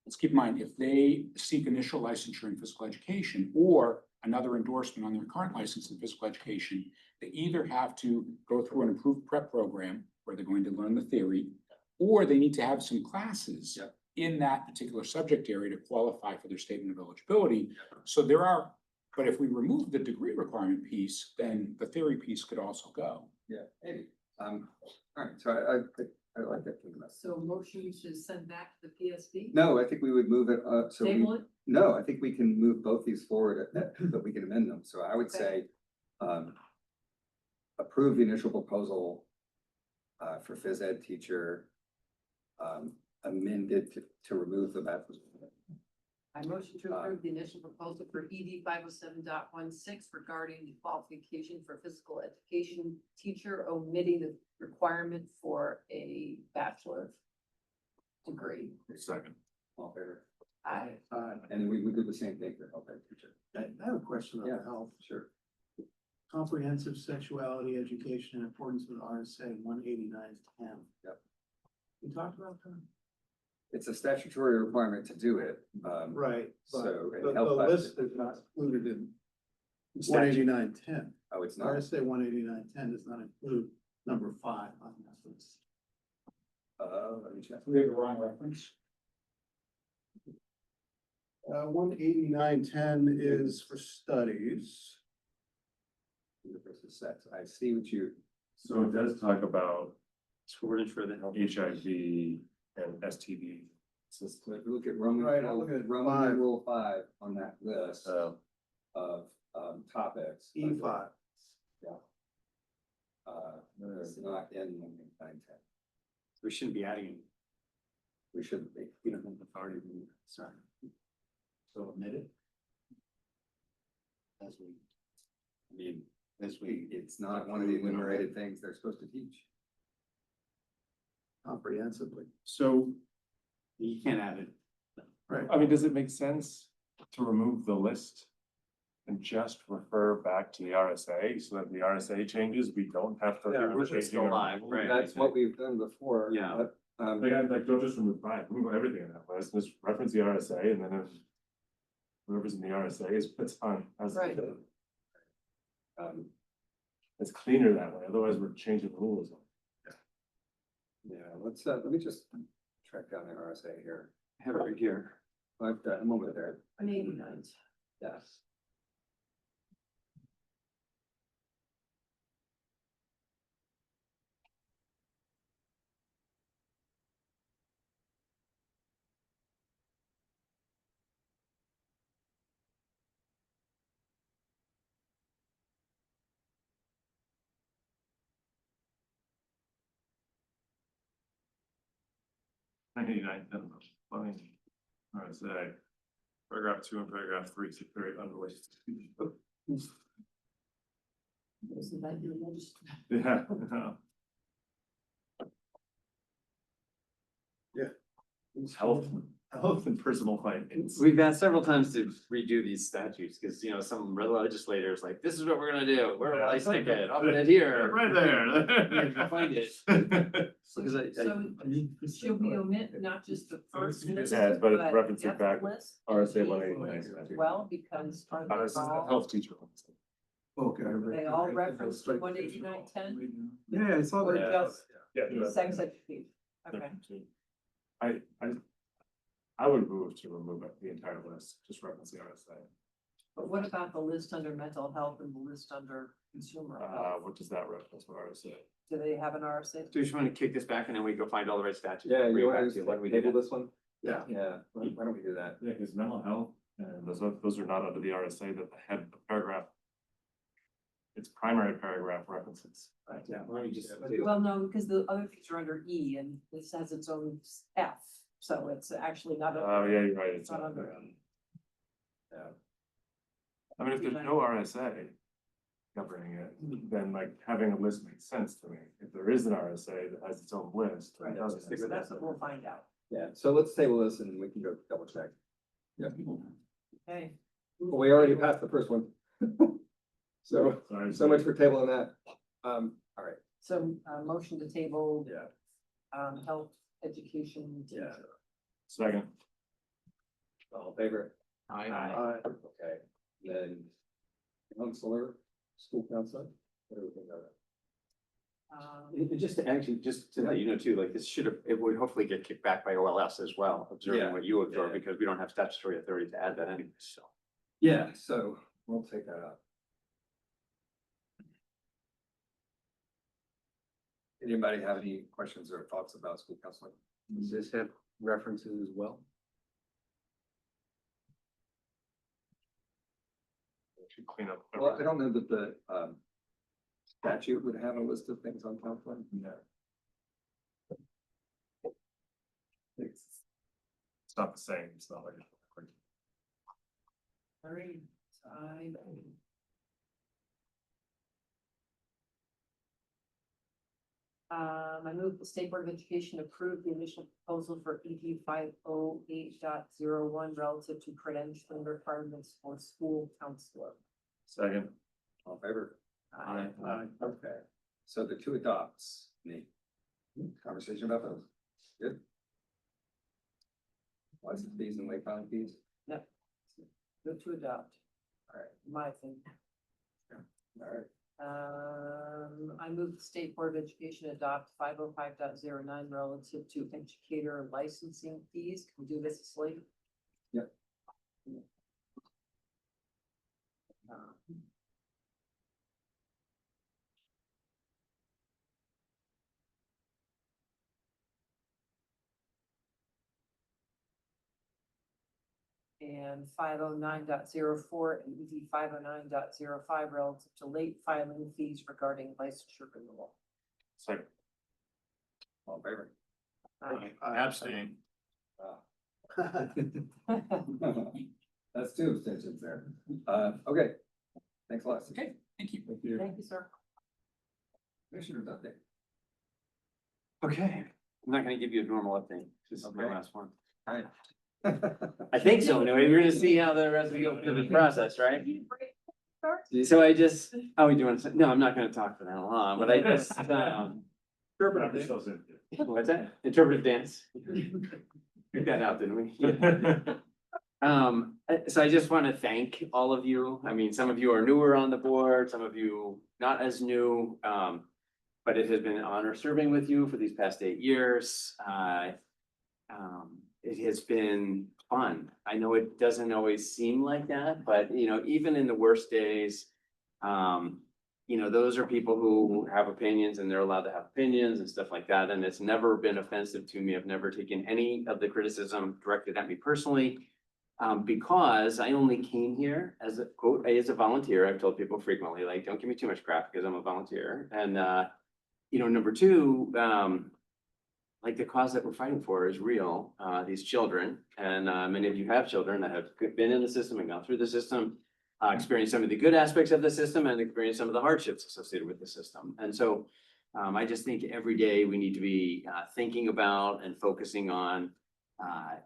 Speaker 20: let's keep in mind, if they seek initial licensure in physical education or another endorsement on their current license in physical education, they either have to go through an approved prep program where they're going to learn the theory, or they need to have some classes in that particular subject area to qualify for their statement of eligibility. So but if we remove the degree requirement piece, then the theory piece could also go.
Speaker 1: Yeah, maybe. All right, so I like that.
Speaker 6: So motion to send back to the PSB?
Speaker 1: No, I think we would move it up.
Speaker 6: Table it?
Speaker 1: No, I think we can move both these forward, but we can amend them. So I would say, approve the initial proposal for phys ed teacher, amended to remove the bachelor's.
Speaker 6: I motion to approve the initial proposal for ED 507.16 regarding the qualification for physical education teacher, omitting the requirement for a bachelor degree.
Speaker 18: Second.
Speaker 1: All in favor?
Speaker 6: Aye.
Speaker 1: And then we did the same thing for health ed teacher.
Speaker 19: I have a question on
Speaker 1: Yeah.
Speaker 19: health.
Speaker 1: Sure.
Speaker 19: Comprehensive sexuality education in accordance with RSA 189-10.
Speaker 1: Yep.
Speaker 19: We talked about that?
Speaker 1: It's a statutory requirement to do it.
Speaker 19: Right, but
Speaker 1: So. in
Speaker 19: the
Speaker 1: health class-
Speaker 19: list is not included in 189-10.
Speaker 1: Oh, it's not.
Speaker 19: RSA 189-10 does not include number 5 on this list.
Speaker 1: Let me check.
Speaker 20: We have the wrong reference.
Speaker 19: 189-10 is for studies.
Speaker 1: Versus sex. I see what you.
Speaker 18: So it does talk about
Speaker 11: Shortage for the health.
Speaker 18: HIV and STD.
Speaker 1: So if you look at Roman,
Speaker 19: Right, I'm looking at
Speaker 1: Roman
Speaker 19: five.
Speaker 1: numeral 5 on that list of topics.
Speaker 19: E5.
Speaker 1: Yeah. It's not in 189-10.
Speaker 11: We shouldn't be adding it.
Speaker 1: We shouldn't be.
Speaker 11: We don't have authority to, sorry.
Speaker 20: So admit it.
Speaker 11: As we, I mean, as we.
Speaker 1: It's not one of the enumerated things they're supposed to teach.
Speaker 19: Comprehensively.
Speaker 18: So,
Speaker 11: You can't add it.
Speaker 19: Right.
Speaker 18: I mean, does it make sense to remove the list and just refer back to the RSA so that the RSA changes, we don't have to.
Speaker 11: Yeah,
Speaker 18: we're
Speaker 11: it's
Speaker 18: changing
Speaker 11: still
Speaker 18: our-
Speaker 11: live, right.
Speaker 1: That's what we've done before.
Speaker 11: Yeah.
Speaker 1: but,
Speaker 18: Like, don't just remove 5, remove everything in that list, just reference the RSA, and then if whoever's in the RSA is puts on. as-
Speaker 6: Right.
Speaker 18: It's cleaner that way, otherwise we're changing the rules.
Speaker 1: Yeah, let me just track down the RSA here.
Speaker 11: I have it right here.
Speaker 1: I'm over there.
Speaker 6: 189.
Speaker 1: Yes.
Speaker 18: Fine. RSA, paragraph 2 and paragraph 3, seem very unrelated.
Speaker 6: Isn't that your most?
Speaker 18: Yeah. Health and personal findings.
Speaker 11: We've asked several times to redo these statutes, because, you know, some legislators like, this is what we're gonna do, where will I stick it? I'll put it here.
Speaker 18: Right there.
Speaker 11: Yeah, find it. Because
Speaker 6: So should we omit not just the first list?
Speaker 18: Yeah, but it's referencing
Speaker 6: depth
Speaker 18: back
Speaker 6: list
Speaker 18: RSA
Speaker 6: and
Speaker 18: 189
Speaker 6: as
Speaker 18: statute.
Speaker 6: well, because are
Speaker 18: This is
Speaker 6: they
Speaker 18: the
Speaker 6: all,
Speaker 18: health teacher.
Speaker 19: Okay.
Speaker 6: they all reference to 189.10?
Speaker 19: Yeah, I saw
Speaker 6: Or
Speaker 19: that.
Speaker 6: just
Speaker 18: Yeah.
Speaker 6: sex education? Okay.
Speaker 18: I would move to remove the entire list, just reference the RSA.
Speaker 6: But what about the list under mental health and the list under consumer health?
Speaker 18: What does that reference for RSA?
Speaker 6: Do they have an RSA?
Speaker 11: Do you just want to kick this back and then we go find all the right statutes?
Speaker 1: Yeah,
Speaker 11: Bring it
Speaker 1: you
Speaker 11: back
Speaker 1: want
Speaker 11: to
Speaker 1: to
Speaker 11: when we
Speaker 1: table
Speaker 11: do
Speaker 1: this one?
Speaker 19: Yeah.
Speaker 1: Yeah, why don't we do that?
Speaker 18: Yeah, because mental health and those are not under the RSA, that the head, the paragraph. Its primary paragraph references.
Speaker 11: Right, yeah, why don't we just
Speaker 6: Well, no, because the other things are under E and this has its own F, so it's actually not.
Speaker 18: Oh, yeah, you're right.
Speaker 6: It's not under.
Speaker 1: Yeah.
Speaker 18: I mean, if there's no RSA governing it, then like having a list makes sense to me. If there is an RSA that has its own list, then it doesn't.
Speaker 6: So that's what we'll find out.
Speaker 1: Yeah, so let's table this and we can go double check. Yeah.
Speaker 6: Okay.
Speaker 1: Well, we already passed the first one. So, so much for tabling that. All right.
Speaker 6: So, motion to table,
Speaker 1: Yeah.
Speaker 6: health, education.
Speaker 1: Yeah.
Speaker 18: Second.
Speaker 1: All in favor?
Speaker 11: Aye.
Speaker 1: Okay, then counselor, school counselor. What do we think of that?
Speaker 11: Just to actually, just to let you know too, like this should have, it would hopefully get kicked back by OLS as well,
Speaker 1: Yeah.
Speaker 11: observing what you observe,
Speaker 1: Yeah.
Speaker 11: because we don't have statutory authority to add that anyway, so.
Speaker 1: Yeah, so we'll take that up. Anybody have any questions or thoughts about school counseling?
Speaker 11: Does this have references as well?
Speaker 18: Should clean up.
Speaker 1: Well, I don't know that the statute would have a list of things on counseling.
Speaker 18: No. It's not the same, it's not like.
Speaker 6: All right, I move the State Board of Education approve the initial proposal for ED 508.01 relative to credentialing requirements for school counselor.
Speaker 4: Second.
Speaker 1: All in favor?
Speaker 4: Aye.
Speaker 1: Okay, so the two adopts, Nate. Conversation about those, good. License fees and late filing fees,
Speaker 6: Yep. Move to adopt. All right, my thing.
Speaker 1: all right.
Speaker 6: I move the State Board of Education adopt 505.09 relative to educator licensing fees. Can we do this slate?
Speaker 1: Yep.
Speaker 6: And 509.04 and ED 509.05 relative to late filing fees regarding licensure renewal.
Speaker 4: Second.
Speaker 1: All in favor?
Speaker 4: Abstain.
Speaker 1: That's two abstentions there. Okay. Thanks a lot.
Speaker 20: Okay, thank you.
Speaker 1: Thank you.
Speaker 6: Thank you, sir.
Speaker 1: Commissioner's update.
Speaker 11: Okay, I'm not gonna give you a normal update. This is my
Speaker 1: Okay.
Speaker 11: last one.
Speaker 1: All right.
Speaker 11: I think so, anyway. We're gonna see how the rest of the open process, right? So I just, oh, you want to, no, I'm not gonna talk for that long, but I just, what's that? Interpretive dance. Figured that out, didn't we? So I just want to thank all of you. I mean, some of you are newer on the board, some of you not as new. But it has been an honor serving with you for these past 8 years. It has been fun. I know it doesn't always seem like that, but you know, even in the worst days, you know, those are people who have opinions and they're allowed to have opinions and stuff like that. And it's never been offensive to me. I've never taken any of the criticism directed at me personally. Because I only came here as a quote, as a volunteer. I've told people frequently, like, don't give me too much crap because I'm a volunteer. And, you know, number two, like the cause that we're fighting for is real, these children. And many of you have children that have been in the system and gone through the system, experienced some of the good aspects of the system and experienced some of the hardships associated with the system. And so I just think every day we need to be thinking about and focusing on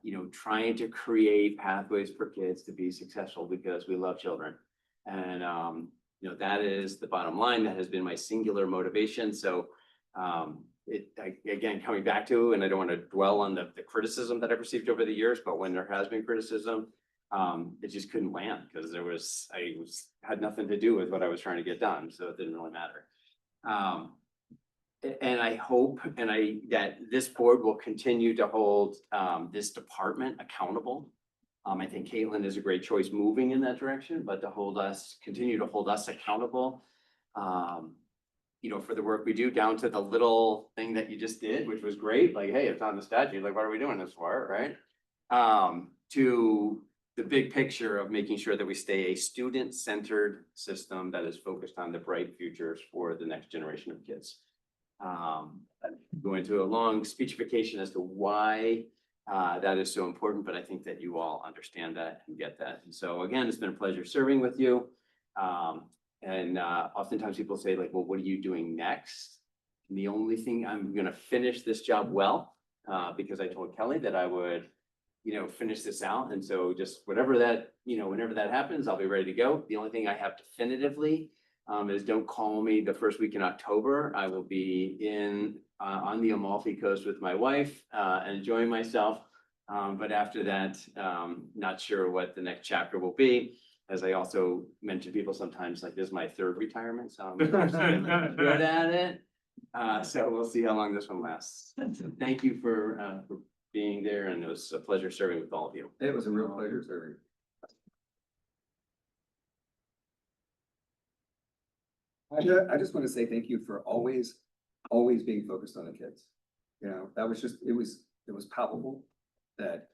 Speaker 11: you know, trying to create pathways for kids to be successful because we love children. And, you know, that is the bottom line. That has been my singular motivation. So, again, coming back to, and I don't want to dwell on the criticism that I've received over the years, but when there has been criticism, it just couldn't land because had nothing to do with what I was trying to get done. So it didn't really matter. And I hope that this board will continue to hold this department accountable. I think Caitlin is a great choice moving in that direction, but to continue to hold us accountable. You know, for the work we do, down to the little thing that you just did, which was great. Like, hey, it's on the statute. Like, what are we doing this for, right? To the big picture of making sure that we stay a student-centered system that is focused on the bright futures for the next generation of kids. Go into a long speechification as to why that is so important, but I think that you all understand that and get that. And so again, it's been a pleasure serving with you. And oftentimes people say like, well, what are you doing next? And the only thing, I'm gonna finish this job well, because I told Kelly that I would, you know, finish this out. And so just whatever that, you know, whenever that happens, I'll be ready to go. The only thing I have definitively is don't call me the first week in October. I will be on the Amalfi Coast with my wife, enjoying myself. But after that, not sure what the next chapter will be. As I also mention people sometimes, like this is my third retirement, so I'm good at it. So we'll see how long this one lasts. Thank you for being there, and it was a pleasure serving with all of you.
Speaker 1: It was a real pleasure serving. I just want to say thank you for always being focused on the kids. You know, that was just, it was palpable that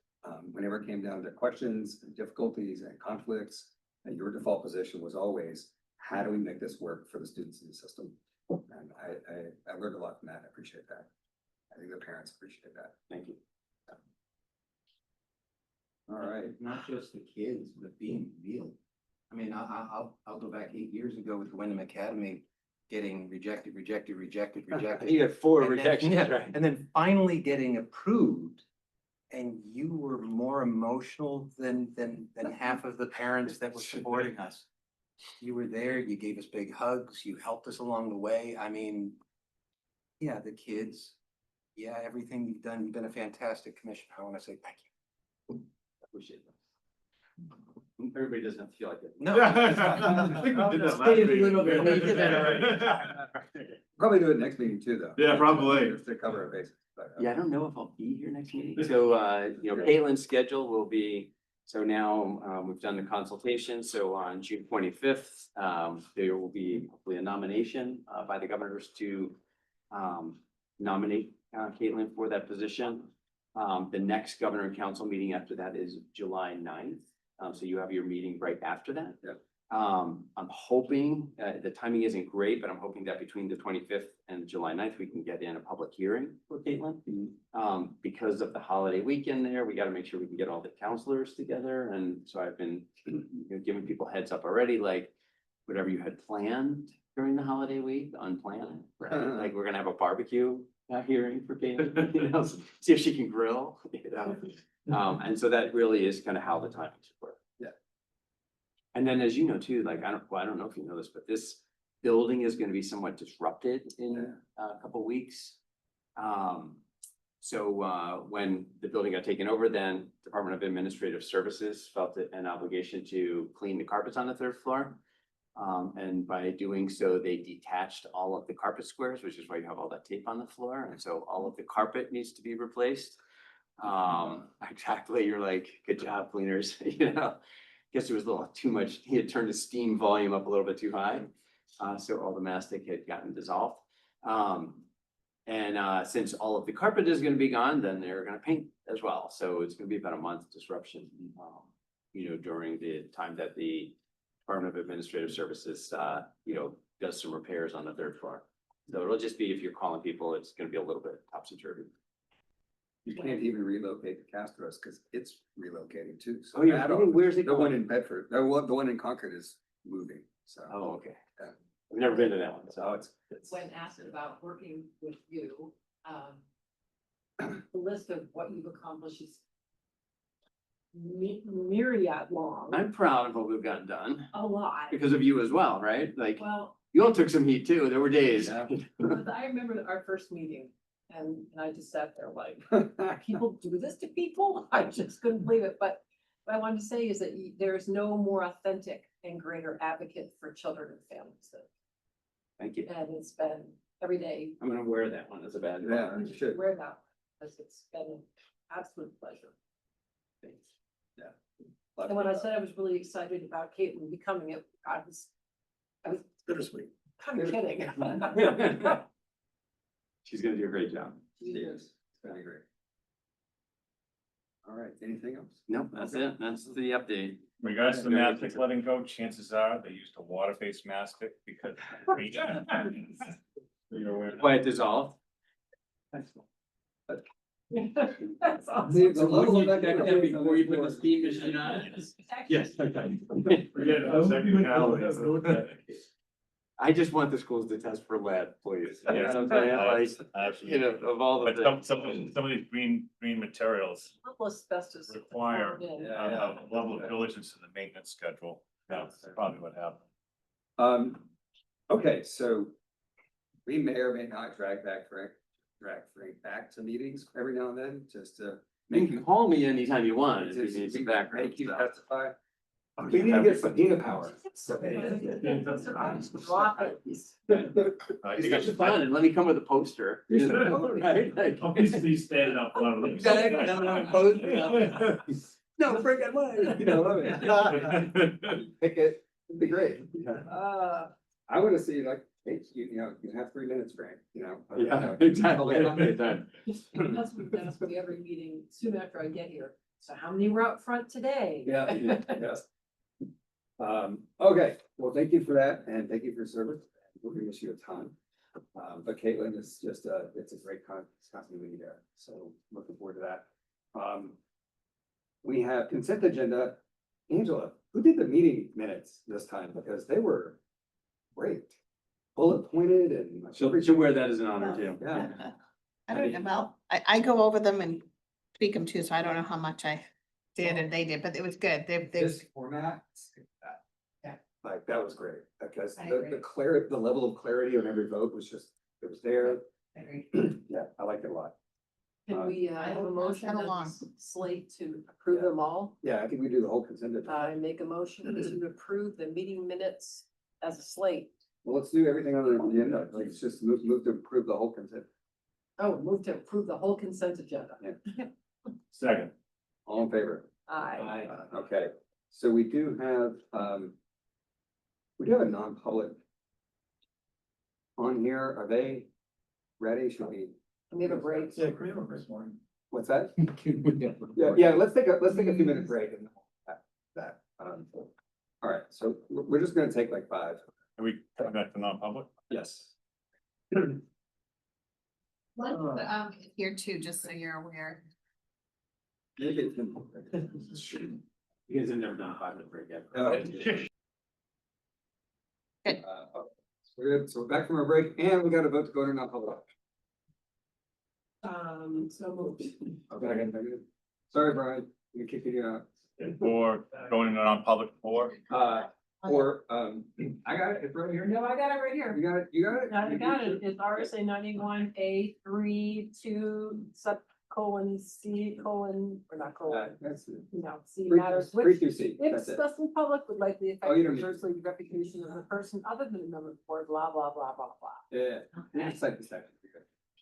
Speaker 1: whenever it came down to questions and difficulties and conflicts, that your default position was always, how do we make this work for the students in the system? And I learned a lot from that. I appreciate that. I think the parents appreciate that.
Speaker 11: Thank you.
Speaker 1: All right.
Speaker 11: Not just the kids, but being real. I mean, I'll go back 8 years ago with the Wyndham Academy getting rejected.
Speaker 1: You had 4
Speaker 11: And then-
Speaker 1: rejections,
Speaker 11: yeah,
Speaker 1: right?
Speaker 11: And then finally getting approved. And you were more emotional than half of the parents that were supporting us. You were there, you gave us big hugs, you helped us along the way. I mean, yeah, the kids, yeah, everything you've done, you've been a fantastic commissioner. I want to say thank you. I appreciate it. Everybody doesn't have to feel like it. No.
Speaker 18: I think we did that last
Speaker 11: Stay a
Speaker 18: meeting.
Speaker 11: little bit. We did that already.
Speaker 1: Probably do it next meeting too, though.
Speaker 18: Yeah, probably.
Speaker 1: Just to cover our bases. But,
Speaker 11: Yeah, I don't know if I'll be here next meeting. So, Caitlin's schedule will be, so now, we've done the consultation. So on June 25th, there will be hopefully a nomination, by the governors to, nominate, Caitlin for that position. The next governor and council meeting after that is July 9th. So you have your meeting right after that.
Speaker 1: Yeah.
Speaker 11: I'm hoping, the timing isn't great, but I'm hoping that between the 25th and July 9th, we can get in a public hearing for Caitlin. Because of the holiday weekend there, we got to make sure we can get all the counselors together. And so I've been giving people heads up already, like whatever you had planned during the holiday week, unplanned, right? Like we're gonna have a barbecue hearing for Caitlin, see if she can grill, and so that really is kind of how the timing should work.
Speaker 1: Yeah.
Speaker 11: And then, as you know, too, like, I don't know if you know this, but this building is gonna be somewhat disrupted in a couple weeks. So when the building got taken over, then Department of Administrative Services felt it an obligation to clean the carpets on the 3rd floor. And by doing so, they detached all of the carpet squares, which is why you have all that tape on the floor. And so all of the carpet needs to be replaced. Exactly. You're like, good job, cleaners. Guess there was a little too much. He had turned the steam volume up a little bit too high. So all the mastic had gotten dissolved. And since all of the carpet is going to be gone, then they're going to paint as well. So it's going to be about a month disruption, during the time that the Department of Administrative Services, does some repairs on the 3rd floor. So it'll just be, if you're calling people, it's going to be a little bit topsy-turvy.
Speaker 1: You can't even relocate the Castros because it's relocating too. So
Speaker 11: Oh, you're
Speaker 1: that
Speaker 11: kidding? Where's it
Speaker 1: The one
Speaker 11: going?
Speaker 1: in Bedford, the one in Concord is moving, so.
Speaker 11: Oh, okay.
Speaker 1: Yeah.
Speaker 11: I've never been to that one, so
Speaker 1: So it's.
Speaker 6: When asked about working with you, the list of what you've accomplished is myriad long,
Speaker 11: I'm proud of what we've gotten done
Speaker 6: a lot.
Speaker 11: because of you as well, right? Like,
Speaker 6: Well,
Speaker 11: you all took some heat too. There were days.
Speaker 1: Yeah.
Speaker 6: but I remember our first meeting and I just sat there like, people do this to people? I just couldn't believe it. But what I wanted to say is that there's no more authentic and greater advocate for children and families than.
Speaker 11: Thank you.
Speaker 6: And it's been every day.
Speaker 11: I'm gonna wear that one as a badge. of
Speaker 1: Yeah.
Speaker 11: honor.
Speaker 6: You should wear that because it's been an absolute pleasure.
Speaker 11: Thanks.
Speaker 6: And when I said I was really excited about Caitlin becoming it, I was
Speaker 1: Bittersweet.
Speaker 6: kind of kidding.
Speaker 11: She's gonna do a great job.
Speaker 1: She is. It's gonna be great. All right, anything else?
Speaker 11: Nope, that's it. That's the update.
Speaker 4: Regards to the mastic letting go, chances are they used a water-based mastic because. You're aware.
Speaker 11: Why it dissolved?
Speaker 6: That's awesome.
Speaker 1: The level of activity
Speaker 11: Before you put the steam machine on it?
Speaker 4: Yes.
Speaker 11: I just want the schools to test for lead, please. You know what I'm saying? Like,
Speaker 4: Absolutely.
Speaker 11: of all the
Speaker 4: But
Speaker 11: things.
Speaker 4: some of these green materials
Speaker 6: Little asbestos.
Speaker 4: require
Speaker 6: Yeah.
Speaker 4: a level of diligence in the maintenance schedule. That's probably what happened.
Speaker 1: Okay, so we may or may not drag Frank back to meetings every now and then, just to
Speaker 11: You
Speaker 1: make
Speaker 11: can
Speaker 1: you.
Speaker 11: call me anytime you want if you
Speaker 1: just
Speaker 11: need some background
Speaker 1: Make you
Speaker 11: stuff.
Speaker 1: testify. We need to get subpoena power.
Speaker 6: Drop it.
Speaker 4: I
Speaker 11: It's
Speaker 4: think I
Speaker 11: just
Speaker 4: should
Speaker 11: fun, and let me come with a poster.
Speaker 1: You should.
Speaker 11: Right? Like-
Speaker 4: obviously standing up.
Speaker 11: Exactly, I'm not opposed, you know. No, Frank, I lied.
Speaker 1: You know, love it. Pick it, it'd be great. I wanna see like, hey, you have 3 minutes, Frank,
Speaker 11: Yeah, exactly.
Speaker 6: That's what we ask for every meeting soon after I get here. So how many were out front today?
Speaker 1: Yeah, yes. Okay, well, thank you for that, and thank you for your service. We're gonna miss you a ton. But Caitlin is just, it's a great continuity there, so looking forward to that. we have consent agenda. Angela, who did the meeting minutes this time? Because they were great. Bullet pointed and.
Speaker 11: She'll wear that as an honor too.
Speaker 1: Yeah.
Speaker 2: I don't know, well, I go over them and tweak them too, so I don't know how much I did and they did, but it was good. They,
Speaker 1: This format.
Speaker 2: Yeah.
Speaker 1: Like, that was great, because
Speaker 2: I
Speaker 1: the
Speaker 2: agree.
Speaker 1: clarity, the level of clarity on every vote was just, it was there. Yeah, I liked it a lot.
Speaker 6: Can we have a motion
Speaker 2: Head
Speaker 6: on
Speaker 2: along.
Speaker 6: the slate to approve them all?
Speaker 1: Yeah, I think we do the whole consent agenda.
Speaker 6: I make a motion to approve the meeting minutes as a slate.
Speaker 1: Well, let's do everything on the agenda, like, it's just move to approve the whole consent.
Speaker 6: Oh, move to approve the whole consent agenda.
Speaker 1: Yeah.
Speaker 4: Second.
Speaker 1: All in favor?
Speaker 6: Aye.
Speaker 1: Okay, so we do have a non-public on here. Are they ready? Should we?
Speaker 6: We have a break.
Speaker 16: Yeah, can we have a break morning?
Speaker 1: What's that? Yeah, let's take a few minute break and that. All right, so we're just gonna take like 5.
Speaker 4: Are we coming back to non-public?
Speaker 1: Yes.
Speaker 2: Here too, just so you're aware.
Speaker 1: Maybe it can-
Speaker 11: You guys have never done a 5-minute break yet.
Speaker 2: Good.
Speaker 1: We're good. So we're back from our break and we got a vote to go into non-public.
Speaker 6: So moved.
Speaker 1: Okay, sorry, Brian, we kicking you out.
Speaker 4: Or going into non-public for?
Speaker 1: Or, I got it, it's right here.
Speaker 6: No, I got it right here.
Speaker 1: You got it, you got it?
Speaker 6: I got it. It's RSA 91A 2 subcolon C colon, or not colon,
Speaker 1: That's
Speaker 6: no, C
Speaker 1: Three-
Speaker 6: matters.
Speaker 1: three
Speaker 6: Which
Speaker 1: through C,
Speaker 6: if
Speaker 1: that's it.
Speaker 6: discussed in public would likely affect
Speaker 1: Oh, you don't need-
Speaker 6: adversely the reputation of the person other than a member of the board, blah, blah, blah, blah, blah.
Speaker 1: Yeah, yeah, it's like the second.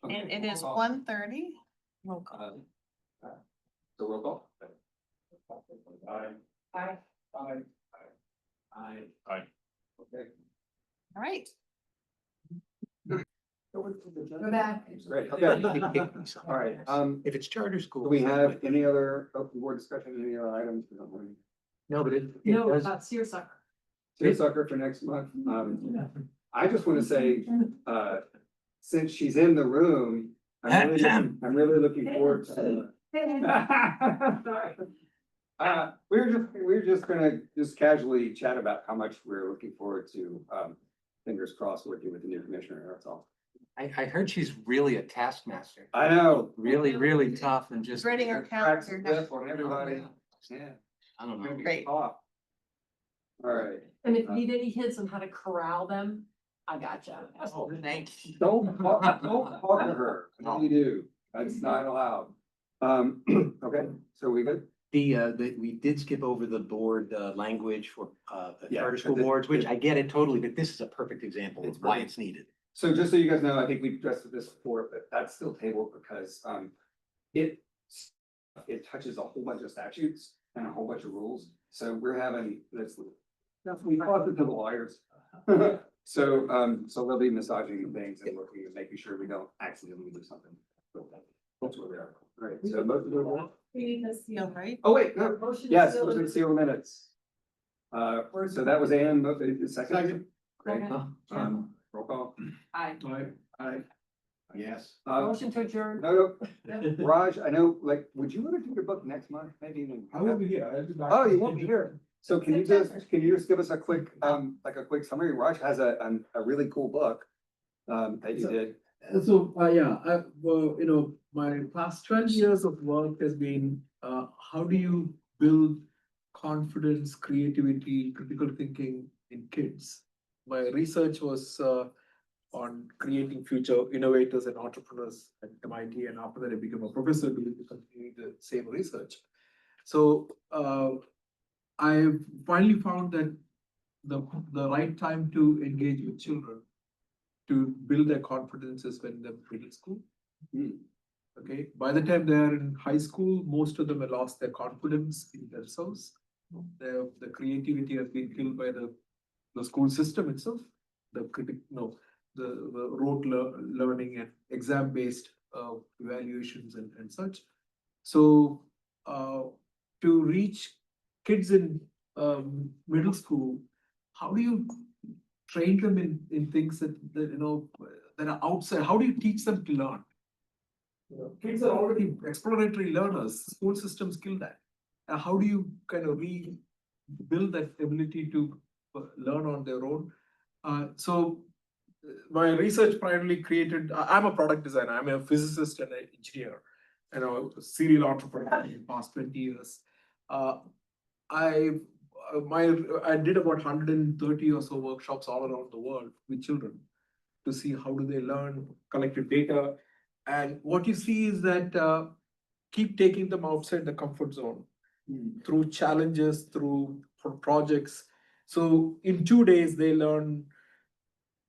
Speaker 1: Okay.
Speaker 2: And it is 1:30. Roll call.
Speaker 1: So roll call.
Speaker 16: Aye.
Speaker 6: Aye.
Speaker 16: Aye.
Speaker 4: Aye.
Speaker 1: Okay,
Speaker 2: All right.
Speaker 6: Go back.
Speaker 1: great, okay. All right,
Speaker 19: If it's charter school.
Speaker 1: do we have any other open board discussion, any other items?
Speaker 19: No, but it
Speaker 6: No,
Speaker 19: does.
Speaker 6: about seersucker.
Speaker 1: Seersucker for next month. I just want to say, since she's in the room, I'm really looking forward to. We're just gonna casually chat about how much we're looking forward to, fingers crossed, working with the new commissioner, that's all.
Speaker 11: I heard she's really a taskmaster,
Speaker 1: I know.
Speaker 11: really, really tough and just.
Speaker 2: Reading our calendar.
Speaker 1: Cracks the whip on everybody, yeah.
Speaker 11: I don't know.
Speaker 2: Great.
Speaker 1: All right.
Speaker 6: And if you need any hints on how to corral them, I gotcha.
Speaker 11: Oh, thank you.
Speaker 1: Don't talk to her, no, you do, that's not allowed. Okay, so we good?
Speaker 11: We did skip over the board, language for,
Speaker 1: Yeah,
Speaker 11: charter school
Speaker 1: but the-
Speaker 11: boards, which I get it totally, but this is a perfect example
Speaker 1: It's
Speaker 11: of why
Speaker 1: perfect.
Speaker 11: it's needed.
Speaker 1: So just so you guys know, I think we've addressed this before, but that's still tabled because, it touches a whole bunch of statutes and a whole bunch of rules. So we're having this, we talked to the lawyers. So, so they'll be massaging things and looking and making sure we don't accidentally do something. That's where we are. All right, so both of them.
Speaker 2: We need to seal, right?
Speaker 1: Oh, wait, no,
Speaker 6: Motion to
Speaker 1: yes,
Speaker 6: seal
Speaker 1: motion to seal the minutes. So that was Ann, second. Great.
Speaker 6: Okay.
Speaker 1: Roll call.
Speaker 6: Aye.
Speaker 16: Aye.
Speaker 14: Yes.
Speaker 6: Motion to adjourn.
Speaker 1: No, Raj, I know, like, would you want to do your book next month, maybe even?
Speaker 19: I will be here. I'll be back.
Speaker 1: Oh, you won't be here. So can you just give us a quick, like a quick summary? Raj has a really cool book, that you did.
Speaker 19: So, my past 12 years of work has been, how do you build confidence, creativity, critical thinking in kids? My research was on creating future innovators and entrepreneurs at MIT, and after that I became a professor to continue the same research. So I finally found that the right time to engage with children to build their confidence is when they're middle school. Okay, by the time they are in high school, most of them have lost their confidence in themselves. The creativity has been killed by the school system itself, the rote learning and exam-based evaluations and such. So to reach kids in middle school, how do you train them in things that that are outside? How do you teach them to learn? Kids are already exploratory learners. School systems kill that. how do you kind of rebuild that ability to learn on their own? My research primarily created, I'm a product designer, I'm a physicist and an engineer, and a serial entrepreneur in the past 20 years. I did about 130 or so workshops all around the world with children to see how do they learn, collected data. And what you see is that keep taking them outside the comfort zone through challenges, through projects. So in 2 days, they learn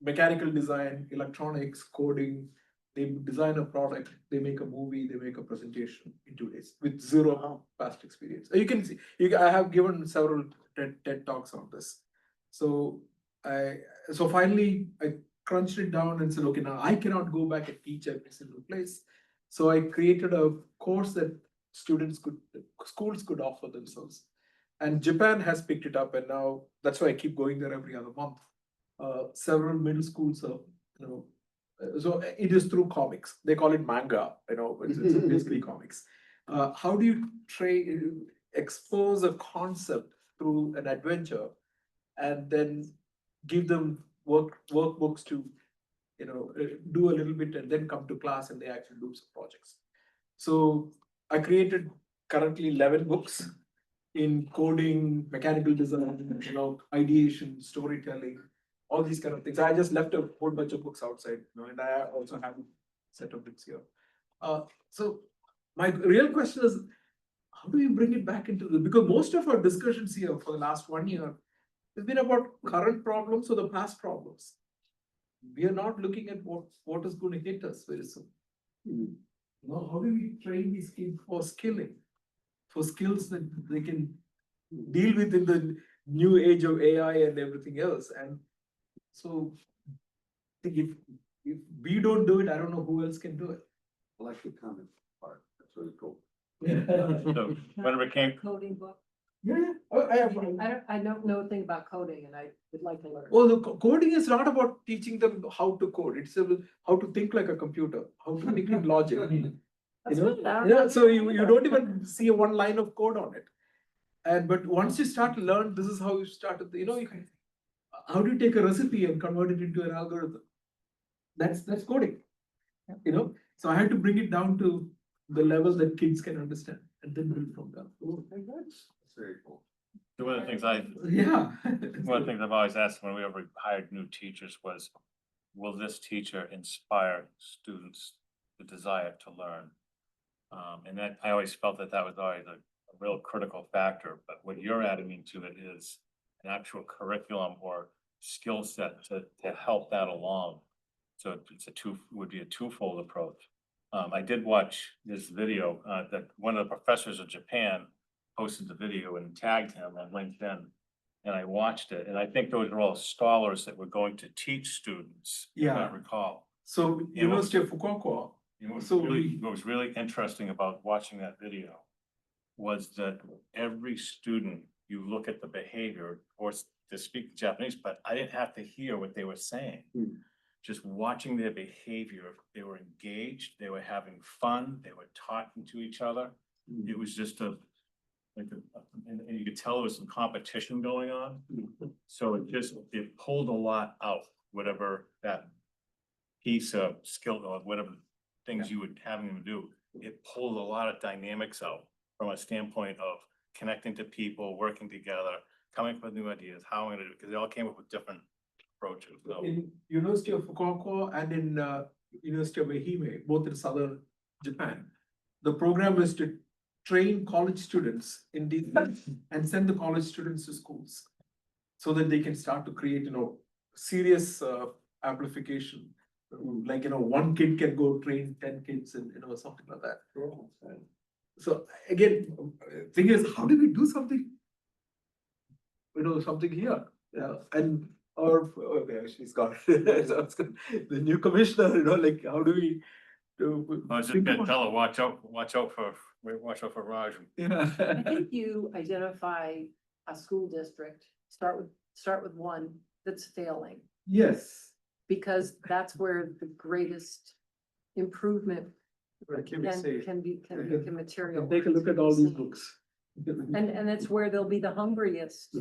Speaker 19: mechanical design, electronics, coding. They design a product, they make a movie, they make a presentation in 2 days with zero past experience. You can see, I have given several TED Talks on this. So finally I crunched it down and said, okay, now I cannot go back and teach every single place. So I created a course that schools could offer themselves. And Japan has picked it up, and now that's why I keep going there every other month. Several middle schools are, so it is through comics. They call it manga, but it's basically comics. How do you expose a concept through an adventure and then give them workbooks to, do a little bit and then come to class and they actually do some projects. So I created currently 11 books in coding, mechanical design, ideation, storytelling, all these kind of things. I just left a whole bunch of books outside, and I also have a set of books here. So my real question is, how do you bring it back into because most of our discussions here for the last 1 year has been about current problems or the past problems. We are not looking at what is going to hit us very soon. How do we train these kids for skilling, for skills that they can deal with in the new age of AI and everything else? And so I think if we don't do it, I don't know who else can do it.
Speaker 1: I like the comment part. That's really cool.
Speaker 4: So when it became,
Speaker 6: Coding book.
Speaker 19: Yeah.
Speaker 6: I don't know a thing about coding and I would like to learn.
Speaker 19: Well, the coding is not about teaching them how to code. It's about how to think like a computer, how to think in logic. So you don't even see one line of code on it. But once you start to learn, this is how you start to, how do you take a recipe and convert it into an algorithm? That's coding. So I had to bring it down to the level that kids can understand and then build from there.
Speaker 1: That's very cool.
Speaker 4: one of the things one of the things I've always asked when we ever hired new teachers was, will this teacher inspire students the desire to learn? And that I always felt that was always a real critical factor, but what you're adding into it is an actual curriculum or skill set to help that along. So would be a twofold approach. I did watch this video that one of the professors of Japan posted the video and tagged him on LinkedIn. And I watched it, and I think those were all scholars that were going to teach students, if I recall.
Speaker 19: So University of Fukuoka.
Speaker 4: What was really interesting about watching that video was that every student, you look at the behavior, or to speak Japanese, but I didn't have to hear what they were saying. Just watching their behavior, they were engaged, they were having fun, they were talking to each other. It was just and you could tell there was some competition going on. So it pulled a lot out, whatever that piece of skill or whatever things you would have them do. It pulled a lot of dynamics out from a standpoint of connecting to people, working together, coming up with new ideas, how I'm gonna do it, because they all came up with different approaches. So.
Speaker 19: In University of Fukuoka and in University of Ehime, both in southern Japan, the program is to train college students in defense and send the college students to schools so that they can start to create, serious amplification. Like, one kid can go train 10 kids and, something like that. So again, thing is, how do we do something, something here? And she's gone. So the new commissioner, how do we?
Speaker 4: I was just gonna tell her, watch out for Raj.
Speaker 6: I think you identify a school district, start with one that's failing,
Speaker 19: Yes.
Speaker 6: because that's where the greatest improvement
Speaker 19: Can be
Speaker 6: can material.
Speaker 19: Take a look at all these books.
Speaker 6: And it's where they'll be the hungriest.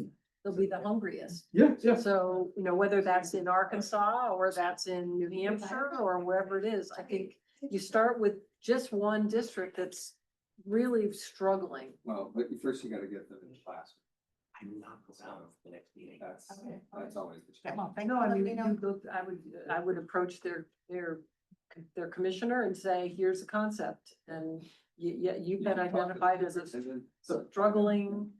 Speaker 6: They'll be the hungriest.
Speaker 19: Yeah, yeah.
Speaker 6: So, you know, whether that's in Arkansas or that's in New Hampshire or wherever it is, I think you start with just one district that's really struggling.
Speaker 1: Well, but first you gotta get them in the classroom.
Speaker 11: I'm not around for the next meeting.
Speaker 1: That's always the challenge.
Speaker 2: Well, thank
Speaker 6: No, I
Speaker 2: you.
Speaker 6: mean, you look, I would approach their commissioner and say, here's the concept. And you've been identified as a struggling.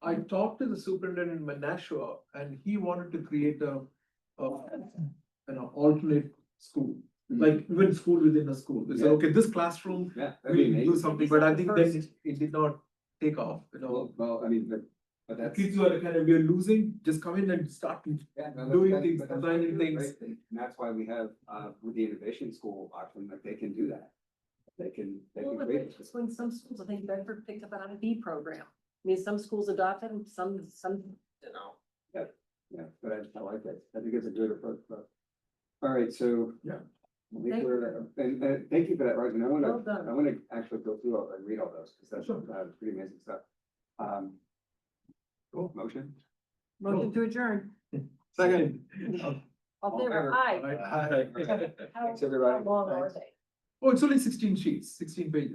Speaker 19: I talked to the superintendent in Nashua and he wanted to create an alternate school. Like even school within a school. They said,
Speaker 1: Yeah.
Speaker 19: okay, this classroom,
Speaker 1: Yeah, that'd be
Speaker 19: we'll do
Speaker 1: amazing.
Speaker 19: something, but I think then it did not take off, you know.
Speaker 1: Well, I mean, but
Speaker 19: The
Speaker 1: that's.
Speaker 19: kids who are kind of, we're losing, just come in and start
Speaker 1: Yeah, no,
Speaker 19: doing
Speaker 1: that-
Speaker 19: things,
Speaker 1: but that's
Speaker 19: designing
Speaker 1: great
Speaker 19: things.
Speaker 1: thing. And that's why we have, with the innovation school option, that they can do that. They can create.
Speaker 6: Just when some schools, I think Bedford picked up an IB program. I mean, some schools adopted them, some, you know.
Speaker 1: Yeah, but I like that. I think it's a good approach, but. All right, so.
Speaker 19: Yeah.
Speaker 1: I think
Speaker 6: Thank
Speaker 1: we're, and thank you for that, Roger. And
Speaker 6: Well done.
Speaker 1: I wanna actually go through all and read all those, because that's pretty amazing stuff. Cool, motion.
Speaker 6: Motion to adjourn.
Speaker 1: Second.
Speaker 6: All in favor, aye.
Speaker 19: Right.
Speaker 6: How
Speaker 1: Thanks, everybody.
Speaker 6: long are they?
Speaker 19: Oh, it's only 16 sheets, 16 pages.